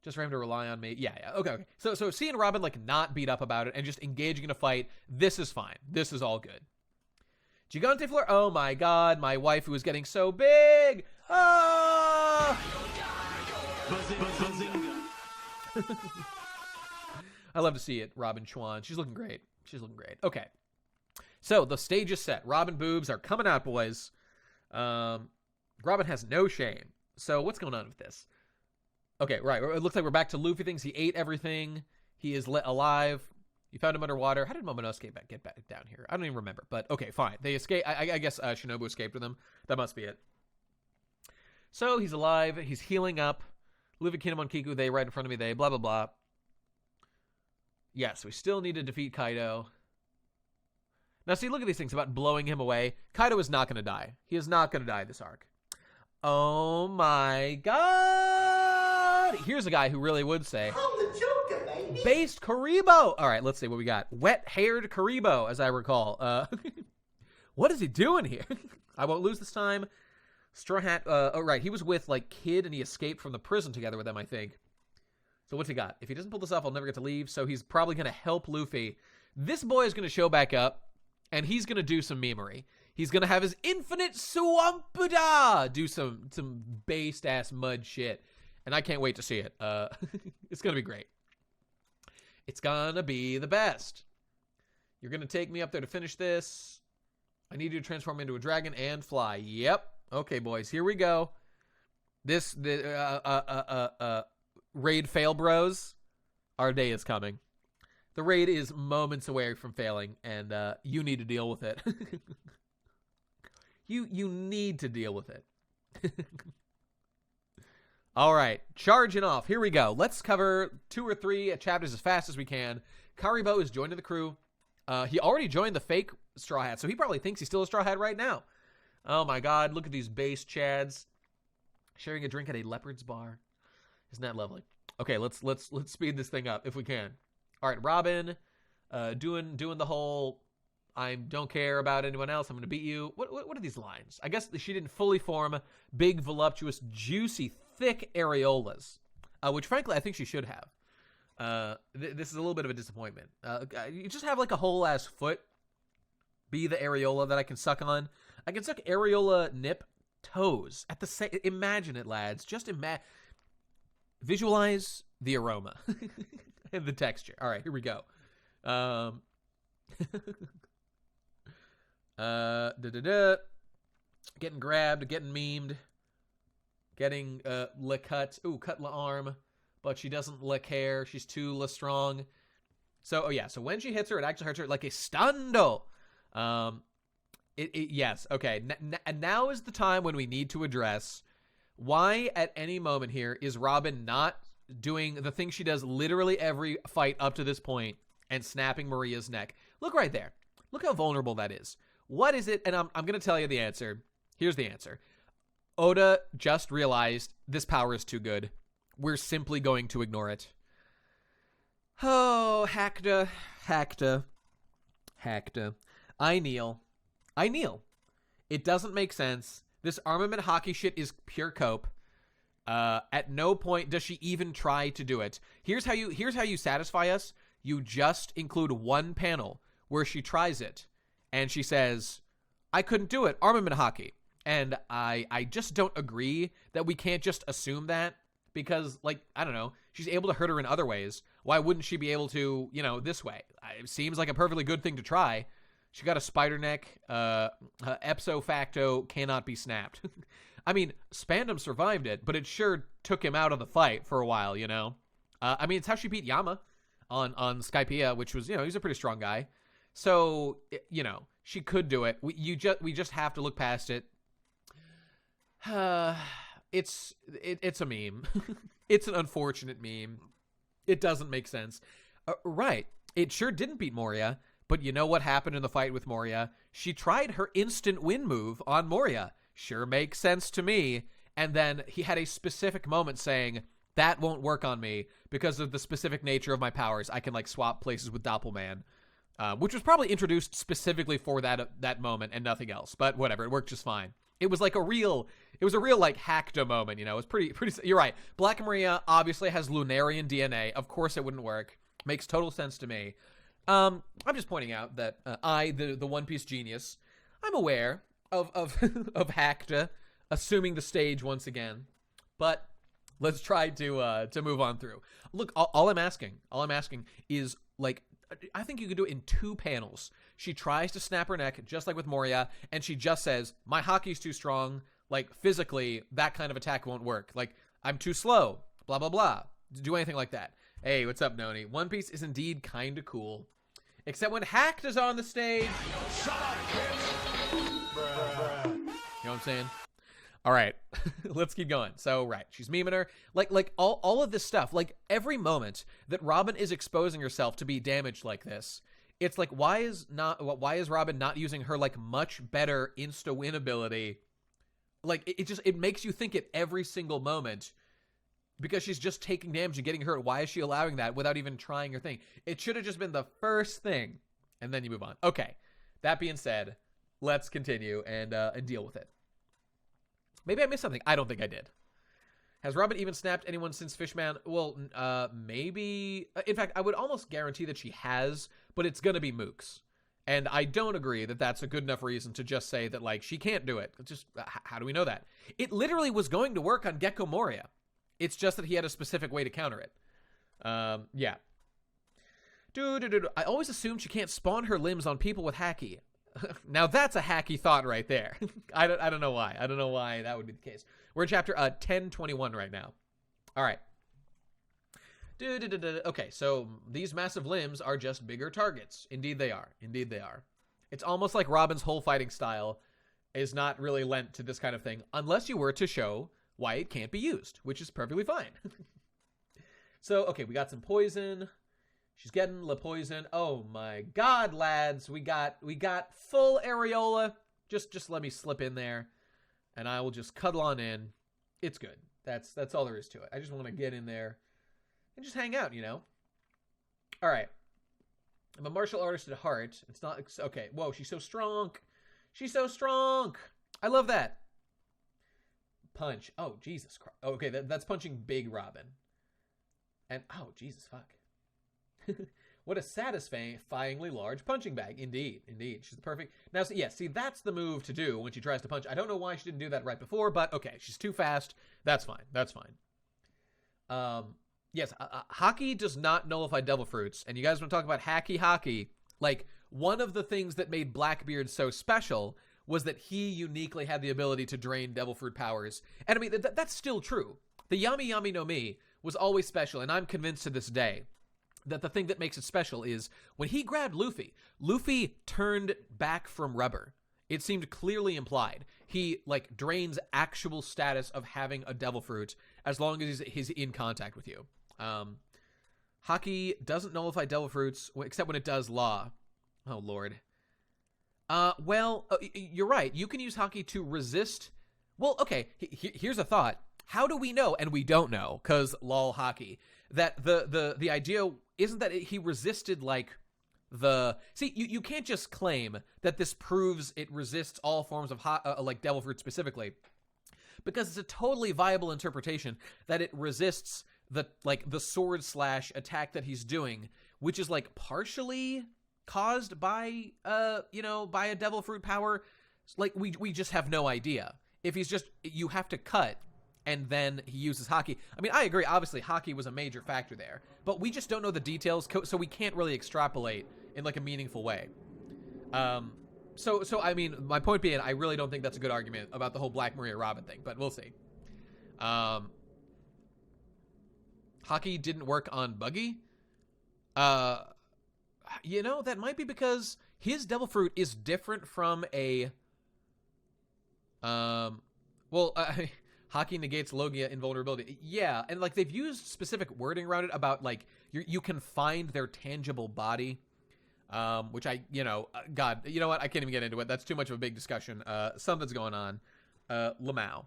Speaker 1: Just for him to rely on me. Yeah. Okay. So seeing Robin like not beat up about it and just engaging in a fight, this is fine. This is all good. Gigante Fleur. Oh my God, my wife who is getting so big. Ah! I love to see it. Robin Chuan. She's looking great. Okay. So the stage is set. Robin boobs are coming out, boys. Robin has no shame. So what's going on with this? Okay, right. It looks like we're back to Luffy things. He ate everything. He is alive. You found him underwater. How did Momonosuke get back down here? I don't even remember. But okay, fine. They escape. I guess Shinobu escaped with them. That must be it. So he's alive. He's healing up. Luffy, Kinemon, Kiku, they right in front of me. They blah, blah, blah. Yes, we still need to defeat Kaido. Now, see, look at these things about blowing him away. Kaido is not going to die. He is not going to die this arc. Oh, my God. Here's a guy who really would say.
Speaker 2: I'm the Joker, baby.
Speaker 1: Based Karibo. All right, let's see what we got. Wet-haired Karibo, as I recall. What is he doing here? I won't lose this time. Straw Hat. Oh, right. He was with, like, Kid, and he escaped from the prison together with them, I think. So what's he got? If he doesn't pull this off, I'll never get to leave. So he's probably going to help Luffy. This boy is going to show back up, and he's going to do some memery. He's going to have his infinite Swampuda do some based-ass mud shit. And I can't wait to see it. It's going to be great. It's going to be the best. You're going to take me up there to finish this. I need you to transform into a dragon and fly. Yep. Okay, boys. Here we go. Raid fail bros. Our day is coming. The raid is moments away from failing, and you need to deal with it. You need to deal with it. All right, charging off. Here we go. Let's cover 2 or 3 chapters as fast as we can. Karibo is joining the crew. He already joined the fake Straw Hat, so he probably thinks he's still a Straw Hat right now. Oh my God, look at these base chads sharing a drink at a leopard's bar. Isn't that lovely? Okay, let's speed this thing up if we can. All right, Robin, doing the whole I don't care about anyone else. I'm going to beat you. What are these lines? I guess she didn't fully form big, voluptuous, juicy, thick areolas, which frankly I think she should have. This is a little bit of a disappointment. You just have like a whole ass foot be the areola that I can suck on. I can suck areola nip toes at the same. Imagine it, lads. Just visualize the aroma and the texture. All right, here we go. Getting grabbed, getting memed. getting le cut. Ooh, cut la arm, but she doesn't le care. She's too la strong. So, so when she hits her, it actually hurts her like a stundo. Yes, okay. And now is the time when we need to address why at any moment here is Robin not doing the thing she does literally every fight up to this point and snapping Maria's neck. Look right there. Look how vulnerable that is. What is it? And I'm going to tell you the answer. Here's the answer. Oda just realized this power is too good. We're simply going to ignore it. Oh, Hacta. I kneel. It doesn't make sense. This armament hockey shit is pure cope. At no point does she even try to do it. Here's how you satisfy us. You just include one panel where she tries it and she says, I couldn't do it. Armament hockey. And I just don't agree that we can't just assume that because, like, I don't know, she's able to hurt her in other ways. Why wouldn't she be able to, this way? It seems like a perfectly good thing to try. She got a spider neck. Ipso facto cannot be snapped. I mean, Spandam survived it, but it sure took him out of the fight for a while, I mean, it's how she beat Yama on Skypiea, which was, he's a pretty strong guy. So, she could do it. We just have to look past it. It's a meme. It's an unfortunate meme. It doesn't make sense. Right. It sure didn't beat Moria, but you know what happened in the fight with Moria? She tried her instant win move on Moria. Sure makes sense to me. And then he had a specific moment saying, that won't work on me because of the specific nature of my powers. I can, like, swap places with Doppelman, which was probably introduced specifically for that moment and nothing else. But whatever, it worked just fine. It was like a real like Hacta moment, It was pretty. You're right. Black Maria obviously has Lunarian DNA. Of course, it wouldn't work. Makes total sense to me. I'm just pointing out that I, the One Piece genius, I'm aware of of Hacta assuming the stage once again. But let's try to move on through. Look, all I'm asking is, like, I think you could do it in 2 panels. She tries to snap her neck, just like with Moria, and she just says, my hockey's too strong. Like, physically, that kind of attack won't work. Like, I'm too slow, blah, blah, blah. Do anything like that. Hey, what's up, Noni? One Piece is indeed kind of cool. Except when Hacta's on the stage.
Speaker 3: Shut up, bitch.
Speaker 1: You know what I'm saying? All right, let's keep going. So, right, she's memeing her. Like all of this stuff, like every moment that Robin is exposing herself to be damaged like this, it's like, why is Robin not using her, like, much better insta-win ability? Like, it makes you think at every single moment because she's just taking damage and getting hurt. Why is she allowing that without even trying her thing? It should have just been the first thing, and then you move on. Okay, that being said, let's continue and deal with it. Maybe I missed something. I don't think I did. Has Robin even snapped anyone since Fishman? Well, maybe. In fact, I would almost guarantee that she has, but it's going to be Mooks. And I don't agree that that's a good enough reason to just say that, like, she can't do it. It's just, how do we know that? It literally was going to work on Gecko Moria. It's just that he had a specific way to counter it. Yeah. I always assumed she can't spawn her limbs on people with Haki. Now that's a hacky thought right there. I don't know why. I don't know why that would be the case. We're in chapter 1021 right now. All right. Okay, so these massive limbs are just bigger targets. Indeed they are. Indeed they are. It's almost like Robin's whole fighting style is not really lent to this kind of thing, unless you were to show why it can't be used, which is perfectly fine. So, okay, we got some poison. She's getting the poison. Oh my God, lads. We got full areola. Just let me slip in there and I will just cuddle on in. It's good. That's all there is to it. I just want to get in there and just hang out, All right. I'm a martial artist at heart. It's not okay. Whoa, she's so strong. She's so strong. I love that. Punch. Oh, Jesus Christ. Oh, okay, that's punching big Robin. And oh, Jesus fuck. What a satisfyingly large punching bag. Indeed. She's the perfect. Now, see, that's the move to do when she tries to punch. I don't know why she didn't do that right before, but okay, she's too fast. That's fine. Yes, hockey does not nullify devil fruits. And you guys want to talk about hacky hockey? Like, one of the things that made Blackbeard so special was that he uniquely had the ability to drain devil fruit powers. And I mean, that's still true. The Yami Yami no Mi was always special, and I'm convinced to this day that the thing that makes it special is when he grabbed Luffy, Luffy turned back from rubber. It seemed clearly implied. He, like, drains actual status of having a devil fruit as long as he's in contact with you. Haki doesn't nullify devil fruits, except when it does law. Oh, Lord. Well, you're right. You can use Haki to resist. Well, okay, here's a thought. How do we know, and we don't know, because lol Haki, that the idea isn't that he resisted, like, See, you can't just claim that this proves it resists all forms of, like, devil fruit specifically, because it's a totally viable interpretation that it resists the sword slash attack that he's doing, which is, like, partially caused by, by a devil fruit power. Like, we just have no idea. If he's just, you have to cut, and then he uses Haki. I mean, I agree, obviously, Haki was a major factor there, but we just don't know the details, so we can't really extrapolate in, like, a meaningful way. So I mean, my point being, I really don't think that's a good argument about the whole Black Maria Robin thing, but we'll see. Haki didn't work on Buggy. That might be because his devil fruit is different from a, Haki negates Logia invulnerability. Yeah, and, like, they've used specific wording around it about, like, you can find their tangible body, which God, you know what? I can't even get into it. That's too much of a big discussion. Something's going on. Lamau.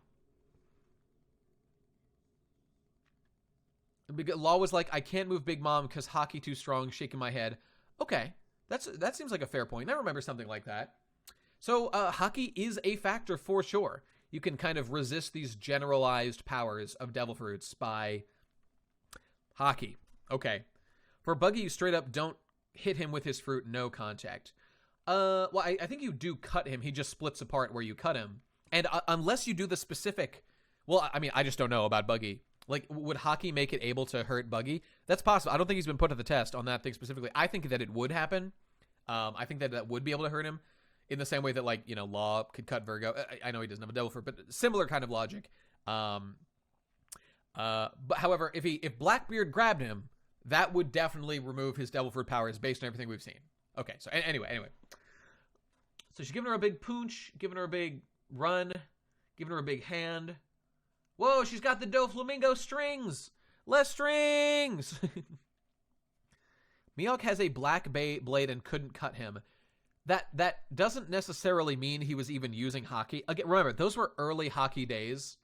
Speaker 1: Law was like, I can't move Big Mom because Haki too strong, shaking my head. Okay, that seems like a fair point. I remember something like that. So Haki is a factor for sure. You can kind of resist these generalized powers of devil fruits by Haki. Okay. For Buggy, you straight up don't hit him with his fruit, no contact. Well, I think you do cut him. He just splits apart where you cut him. And unless you do the specific... Well, I mean, I just don't know about Buggy. Like, would Haki make it able to hurt Buggy? That's possible. I don't think he's been put to the test on that thing specifically. I think that it would happen. I think that would be able to hurt him in the same way that, like, Law could cut Virgo. I know he doesn't have a devil fruit, but similar kind of logic. But however, if Blackbeard grabbed him, that would definitely remove his devil fruit powers based on everything we've seen. Okay, so anyway. So she's giving her a big pooch, giving her a big run, giving her a big hand. Whoa, she's got the Doflamingo strings! Less strings! Mihawk has a black blade and couldn't cut him. That doesn't necessarily mean he was even using Haki. Again, remember, those were early Haki days.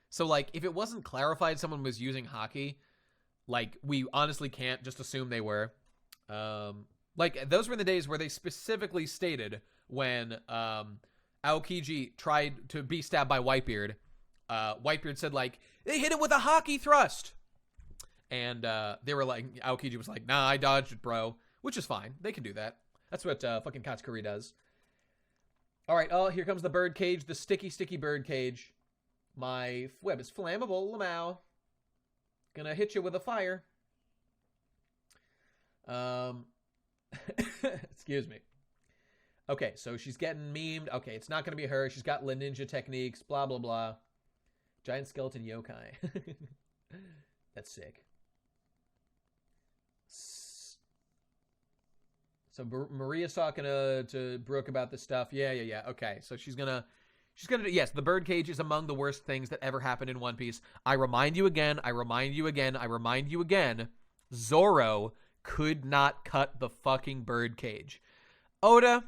Speaker 1: So, like, if it wasn't clarified someone was using Haki, like, we honestly can't just assume they were. Like, those were the days where they specifically stated when Aokiji tried to be stabbed by Whitebeard. Whitebeard said, like, they hit him with a Haki thrust. And they were like, Aokiji was like, nah, I dodged it, bro. Which is fine. They can do that. That's what fucking Katsukuri does. All right, here comes the bird cage, the sticky, sticky bird cage. My web is flammable, Lamau. Gonna hit you with a fire. Excuse me. Okay, so she's getting memed. Okay, it's not gonna be her. She's got La Ninja techniques, blah, blah, blah. Giant skeleton yokai. That's sick. So Maria's talking to Brooke about this stuff. Yeah. Okay, so she's gonna, yes, the birdcage is among the worst things that ever happened in One Piece. I remind you again, Zoro could not cut the fucking birdcage. Oda,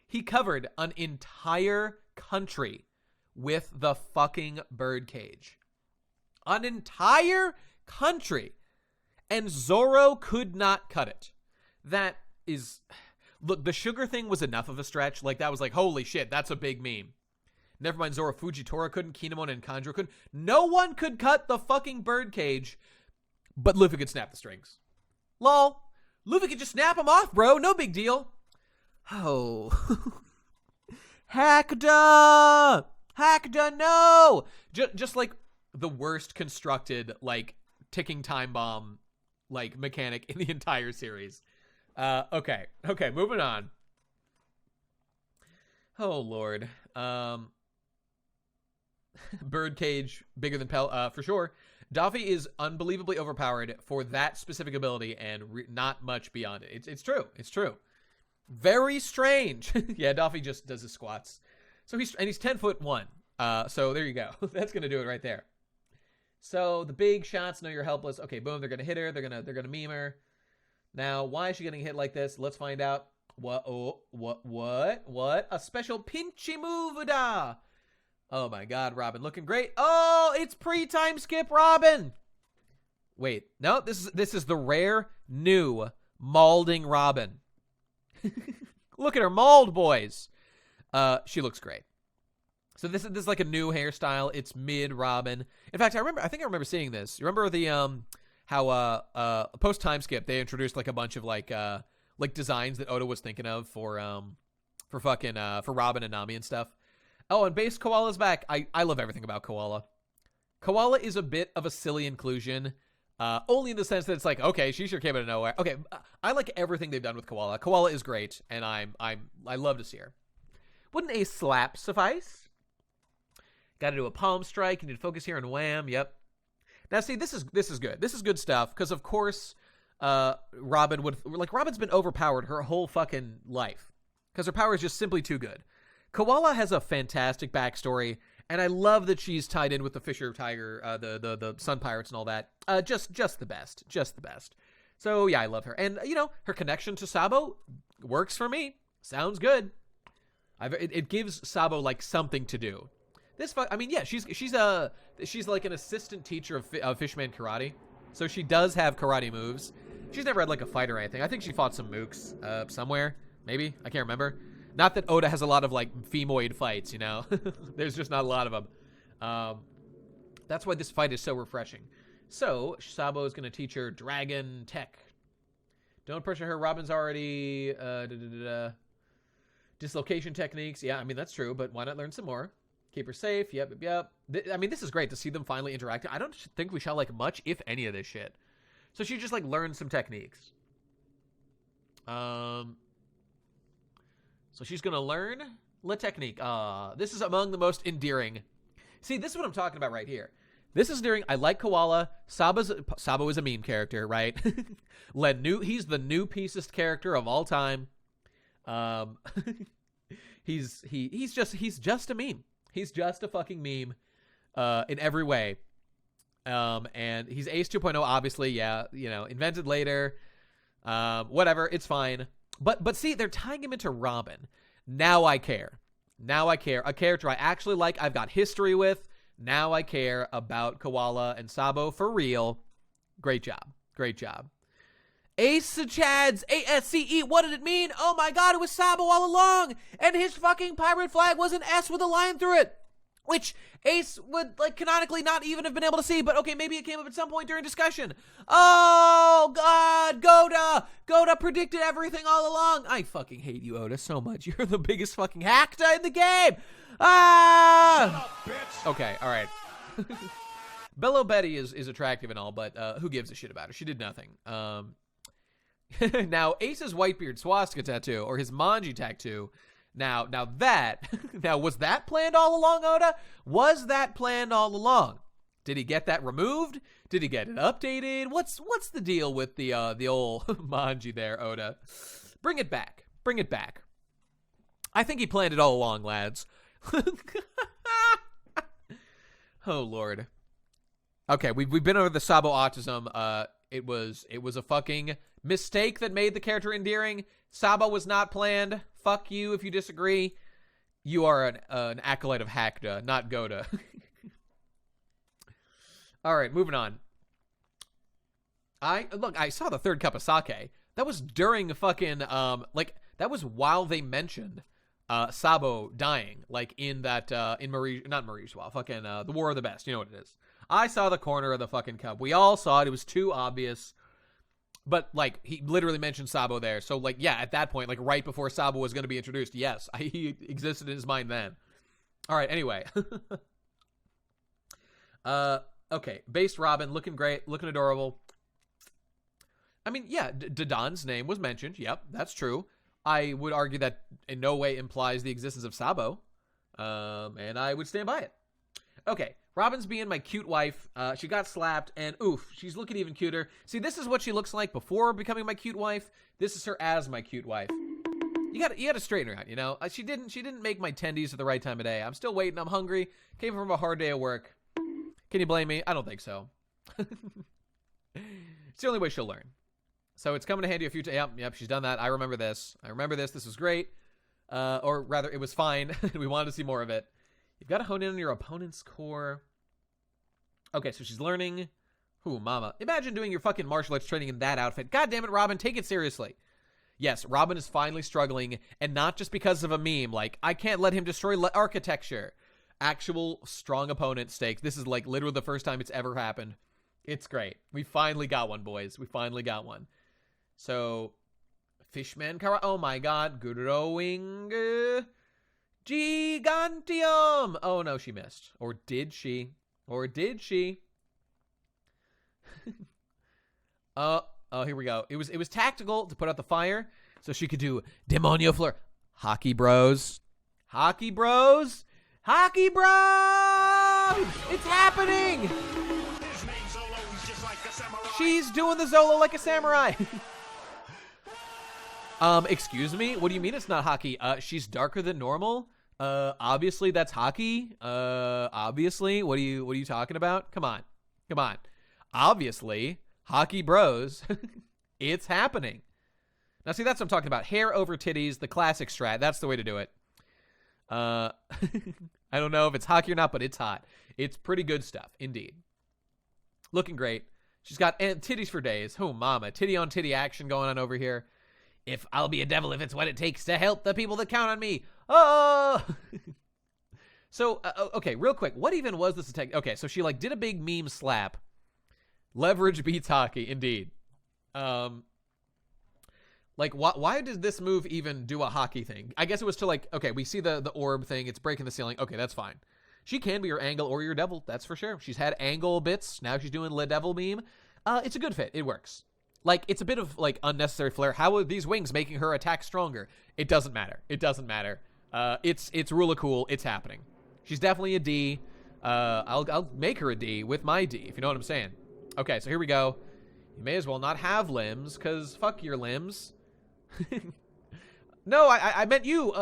Speaker 1: he covered an entire country with the fucking birdcage. An entire country. And Zoro could not cut it. That is... Look, the sugar thing was enough of a stretch. Like, that was like, holy shit, that's a big meme. Never mind Zoro. Fujitora couldn't. Kinemon and Kanjuro couldn't. No one could cut the fucking birdcage, but Luffy could snap the strings. Lol. Luffy could just snap them off, bro. No big deal. Oh. Hackda! Hackda, no! Just like the worst constructed, like, ticking time bomb, like, mechanic in the entire series. Okay, moving on. Oh Lord. Birdcage bigger than for sure. Daffy is unbelievably overpowered for that specific ability and not much beyond it. It's true. It's true. Very strange. Yeah, Daffy just does his squats. So he's 10'1". So there you go. That's gonna do it right there. So the big shots, know you're helpless. Okay, boom, they're gonna hit her. They're gonna meme her. Now, why is she getting hit like this? Let's find out. What? Oh, what? A special pinchy move, da. Oh my God, Robin looking great. Oh, it's pre-time skip Robin. Wait, no, this is the rare new maulding Robin. Look at her mauled, boys. She looks great. So this is like a new hairstyle. It's mid Robin. In fact, I think I remember seeing this. You remember the how post time skip they introduced like a bunch of like designs that Oda was thinking of for Robin and Nami and stuff. Oh, and base Koala's back. I love everything about Koala. Koala is a bit of a silly inclusion, only in the sense that it's like, okay, she sure came out of nowhere. Okay, I like everything they've done with Koala. Koala is great, and I love to see her. Wouldn't a slap suffice? Got to do a palm strike. You need to focus here on wham. Yep. Now, see, this is good. This is good stuff because, of course, Robin's been overpowered her whole fucking life because her power is just simply too good. Koala has a fantastic backstory, and I love that she's tied in with the Fisher Tiger, the Sun Pirates and all that. Just the best. Just the best. So, yeah, I love her. And, her connection to Sabo works for me. Sounds good. It gives Sabo, like, something to do. She's like an assistant teacher of Fishman Karate. So she does have karate moves. She's never had, like, a fight or anything. I think she fought some mooks somewhere. Maybe. I can't remember. Not that Oda has a lot of, like, femoid fights, There's just not a lot of them. That's why this fight is so refreshing. So, Sabo is going to teach her Dragon Tech. Don't pressure her. Robin's already... Dislocation techniques. Yeah, I mean, that's true, but why not learn some more? Keep her safe. Yep. This is great to see them finally interact. I don't think we shall like much, if any, of this shit. So she just, like, learned some techniques. So she's going to learn La Technique. This is among the most endearing. See, this is what I'm talking about right here. This is endearing. I like Koala. Sabo is a meme character, right? He's the new piecest character of all time. He's just a meme. He's just a fucking meme in every way. And he's Ace 2.0, obviously. Yeah, invented later. Whatever, it's fine. But see, they're tying him into Robin. Now I care. A character I actually like, I've got history with. Now I care about Koala and Sabo for real. Great job. Ace Chads, ASCE, what did it mean? Oh my God, it was Sabo all along, and his fucking pirate flag was an S with a line through it, which Ace would, like, canonically not even have been able to see, but okay, maybe it came up at some point during discussion. Oh God, Goda predicted everything all along. I fucking hate you, Oda, so much. You're the biggest fucking hackta in the game. Ah!
Speaker 3: Shut up, bitch.
Speaker 1: Okay, all right. Bello Betty is attractive and all, but who gives a shit about her? She did nothing. Now, Ace's Whitebeard swastika tattoo, or his Manji tattoo, now was that planned all along, Oda? Was that planned all along? Did he get that removed? Did he get it updated? What's the deal with the old Manji there, Oda? Bring it back. I think he planned it all along, lads. Oh, Lord. Okay, we've been over the Sabo autism. It was a fucking mistake that made the character endearing. Sabo was not planned. Fuck you if you disagree. You are an acolyte of Hackda, not Goda. All right, moving on. I saw the third cup of sake. That was during fucking that was while they mentioned Sabo dying, like in that not Marie-Joie, fucking the War of the Best. You know what it is. I saw the corner of the fucking cup. We all saw it. It was too obvious. But, like, he literally mentioned Sabo there. So, like, yeah, at that point, like, right before Sabo was going to be introduced, yes, he existed in his mind then. All right, anyway. Okay, base Robin, looking great, looking adorable. I mean, yeah, Dadan's name was mentioned. Yep, that's true. I would argue that in no way implies the existence of Sabo. And I would stand by it. Okay, Robin's being my cute wife. She got slapped, and oof, she's looking even cuter. See, this is what she looks like before becoming my cute wife. This is her as my cute wife. You gotta straighten her out, you know? She didn't make my tendies at the right time of day. I'm still waiting. I'm hungry. Came from a hard day at work. Can you blame me? I don't think so. It's the only way she'll learn. So it's coming to handy a few times. Yep, she's done that. I remember this. This was great. Or rather, it was fine. We wanted to see more of it. You've got to hone in on your opponent's core. Okay, so she's learning. Ooh, mama. Imagine doing your fucking martial arts training in that outfit. God damn it, Robin. Take it seriously. Yes, Robin is finally struggling, and not just because of a meme. Like, I can't let him destroy architecture. Actual strong opponent stakes. This is like literally the first time it's ever happened. It's great. We finally got one, boys. We finally got one. So, Fishman Kara. Oh my god. Growing Gigantium. Oh no, she missed. Or did she? Oh, here we go. It was tactical to put out the fire so she could do Demonio Fleur. Hockey bros. It's happening. She's doing the Zolo like a samurai. Excuse me? What do you mean it's not hockey? She's darker than normal? Obviously that's hockey. Obviously. What are you talking about? Come on. Obviously, hockey bros. It's happening. Now see, that's what I'm talking about. Hair over titties, the classic strat. That's the way to do it. I don't know if it's hockey or not, but it's hot. It's pretty good stuff, indeed. Looking great. She's got titties for days. Oh, mama. Titty on titty action going on over here. If I'll be a devil if it's what it takes to help the people that count on me. Oh! So, okay, real quick. What even was this attack? Okay, so she, like, did a big meme slap. Leverage beats hockey, indeed. Like, why did this move even do a hockey thing? I guess it was to, like, okay, we see the orb thing. It's breaking the ceiling. Okay, that's fine. She can be your angle or your devil. That's for sure. She's had angle bits. Now she's doing Le Devil meme. It's a good fit. It works. Like, it's a bit of, like, unnecessary flair. How are these wings making her attack stronger? It doesn't matter. It's rule of cool. It's happening. She's definitely a D. I'll make her a D with my D, if you know what I'm saying. Okay, so here we go. You may as well not have limbs, because fuck your limbs. No, I meant you.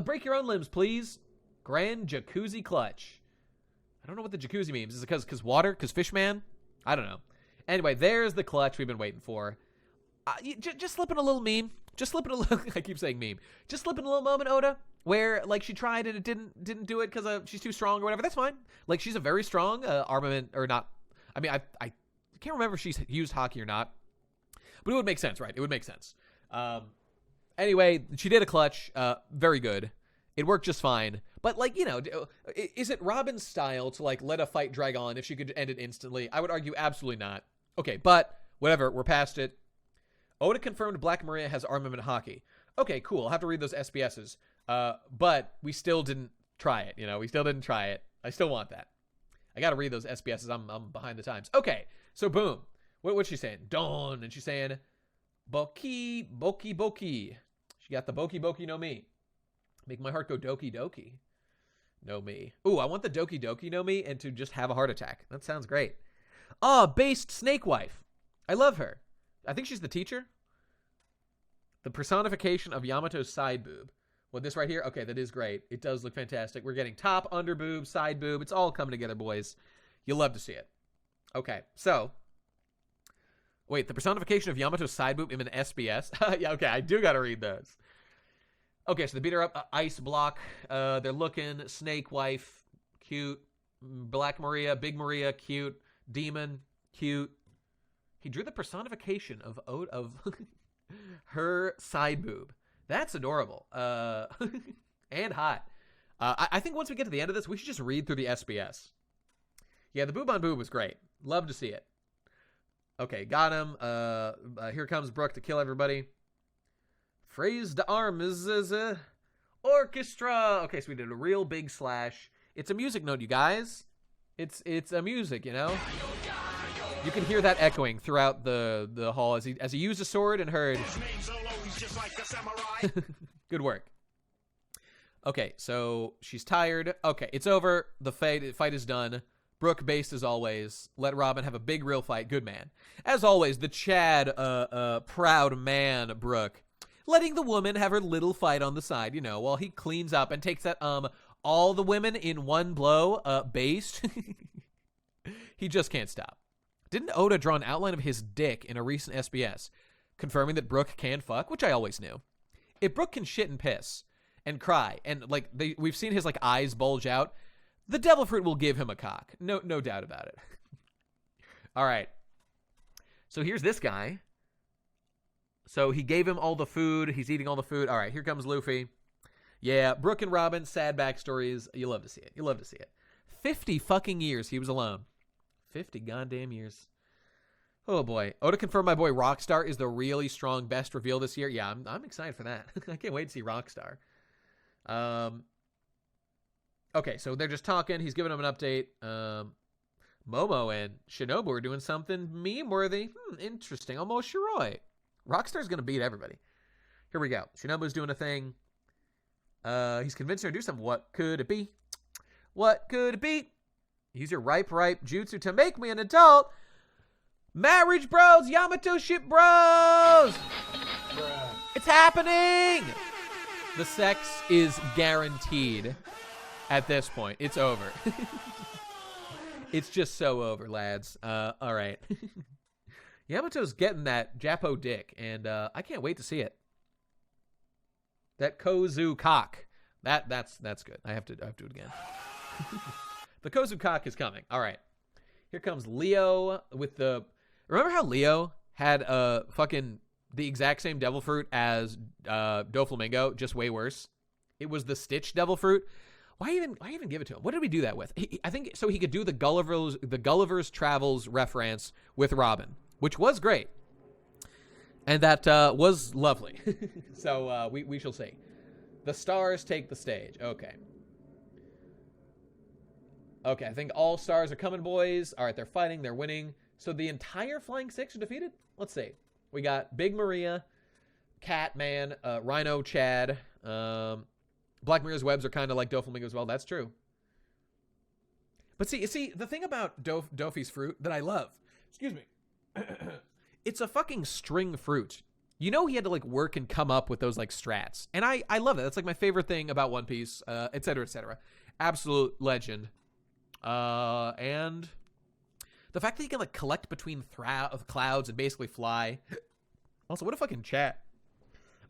Speaker 1: Break your own limbs, please. Grand jacuzzi clutch. I don't know what the jacuzzi means. Is it because water? Because Fishman? I don't know. Anyway, there's the clutch we've been waiting for. Just slipping a little meme. Just slipping a little. I keep saying meme. Just slipping a little moment, Oda, where like she tried and it didn't do it because she's too strong or whatever. That's fine. Like she's a very strong armament or not. I mean, I can't remember if she's used hockey or not, but it would make sense, right? It would make sense. Anyway, she did a clutch. Very good. It worked just fine. But, like, you know, is it Robin's style to, like, let a fight drag on if she could end it instantly? I would argue absolutely not. Okay, but whatever. We're past it. Oda confirmed Black Maria has armament hockey. Okay, cool. I'll have to read those SBSs. But we still didn't try it, you know? We still didn't try it. I still want that. I got to read those SBSs. I'm behind the times. Okay, so boom. What's she saying? Dawn. And she's saying, Boki, Boki, Boki. She got the Boki, Boki no Mi. Make my heart go Doki, Doki. No me. Ooh, I want the Doki Doki no Me and to just have a heart attack. That sounds great. Based Snake Wife. I love her. I think she's the teacher. The personification of Yamato's side boob. Well, this right here, okay, that is great. It does look fantastic. We're getting top, under boob, side boob. It's all coming together, boys. You'll love to see it. Okay, so. Wait, the personification of Yamato's side boob in an SBS? Yeah, okay, I do got to read those. Okay, so they beat her up. Ice block. They're looking. Snake wife. Cute. Black Maria. Big Maria. Cute. Demon. Cute. He drew the personification of her side boob. That's adorable. And hot. I think once we get to the end of this, we should just read through the SBS. Yeah, the boob on boob was great. Love to see it. Okay, got him. Here comes Brooke to kill everybody. Phrase d'armes is orchestra. Okay, so we did a real big slash. It's a music note, you guys. It's a music, you know. You can hear that echoing throughout the hall as he used a sword and heard
Speaker 3: just like a samurai.
Speaker 1: Good work. Okay, so she's tired. Okay, it's over. The fight is done. Brooke, based as always. Let Robin have a big real fight. Good man. As always, the Chad, proud man, Brooke. Letting the woman have her little fight on the side, you know, while he cleans up and takes that, all the women in one blow, based. He just can't stop. Didn't Oda draw an outline of his dick in a recent SBS, confirming that Brooke can fuck, which I always knew. If Brooke can shit and piss and cry, and like we've seen his like eyes bulge out, the devil fruit will give him a cock. No doubt about it. All right. So here's this guy. So he gave him all the food. He's eating all the food. All right, here comes Luffy. Yeah, Brooke and Robin, sad backstories. You love to see it. You love to see it. 50 fucking years he was alone. 50 goddamn years. Oh boy. Oda confirmed my boy Rockstar is the really strong best reveal this year. Yeah, I'm excited for that. I can't wait to see Rockstar. Okay, so they're just talking. He's giving them an update. Momo and Shinobu are doing something meme-worthy. Interesting. Almost Shiroi. Rockstar's going to beat everybody. Here we go. Shinobu's doing a thing. He's convinced her to do something. What could it be? What could it be? Use your ripe jutsu to make me an adult. Marriage bros. Yamato ship bros. It's happening. The sex is guaranteed at this point. It's over. It's just so over, lads. All right. Yamato's getting that Japo dick, and I can't wait to see it. That Kozu cock. That's good. I have to do it again. The Kozu cock is coming. All right. Here comes Leo with the... Remember how Leo had fucking the exact same devil fruit as Doflamingo, just way worse? It was the Stitch devil fruit. Why even give it to him? What did we do that with? I think so he could do the Gulliver's Travels reference with Robin, which was great. And that was lovely. So we shall see. The stars take the stage. Okay. Okay, I think all stars are coming, boys. All right, they're fighting. They're winning. So the entire Flying Six are defeated? Let's see. We got Big Maria, Catman, Rhino Chad. Black Mirror's webs are kind of like Doflamingo as well. That's true. But see, the thing about Dofi's fruit that I love, excuse me, it's a fucking string fruit. You know he had to like work and come up with those like strats. And I love that. That's like my favorite thing about One Piece, et cetera, et cetera. Absolute legend. And the fact that he can like collect between clouds and basically fly. Also, what a fucking chat.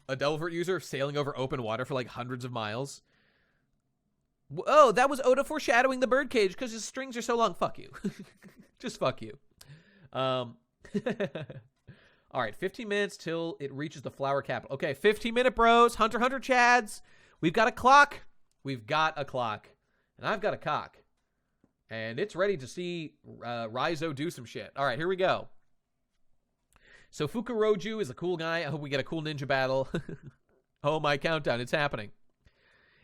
Speaker 1: A devil fruit user sailing over open water for like hundreds of miles. Oh, that was Oda foreshadowing the birdcage because his strings are so long. Fuck you. Just fuck you. All right, 15 minutes till it reaches the flower capital. Okay, 15-minute bros. Hunter Chads. We've got a clock. We've got a clock. And I've got a cock. And it's ready to see Raizo do some shit. All right, here we go. So Fukuroju is a cool guy. I hope we get a cool ninja battle. Oh, my countdown. It's happening.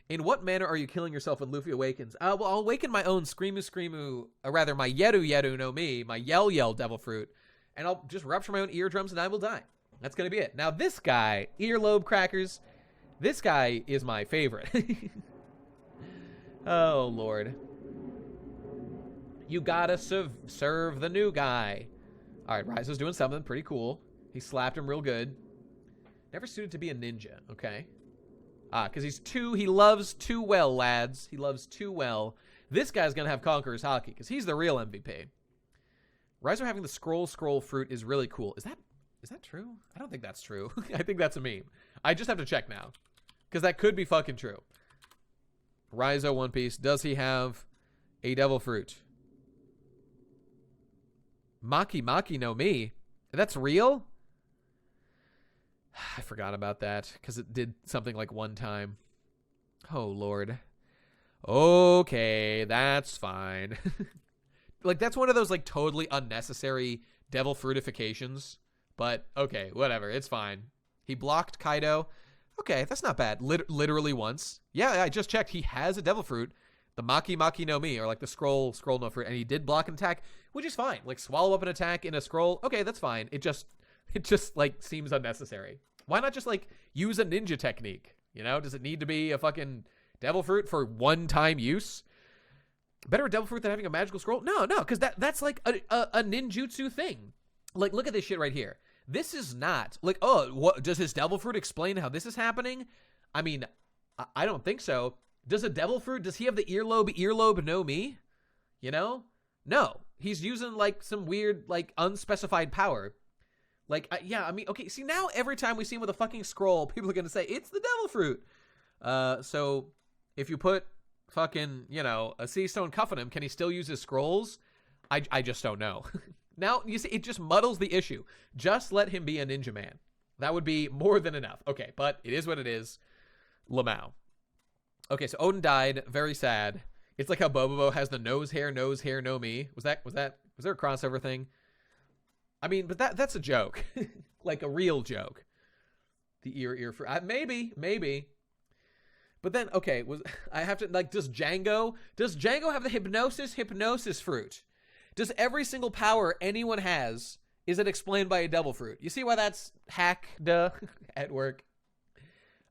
Speaker 1: In what manner are you killing yourself when Luffy awakens? Well, I'll awaken my own Screamu, rather my Yeru no Mi, my Yell devil fruit. And I'll just rupture my own eardrums and I will die. That's going to be it. Now this guy, earlobe crackers, this guy is my favorite. Oh, Lord. You gotta serve the new guy. All right, Raizo's doing something pretty cool. He slapped him real good. Never suited to be a ninja, okay? Because he loves too well, lads. He loves too well. This guy's going to have Conqueror's Haki because he's the real MVP. Raizo having the scroll fruit is really cool. Is that true? I don't think that's true. I think that's a meme. I just have to check now because that could be fucking true. Raizo One Piece. Does he have a devil fruit? Maki no Mi. That's real? I forgot about that because it did something like one time. Oh, Lord. Okay, that's fine. Like, that's one of those, like, totally unnecessary devil fruitifications. But, okay, whatever. It's fine. He blocked Kaido. Okay, that's not bad. Literally once. Yeah, I just checked. He has a devil fruit. The Maki no Mi, or like the scroll no fruit. And he did block an attack, which is fine. Like, swallow up an attack in a scroll. Okay, that's fine. It just like, seems unnecessary. Why not just, like, use a ninja technique? You know, does it need to be a fucking devil fruit for one-time use? Better a devil fruit than having a magical scroll? No, because that's like a ninjutsu thing. Like, look at this shit right here. This is not, like, oh, what, does his devil fruit explain how this is happening? I mean, I don't think so. Does a devil fruit, does he have the earlobe know me? You know? No. He's using, like, some weird, like, unspecified power. Like, yeah, I mean, okay, see, now every time we see him with a fucking scroll, people are going to say, it's the devil fruit. So, if you put fucking, you know, a sea stone cuff on him, can he still use his scrolls? I just don't know. Now, you see, it just muddles the issue. Just let him be a ninja man. That would be more than enough. Okay, but it is what it is. Lamau. Okay, so Odin died. Very sad. It's like how Bobobo has the nose hair, no me. Was there a crossover thing? I mean, but that's a joke. Like a real joke. The ear for maybe. But then, okay, I have to, like, does Django have the hypnosis fruit? Does every single power anyone has, is it explained by a devil fruit? You see why that's at work?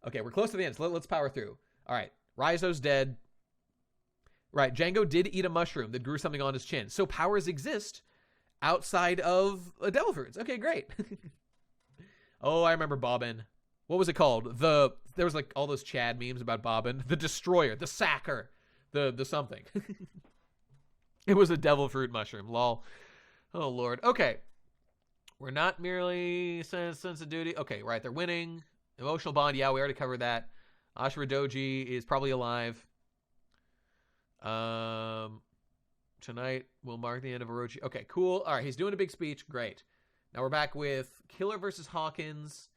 Speaker 1: Okay, we're close to the end, so let's power through. All right, Raizo's dead. Right, Django did eat a mushroom that grew something on his chin. So powers exist outside of devil fruits. Okay, great. Oh, I remember Bobbin. What was it called? There was like all those Chad memes about Bobbin. The Destroyer, the Sacker, the something. It was a devil fruit mushroom. Lol. Oh, Lord. Okay. We're not merely sense of duty. Okay, right. They're winning. Emotional bond. Yeah, we already covered that. Ashura Doji is probably alive. Tonight will mark the end of Orochi. Okay, cool. All right, he's doing a big speech. Great. Now we're back with Killer versus Hawkins.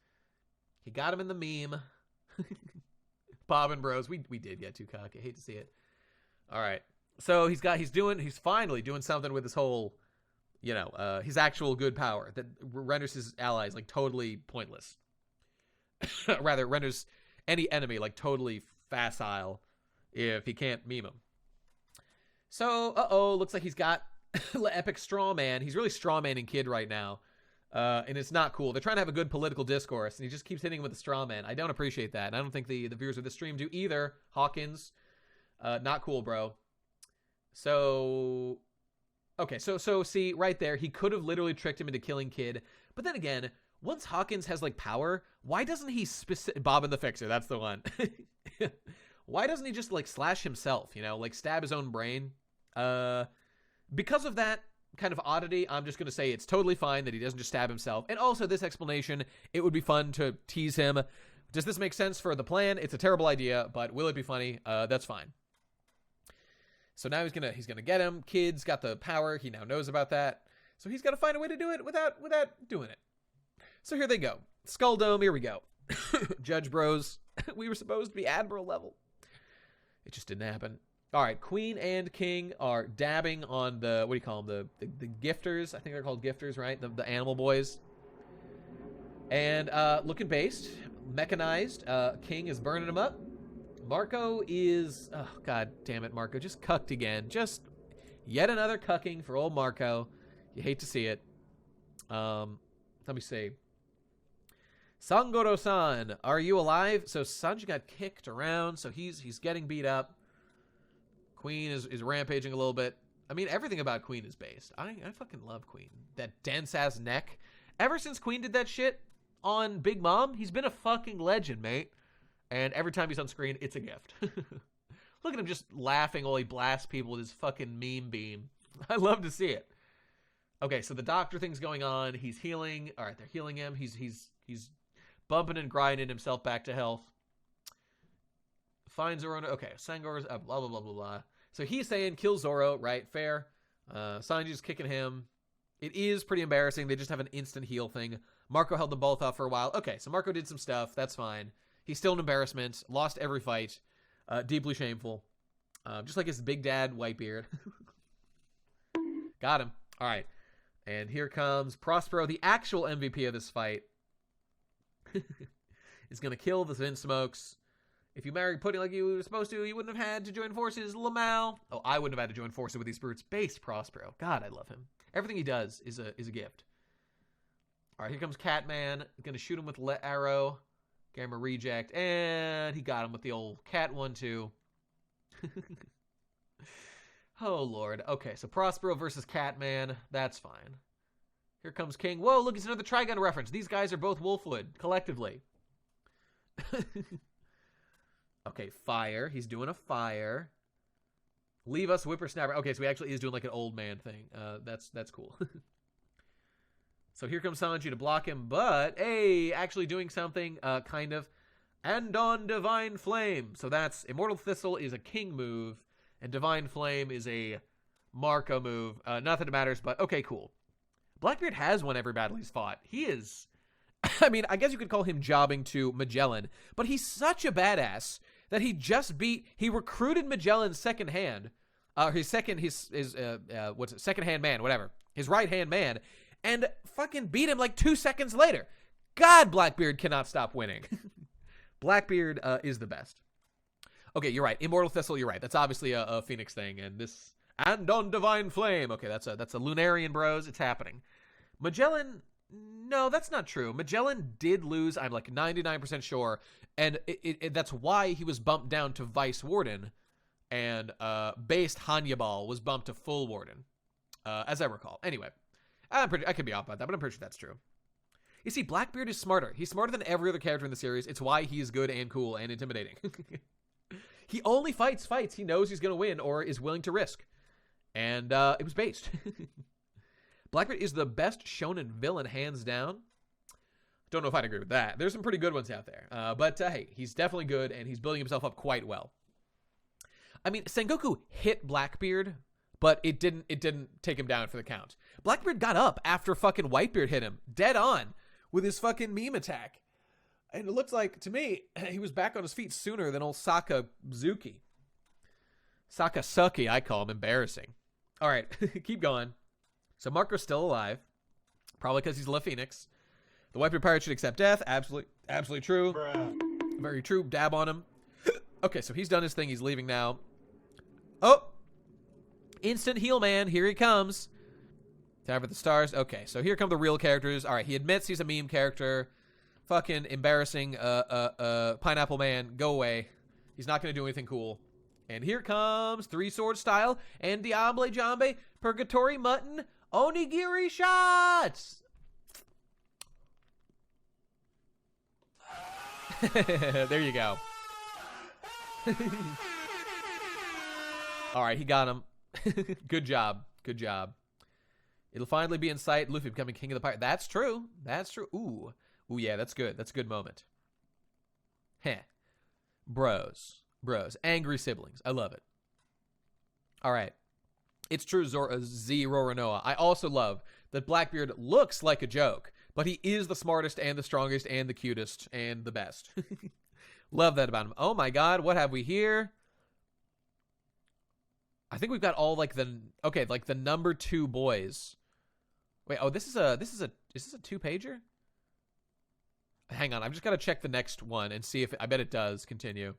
Speaker 1: He got him in the meme. Bobbin Bros. We did get too cocky. I hate to see it. All right. So he's finally doing something with his whole, you know, his actual good power that renders his allies like totally pointless. Rather, renders any enemy like totally facile if he can't meme him. So, looks like he's got epic strawman. He's really strawmanning Kid right now. And it's not cool. They're trying to have a good political discourse, and he just keeps hitting him with a straw man. I don't appreciate that. And I don't think the viewers of this stream do either. Hawkins, not cool, bro. So, okay, so see, right there, he could have literally tricked him into killing Kid. But then again, once Hawkins has, like, power, why doesn't he Bobbin the Fixer, that's the one. Why doesn't he just, like, slash himself, you know, like, stab his own brain? Because of that kind of oddity, I'm just going to say it's totally fine that he doesn't just stab himself. And also, this explanation, it would be fun to tease him. Does this make sense for the plan? It's a terrible idea, but will it be funny? That's fine. So now he's gonna get him. Kid's got the power. He now knows about that. So he's got to find a way to do it without doing it. So here they go. Skull Dome, here we go. Judge Bros. We were supposed to be Admiral level. It just didn't happen. All right, Queen and King are dabbing on the, what do you call them? The gifters. I think they're called gifters, right? The animal boys. And looking based, mechanized. King is burning them up. Marco is, oh, god damn it, Marco, just cucked again. Just yet another cucking for old Marco. You hate to see it. Let me see. Sangoro-san, are you alive? So Sanji got kicked around, so he's getting beat up. Queen is rampaging a little bit. I mean, everything about Queen is based. I fucking love Queen. That dense-ass neck. Ever since Queen did that shit on Big Mom, he's been a fucking legend, mate. And every time he's on screen, it's a gift. Look at him just laughing while he blasts people with his fucking meme beam. I love to see it. Okay, so the doctor thing's going on. He's healing. All right, they're healing him. He's bumping and grinding himself back to health. Finds Zoro. Okay, Sangora's blah, blah, blah, blah, blah. So he's saying kill Zoro, right? Fair. Sanji's kicking him. It is pretty embarrassing. They just have an instant heal thing. Marco held them both off for a while. Okay, so Marco did some stuff. That's fine. He's still an embarrassment. Lost every fight. Deeply shameful. Just like his big dad, Whitebeard. Got him. All right. And here comes Prospero, the actual MVP of this fight. Is going to kill the Thin Smokes. If you married Pudding like you were supposed to, you wouldn't have had to join forces, Lamau. Oh, I wouldn't have had to join forces with these brutes. Base Prospero. God, I love him. Everything he does is a gift. All right, here comes Catman. Gonna shoot him with arrow. Gamma reject. And he got him with the old cat 1-2. Oh, Lord. Okay, so Prospero versus Catman. That's fine. Here comes King. Whoa, look, it's another Trigun reference. These guys are both Wolfwood, collectively. Okay, fire. He's doing a fire. Leave us, whippersnapper. Okay, so he actually is doing like an old man thing. That's cool. So here comes Sanji to block him, but, hey, actually doing something, kind of. And on Divine Flame. So that's, Immortal Thistle is a King move, and Divine Flame is a Marco move. Not that it matters, but okay, cool. Blackbeard has won every battle he's fought. He is, I mean, I guess you could call him jobbing to Magellan, but he's such a badass that he recruited Magellan's second hand, second hand man, whatever, his right hand man, and fucking beat him like 2 seconds later. God, Blackbeard cannot stop winning. Blackbeard is the best. Okay, you're right. Immortal Thistle, you're right. That's obviously a Phoenix thing, and this, and on Divine Flame. Okay, that's a Lunarian, bros. It's happening. Magellan, no, that's not true. Magellan did lose, I'm like 99% sure, and that's why he was bumped down to Vice Warden, and based Hannibal was bumped to Full Warden, as I recall. Anyway, I could be off about that, but I'm pretty sure that's true. You see, Blackbeard is smarter. He's smarter than every other character in the series. It's why he's good and cool and intimidating. He only fights he knows he's going to win or is willing to risk. And it was based. Blackbeard is the best shonen villain, hands down. Don't know if I'd agree with that. There's some pretty good ones out there. But hey, he's definitely good, and he's building himself up quite well. I mean, Sengoku hit Blackbeard, but it didn't take him down for the count. Blackbeard got up after fucking Whitebeard hit him, dead on, with his fucking meme attack. And it looks like, to me, he was back on his feet sooner than old Sakazuki. Sakasuki, I call him. Embarrassing. All right, keep going. So Marco's still alive, probably because he's Le Phoenix. The Whitebeard pirate should accept death. Absolutely true.
Speaker 3: Bruh.
Speaker 1: Very true. Dab on him. Okay, so he's done his thing. He's leaving now. Oh! Instant heal man. Here he comes. Time for the stars. Okay, so here come the real characters. All right, he admits he's a meme character. Fucking embarrassing. Pineapple Man, go away. He's not going to do anything cool. And here comes Three Sword Style and Diable Jambe, Purgatory Mutton, Onigiri Shots! There you go. All right, he got him. Good job. Good job. It'll finally be in sight. Luffy becoming king of the pirate. That's true. That's true. Ooh, yeah, that's good. That's a good moment. Heh. Bros. Angry siblings. I love it. All right. It's true, Z Roronoa. I also love that Blackbeard looks like a joke, but he is the smartest and the strongest and the cutest and the best. Love that about him. Oh my god, what have we here? I think we've got all like the number 2 boys. Wait, oh, is this a 2-pager? Hang on, I've just got to check the next one and see if I bet it does continue.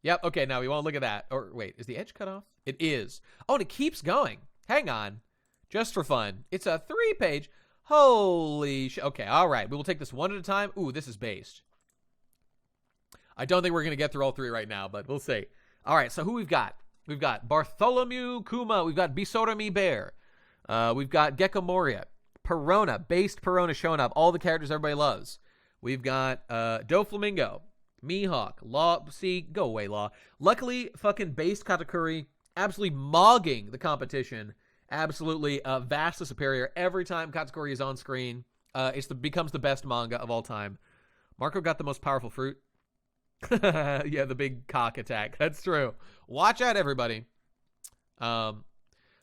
Speaker 1: Yep, okay, now we won't look at that. Or wait, is the edge cut off? It is. Oh, and it keeps going. Hang on. Just for fun. It's a 3-page. Holy shit. Okay, all right. We will take this one at a time. Ooh, this is based. I don't think we're going to get through all 3 right now, but we'll see. All right, so who we've got? We've got Bartholomew Kuma. We've got Bisorami Bear. We've got Gecko Moria. Perona. Based Perona showing up. All the characters everybody loves. We've got Doflamingo. Mihawk, Law, see, go away, Law. Luckily, fucking based Katakuri, absolutely mogging the competition. Absolutely vastly superior. Every time Katakuri is on screen, becomes the best manga of all time. Marco got the most powerful fruit. Yeah, the big cock attack. That's true. Watch out, everybody. Oh,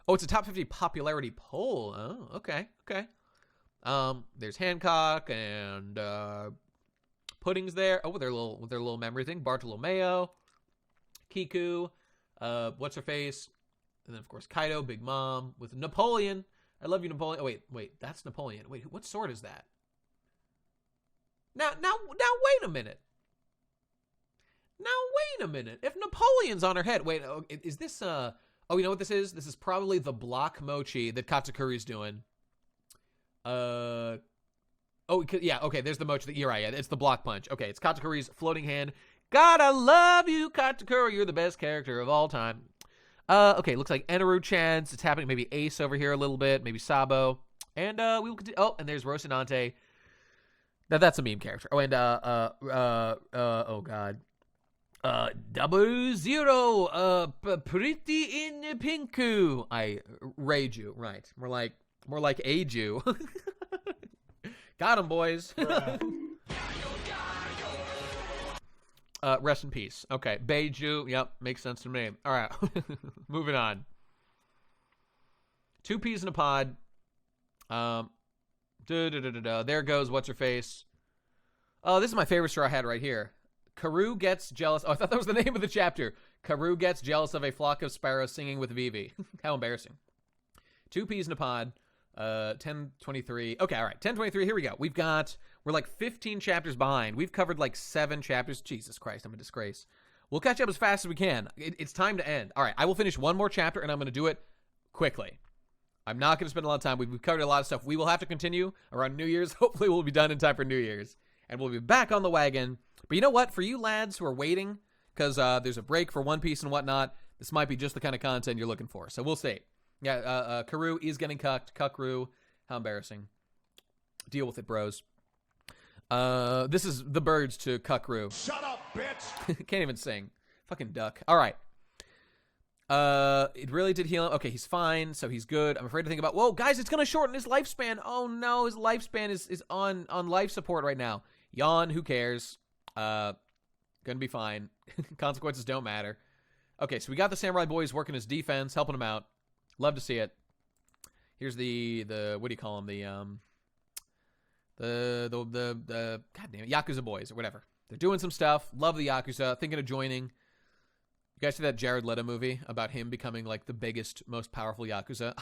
Speaker 1: it's a top 50 popularity poll. Oh, okay. There's Hancock and Pudding's there. Oh, with their little memory thing. Bartolomeo, Kiku, what's her face, and then of course Kaido, Big Mom with Napoleon. I love you, Napoleon. Oh wait, that's Napoleon. Wait, what sword is that? Now, wait a minute. If Napoleon's on her head, wait, is this oh, you know what this is? This is probably the block mochi that Katakuri's doing. Oh, yeah, okay, there's the mochi. You're right, yeah, it's the block punch. Okay, it's Katakuri's floating hand. Gotta love you, Katakuri. You're the best character of all time. Okay, looks like Eneru chants. It's happening. Maybe Ace over here a little bit. Maybe Sabo. And we will continue. Oh, and there's Rocinante. Now that's a meme character. Oh, and oh god. 00. Pretty in pinku. I Reiju. Right. More like Aiju. Got him, boys. Rest in peace. Okay, Beiju. Yep, makes sense to me. All right, moving on. 2 peas in a pod. There goes what's her face. Oh, this is my favorite straw hat right here. Karu gets jealous. Oh, I thought that was the name of the chapter. Karu gets jealous of a flock of sparrows singing with Vivi. How embarrassing. 2 peas in a pod. 1023. Okay, all right. 1023. Here we go. We're like 15 chapters behind. We've covered like 7 chapters. Jesus Christ, I'm a disgrace. We'll catch up as fast as we can. It's time to end. All right, I will finish one more chapter, and I'm going to do it quickly. I'm not going to spend a lot of time. We've covered a lot of stuff. We will have to continue around New Year's. Hopefully, we'll be done in time for New Year's, and we'll be back on the wagon. But you know what? For you lads who are waiting, because there's a break for One Piece and whatnot, this might be just the kind of content you're looking for. So we'll see. Yeah, Karu is getting cucked. Cuckru. How embarrassing. Deal with it, bros. This is the birds to Cuckru.
Speaker 3: Shut up, bitch.
Speaker 1: Can't even sing. Fucking duck. All right. It really did heal him. Okay, he's fine, so he's good. I'm afraid to think about, whoa, guys, it's going to shorten his lifespan. Oh, no, his lifespan is on life support right now. Yawn, who cares? Gonna be fine. Consequences don't matter. Okay, so we got the samurai boys working his defense, helping him out. Love to see it. Here's the what do you call them? The god damn it, Yakuza boys or whatever. They're doing some stuff. Love the Yakuza. Thinking of joining. You guys see that Jared Leto movie about him becoming like the biggest, most powerful Yakuza?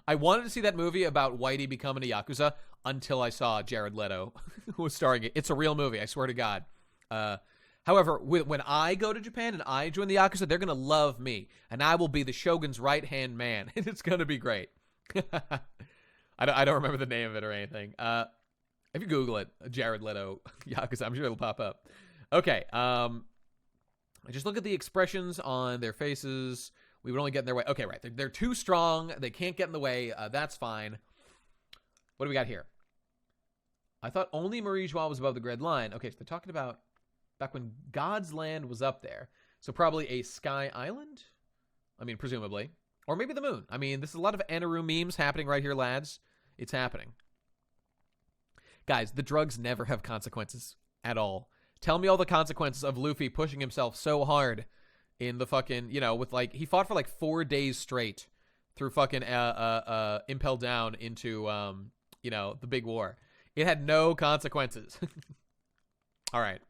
Speaker 1: I wanted to see that movie about Whitey becoming a Yakuza until I saw Jared Leto who was starring it. It's a real movie, I swear to God. However, when I go to Japan and I join the Yakuza, they're going to love me. And I will be the Shogun's right-hand man. And it's going to be great. I don't remember the name of it or anything. If you Google it, Jared Leto Yakuza, I'm sure it'll pop up. Okay. Just look at the expressions on their faces. We would only get in their way. Okay, right. They're too strong. They can't get in the way. That's fine. What do we got here? I thought only Marie Joie was above the red line. Okay, so they're talking about back when God's Land was up there. So probably a sky island? I mean, presumably. Or maybe the moon. I mean, this is a lot of Eneru memes happening right here, lads. It's happening. Guys, the drugs never have consequences at all. Tell me all the consequences of Luffy pushing himself so hard in the fucking, with like, he fought for like 4 days straight through fucking Impel Down into, the big war. It had no consequences. All right.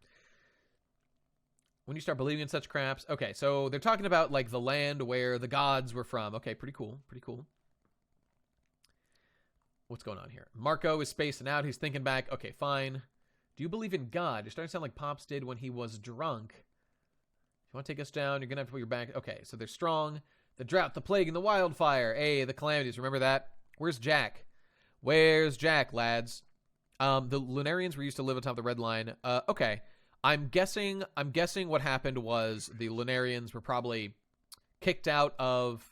Speaker 1: When you start believing in such craps. Okay, so they're talking about like the land where the gods were from. Okay, pretty cool. Pretty cool. What's going on here? Marco is spacing out. He's thinking back. Okay, fine. Do you believe in God? You're starting to sound like Pops did when he was drunk. If you want to take us down, you're going to have to put your back. Okay, so they're strong. The drought, the plague, and the wildfire. Hey, the calamities. Remember that? Where's Jack? Where's Jack, lads? The Lunarians were used to live atop the red line. Okay. I'm guessing what happened was the Lunarians were probably kicked out of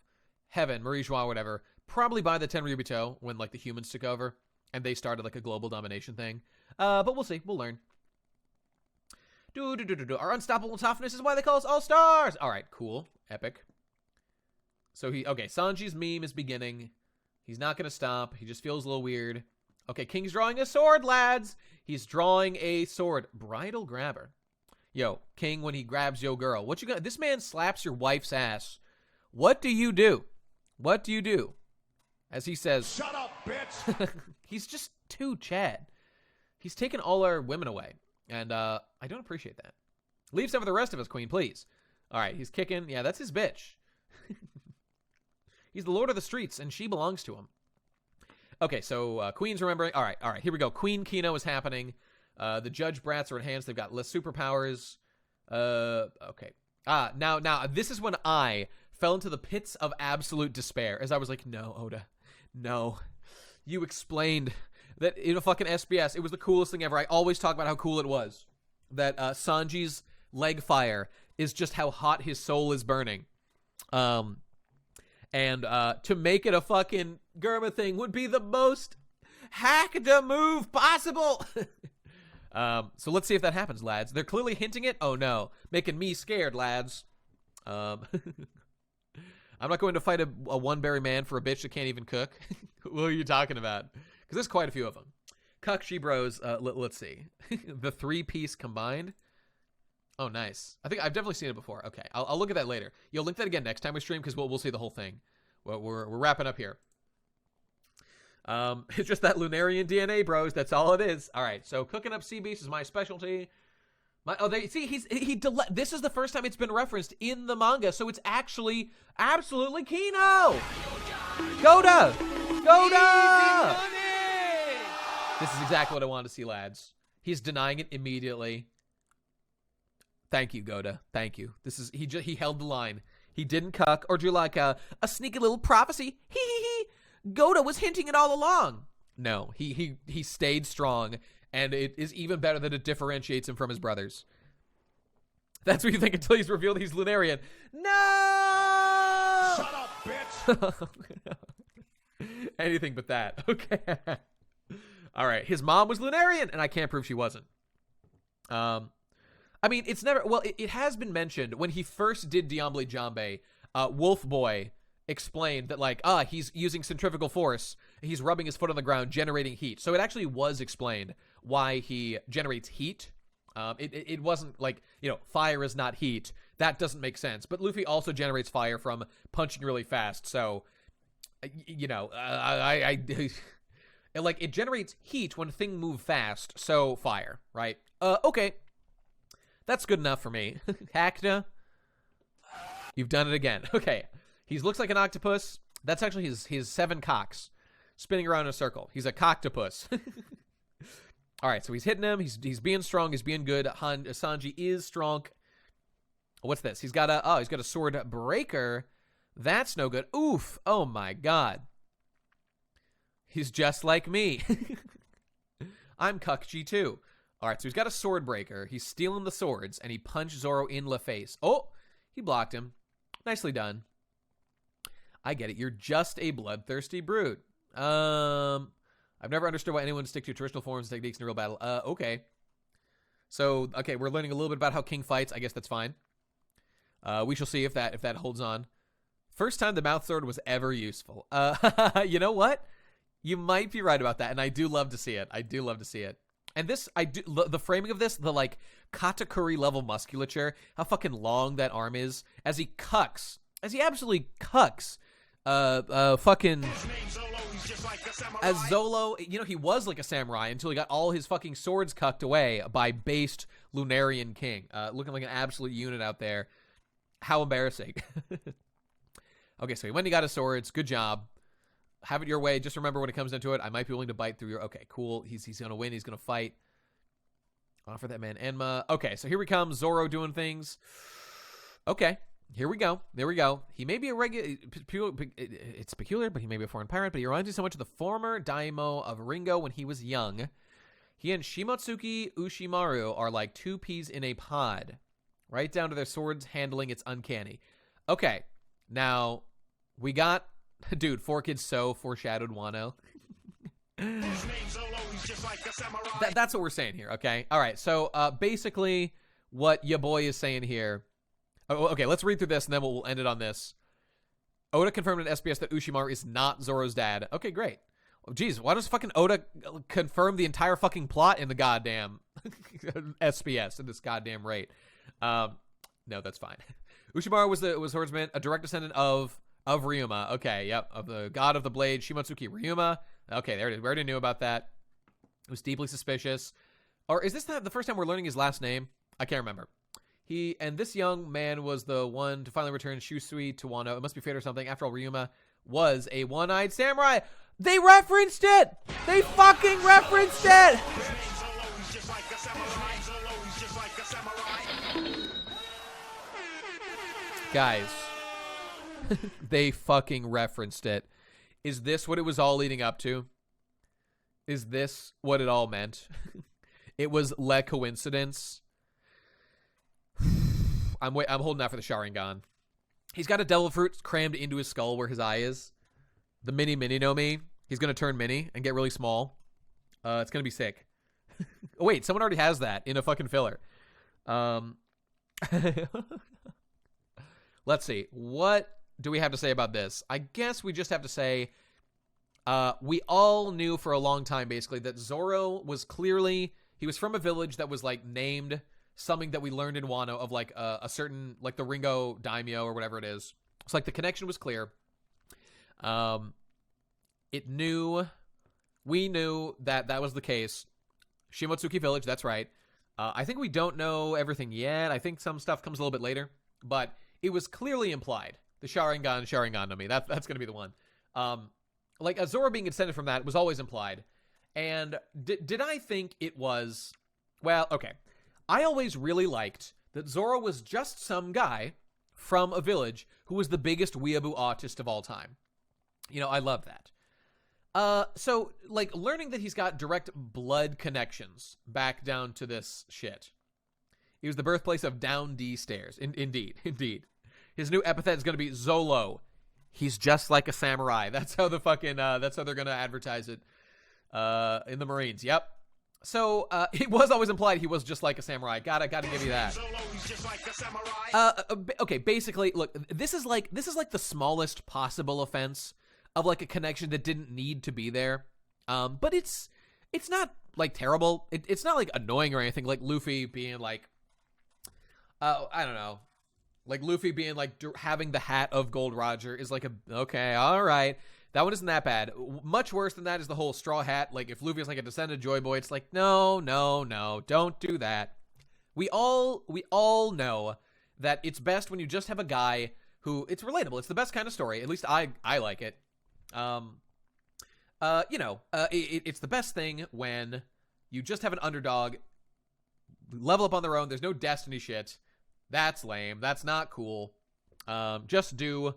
Speaker 1: heaven, Marie Joie, whatever, probably by the Tenryubito when like the humans took over and they started like a global domination thing. But we'll see. We'll learn. Our unstoppable toughness is why they call us all stars. All right, cool. Epic. So Sanji's meme is beginning. He's not going to stop. He just feels a little weird. Okay, King's drawing a sword, lads. He's drawing a sword. Bridal grabber. Yo, King, when he grabs yo girl, what you gonna... This man slaps your wife's ass. What do you do? What do you do? As he says...
Speaker 3: Shut up, bitch!
Speaker 1: He's just too Chad. He's taken all our women away. And, I don't appreciate that. Leave some for the rest of us, Queen, please. All right, he's kicking. Yeah, that's his bitch. He's the lord of the streets, and she belongs to him. Okay, so Queen's remembering. All right, here we go. Queen Kino is happening. The Judge Brats are enhanced. They've got less superpowers. Okay. Now, this is when I fell into the pits of absolute despair as I was like, no, Oda, no. You explained that in a fucking SBS, it was the coolest thing ever. I always talk about how cool it was. That Sanji's leg fire is just how hot his soul is burning. And to make it a fucking Germa thing would be the most hacked move possible. So let's see if that happens, lads. They're clearly hinting it. Oh no, making me scared, lads. I'm not going to fight a one-berry man for a bitch that can't even cook. What are you talking about? Because there's quite a few of them. Cuck bros. Let's see. The 3-piece combined. Oh, nice. I think I've definitely seen it before. Okay, I'll look at that later. You'll link that again next time we stream because we'll see the whole thing. We're wrapping up here. It's just that Lunarian DNA, bros. That's all it is. All right, so cooking up sea beast is my specialty. This is the first time it's been referenced in the manga, so it's actually absolutely Kino. Goda. This is exactly what I wanted to see, lads. He's denying it immediately. Thank you, Goda. Thank you. This is he held the line. He didn't cuck or do like a sneaky little prophecy. He. Goda was hinting it all along. No, he stayed strong, and it is even better that it differentiates him from his brothers. That's what you think until he's revealed he's Lunarian. No!
Speaker 3: Shut up, bitch!
Speaker 1: Anything but that. Okay. All right. His mom was Lunarian, and I can't prove she wasn't. I mean, it's never... Well, it has been mentioned when he first did Diamble Jambe, Wolf Boy explained that, like, he's using centrifugal force. He's rubbing his foot on the ground, generating heat. So it actually was explained why he generates heat. It wasn't like, fire is not heat. That doesn't make sense. But Luffy also generates fire from punching really fast. So, like, it generates heat when things move fast. So, fire, right? Okay. That's good enough for me. Hackna, you've done it again. Okay. He looks like an octopus. That's actually his 7 cocks spinning around in a circle. He's a coctopus. All right, so he's hitting him. He's being strong. He's being good. Sanji is strong. What's this? He's got a sword breaker. That's no good. Oof. Oh my god. He's just like me. I'm Cuckji too. All right, so he's got a sword breaker. He's stealing the swords, and he punched Zoro in the face. Oh, he blocked him. Nicely done. I get it. You're just a bloodthirsty brute. I've never understood why anyone would stick to traditional forms and techniques in a real battle. Okay. So, okay, we're learning a little bit about how King fights. I guess that's fine. We shall see if that holds on. First time the mouth sword was ever useful. You know what? You might be right about that, and I do love to see it. And this, the framing of this, the, like, Katakuri level musculature, how fucking long that arm is, as he absolutely cucks, fucking, as Zolo, he was like a samurai until he got all his fucking swords cucked away by based Lunarian King, looking like an absolute unit out there. How embarrassing. Okay, so he went and got his swords. Good job. Have it your way. Just remember when it comes into it, I might be willing to bite through your... Okay, cool. He's going to win. He's going to fight. Offer that man Enma. Okay, so here we come. Zoro doing things. Okay, here we go. There we go. He may be a regular... It's peculiar, but he may be a foreign pirate, but he reminds me so much of the former daimyo of Ringo when he was young. He and Shimotsuki Ushimaru are like 2 peas in a pod. Right down to their swords handling. It's uncanny. Okay, now we got... Dude, 4Kids so foreshadowed Wano. That's what we're saying here, okay? All right, so basically what ya boy is saying here... Oh, okay, let's read through this, and then we'll end it on this. Oda confirmed in SBS that Ushimaru is not Zoro's dad. Okay, great. Jeez, why does fucking Oda confirm the entire fucking plot in the goddamn SBS at this goddamn rate? No, that's fine. Ushimaru was swordsman, a direct descendant of Ryuma. Okay, yep. Of the god of the blade, Shimotsuki Ryuma. Okay, there it is. We already knew about that. It was deeply suspicious. Or is this the first time we're learning his last name? I can't remember. This young man was the one to finally return Shusui to Wano. It must be fate or something. After all, Ryuma was a one-eyed samurai. They referenced it! They fucking referenced it! Guys. They fucking referenced it. Is this what it was all leading up to? Is this what it all meant? It was le coincidence. I'm holding out for the Sharingan. He's got a devil fruit crammed into his skull where his eye is. The mini no me. He's gonna turn mini and get really small. It's gonna be sick. Oh, wait, someone already has that in a fucking filler. Let's see. What do we have to say about this? I guess we just have to say we all knew for a long time, basically, that Zoro was clearly... He was from a village that was, like, named something that we learned in Wano of, like, a certain... Like, the Ringo Daimyo or whatever it is. So, like, the connection was clear. It knew... We knew that that was the case. Shimotsuki Village, that's right. I think we don't know everything yet. I think some stuff comes a little bit later. But it was clearly implied. The Sharingan no mi. That's going to be the one. Like, Zoro being descended from that was always implied. And did I think it was... Well, okay. I always really liked that Zoro was just some guy from a village who was the biggest weeaboo autist of all time. You know, I love that. So, like, learning that he's got direct blood connections back down to this shit. He was the birthplace of Down D Stairs. Indeed. His new epithet is going to be Zolo. He's just like a samurai. That's how the fucking, that's how they're going to advertise it, in the Marines. Yep. So, it was always implied he was just like a samurai. Gotta give you that. Okay, basically, look, this is like the smallest possible offense of, like, a connection that didn't need to be there. But it's not, like, terrible. It's not, like, annoying or anything. Like, Luffy being, like, I don't know. Like, Luffy being, like, having the hat of Gold Roger is, like, okay, all right. That one isn't that bad. Much worse than that is the whole straw hat. Like, if Luffy is, like, a descendant Joy Boy, it's like, no, don't do that. We all know that it's best when you just have a guy who, it's relatable. It's the best kind of story. At least I like it. It's the best thing when you just have an underdog level up on their own. There's no destiny shit. That's lame. That's not cool. Just do...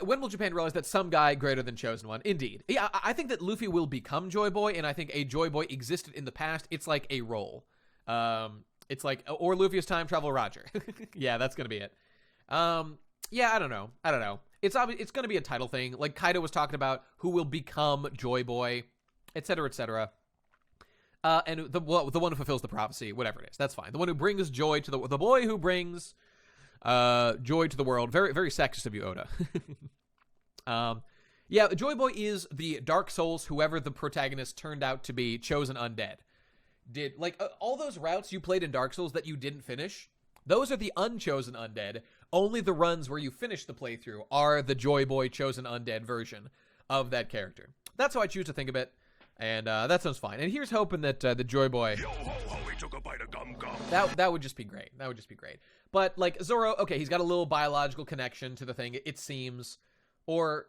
Speaker 1: when will Japan realize that some guy greater than Chosen One? Indeed. Yeah, I think that Luffy will become Joy Boy, and I think a Joy Boy existed in the past. It's like a role. It's like... Or Luffy is time travel Roger. Yeah, that's gonna be it. Yeah, I don't know. It's going to be a title thing. Like Kaido was talking about who will become Joy Boy, etc., etc. And the one who fulfills the prophecy, whatever it is, that's fine. The one who brings joy to the boy who brings joy to the world. Very, very sexist of you, Oda. Yeah, Joy Boy is the Dark Souls, whoever the protagonist turned out to be, chosen undead. All those routes you played in Dark Souls that you didn't finish, those are the unchosen undead. Only the runs where you finish the playthrough are the Joy Boy chosen undead version of that character. That's how I choose to think of it, and that sounds fine. And here's hoping that the Joy Boy...
Speaker 3: Yo ho ho, he took a bite of gum gum.
Speaker 1: That would just be great. But, like, Zoro, okay, he's got a little biological connection to the thing, it seems. Or,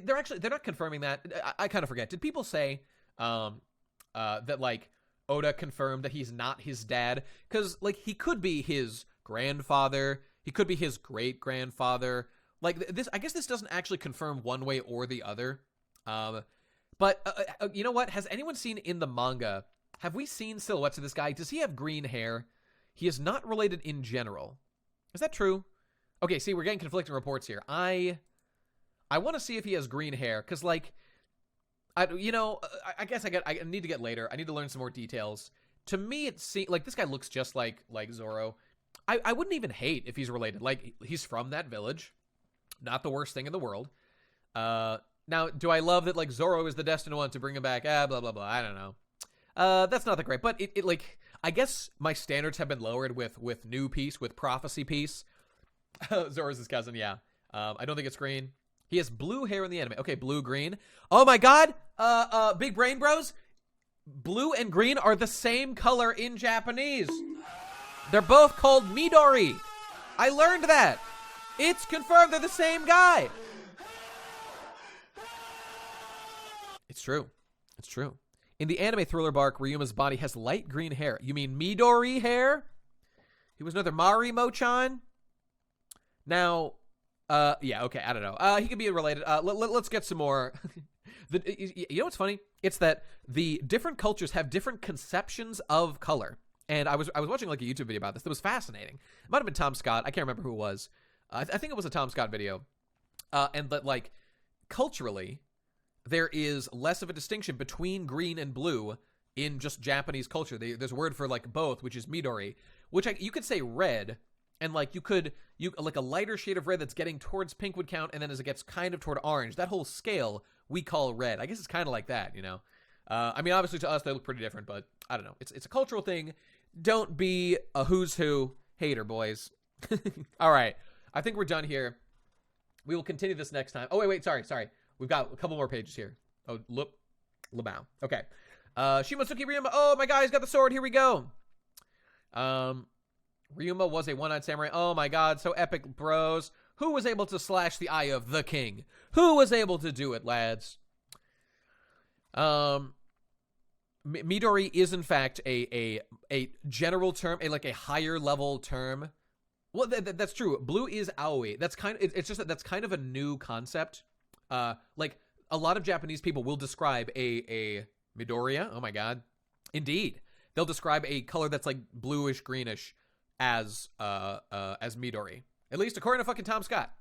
Speaker 1: they're not confirming that. I kind of forget. Did people say that, like, Oda confirmed that he's not his dad? Because, like, he could be his grandfather... He could be his great-grandfather. Like, this, I guess this doesn't actually confirm one way or the other. But you know what? Has anyone seen in the manga, have we seen silhouettes of this guy? Does he have green hair? He is not related in general. Is that true? Okay, see, we're getting conflicting reports here. I want to see if he has green hair, because, like, I guess I need to get later. I need to learn some more details. To me, it seems like this guy looks just like Zoro. I wouldn't even hate if he's related. Like, he's from that village. Not the worst thing in the world. Now, do I love that, like, Zoro is the destined one to bring him back? Blah, blah, blah. I don't know. That's not that great. But, it like, I guess my standards have been lowered with New Piece, with Prophecy Piece. Zoro's his cousin, yeah. I don't think it's green. He has blue hair in the anime. Okay, blue-green. Oh, my God! Big Brain Bros? Blue and green are the same color in Japanese. They're both called Midori. I learned that. It's confirmed they're the same guy. It's true. In the anime Thriller Bark, Ryuma's body has light green hair. You mean Midori hair? He was another Mari Mochan? Now, yeah, okay, I don't know. He could be related. Let's get some more. You know what's funny? It's that the different cultures have different conceptions of color. And I was watching like a YouTube video about this that was fascinating. It might have been Tom Scott. I can't remember who it was. I think it was a Tom Scott video. And that, like, culturally, there is less of a distinction between green and blue in just Japanese culture. There's a word for, like, both, which is midori, which you could say red, and, like, you like a lighter shade of red that's getting towards pink would count, and then as it gets kind of toward orange, that whole scale we call red. I guess it's kind of like that, you know? I mean, obviously to us, they look pretty different, but I don't know. It's a cultural thing. Don't be a who's who hater, boys. All right. I think we're done here. We will continue this next time. Oh, wait. Sorry. We've got a couple more pages here. Oh, Labao. Okay. Shimotsuki Ryuma. Oh, my God, he's got the sword. Here we go. Ryuma was a one-eyed samurai. Oh, my God. So epic, bros. Who was able to slash the eye of the king? Who was able to do it, lads? Midori is, in fact, a general term, like a higher level term. Well, that's true. Blue is aoi. That's it's just that's kind of a new concept. Like a lot of Japanese people will describe a Midoriya. Oh my God. Indeed. They'll describe a color that's like bluish greenish as Midori. At least according to fucking Tom Scott.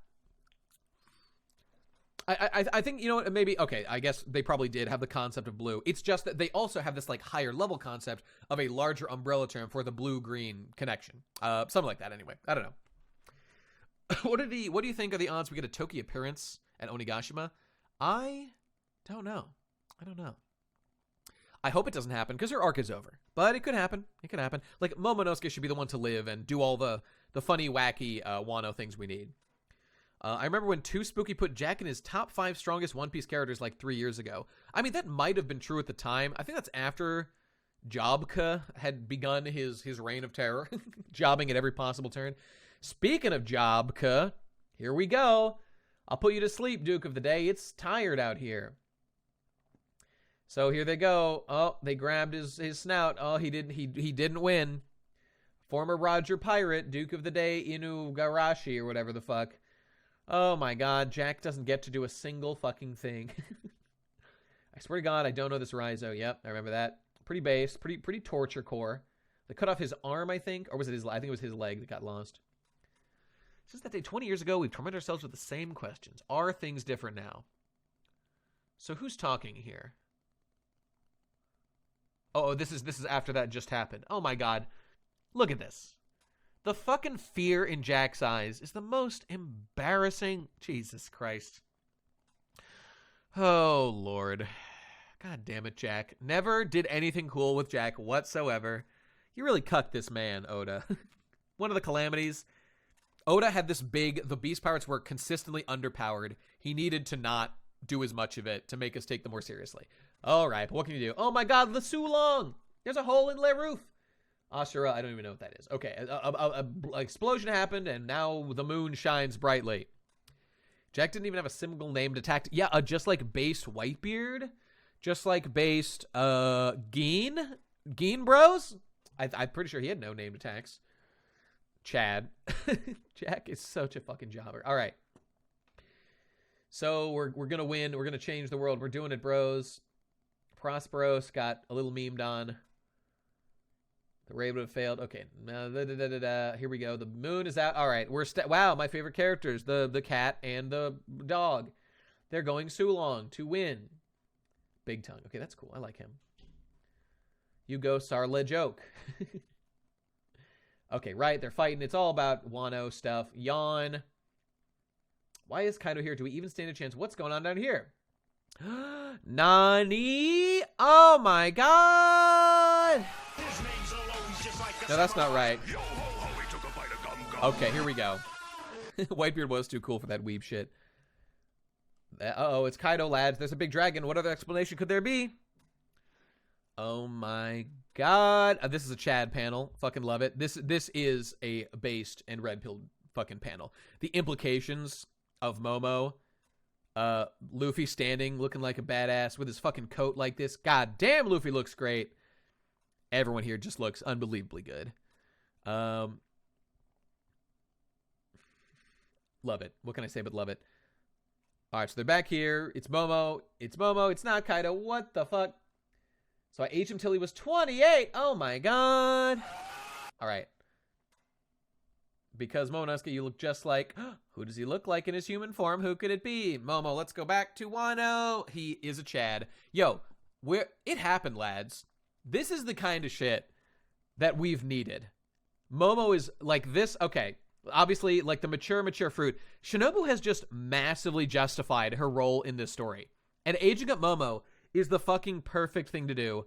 Speaker 1: I think, you know what, maybe, okay, I guess they probably did have the concept of blue. It's just that they also have this, like, higher level concept of a larger umbrella term for the blue-green connection. Something like that, anyway. I don't know. What do you think are the odds we get a Toki appearance at Onigashima? I don't know. I hope it doesn't happen, because her arc is over. But it could happen. Like, Momonosuke should be the one to live and do all the funny, wacky Wano things we need. I remember when Too Spooky put Jack in his top 5 strongest One Piece characters like 3 years ago. I mean, that might have been true at the time. I think that's after Jobka had begun his reign of terror, jobbing at every possible turn. Speaking of Jobka, here we go. I'll put you to sleep, Duke of the Day. It's tired out here. So here they go. Oh, they grabbed his snout. Oh, he didn't win. Former Roger Pirate, Duke of the Day, Inugarashi, or whatever the fuck. Oh my God, Jack doesn't get to do a single fucking thing. I swear to God, I don't know this Raizo. Yep, I remember that. Pretty base, pretty torture core. They cut off his arm, I think, or was it his? I think it was his leg that got lost. Since that day 20 years ago, we've tormented ourselves with the same questions. Are things different now? So who's talking here? Oh, this is after that just happened. Oh my God, look at this. The fucking fear in Jack's eyes is the most embarrassing. Jesus Christ. Oh, Lord. God damn it, Jack. Never did anything cool with Jack whatsoever. You really cucked this man, Oda. One of the calamities. Oda had this the Beast Pirates were consistently underpowered. He needed to not do as much of it to make us take them more seriously. All right, but what can you do? Oh my God, the Sulong! There's a hole in Le Roof. Ashura, I don't even know what that is. Okay, an explosion happened, and now the moon shines brightly. Jack didn't even have a single named attack. Yeah, just like based Whitebeard. Just like based, Geen Bros? I'm pretty sure he had no named attacks. Chad. Jack is such a fucking jobber. All right. So we're going to win. We're going to change the world. We're doing it, bros. Prosperos got a little memed on. The raid would have failed. Okay. Here we go. The moon is out. All right. Wow, my favorite characters. The cat and the dog. They're going Sulong to win. Big Tongue. Okay, that's cool. I like him. You go Sarle joke. Okay, right. They're fighting. It's all about Wano stuff. Yawn. Why is Kaido here? Do we even stand a chance? What's going on down here? Nani? Oh my God! No, that's not right. Okay, here we go. Whitebeard was too cool for that weeb shit. Uh-oh, it's Kaido, lads. There's a big dragon. What other explanation could there be? Oh my God. This is a Chad panel. Fucking love it. This is a based and red pill fucking panel. The implications of Momo. Luffy standing, looking like a badass with his fucking coat like this. God damn, Luffy looks great. Everyone here just looks unbelievably good. Love it. What can I say but love it? All right, so they're back here. It's Momo. It's Momo. It's not Kaido. What the fuck? So I aged him till he was 28. Oh my god. All right. Because Momonosuke, you look just like... Who does he look like in his human form? Who could it be? Momo, let's go back to Wano. He is a Chad. Yo, it happened, lads. This is the kind of shit that we've needed. Momo is like this. Okay, obviously, like the mature fruit. Shinobu has just massively justified her role in this story. And aging up Momo is the fucking perfect thing to do.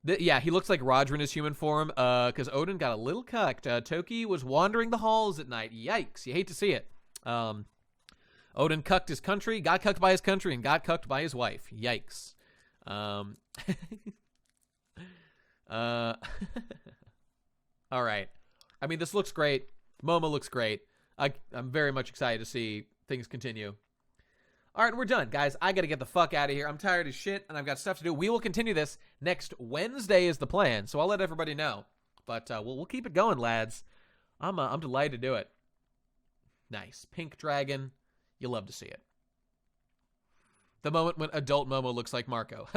Speaker 1: Yeah, he looks like Roger in his human form, because Odin got a little cucked. Toki was wandering the halls at night. Yikes, you hate to see it. Odin cucked his country, got cucked by his country, and got cucked by his wife. Yikes. All right. I mean, this looks great. Momo looks great. I'm very much excited to see things continue. All right, we're done, guys. I got to get the fuck out of here. I'm tired as shit, and I've got stuff to do. We will continue this next Wednesday is the plan, so I'll let everybody know. But we'll keep it going, lads. I'm delighted to do it. Nice. Pink dragon. You love to see it. The moment when adult Momo looks like Marco.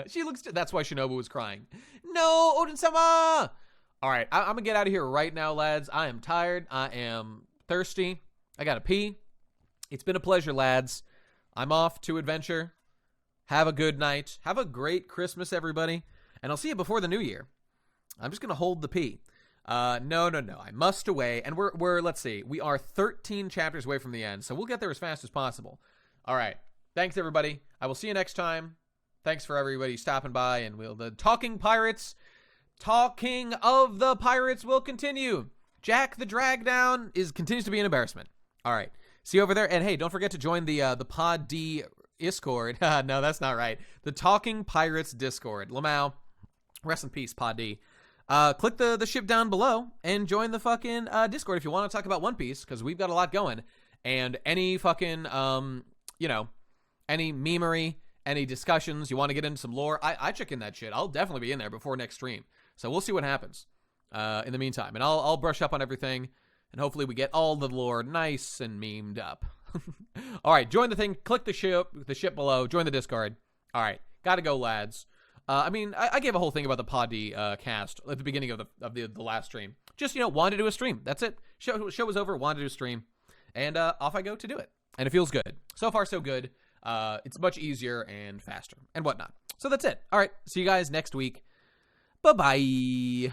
Speaker 1: She looks... That's why Shinobu was crying. No, Odin-sama! All right, I'm going to get out of here right now, lads. I am tired. I am thirsty. I got to pee. It's been a pleasure, lads. I'm off to adventure. Have a good night. Have a great Christmas, everybody. And I'll see you before the new year. I'm just going to hold the pee. No. I must away. And we're, let's see. We are 13 chapters away from the end. So we'll get there as fast as possible. All right. Thanks, everybody. I will see you next time. Thanks for everybody stopping by. And the Talking of the Pirates will continue. Jack the Drag Down continues to be an embarrassment. All right. See you over there. And hey, don't forget to join the Pod D Discord. No, that's not right. The Talking Pirates Discord. Lamau, rest in peace, Pod D. Click the ship down below and join the fucking Discord if you want to talk about One Piece, because we've got a lot going. And any fucking, any memery, any discussions, you want to get into some lore, I check in that shit. I'll definitely be in there before next stream. So we'll see what happens in the meantime. And I'll brush up on everything. And hopefully we get all the lore nice and memed up. All right, join the thing. Click the ship below. Join the Discord. All right, gotta go, lads. I gave a whole thing about the Pod D cast at the beginning of the last stream. Just, wanted to do a stream. That's it. Show was over. Wanted to do a stream. And off I go to do it. And it feels good. So far, so good. It's much easier and faster and whatnot. So that's it. All right, see you guys next week. Bye-bye.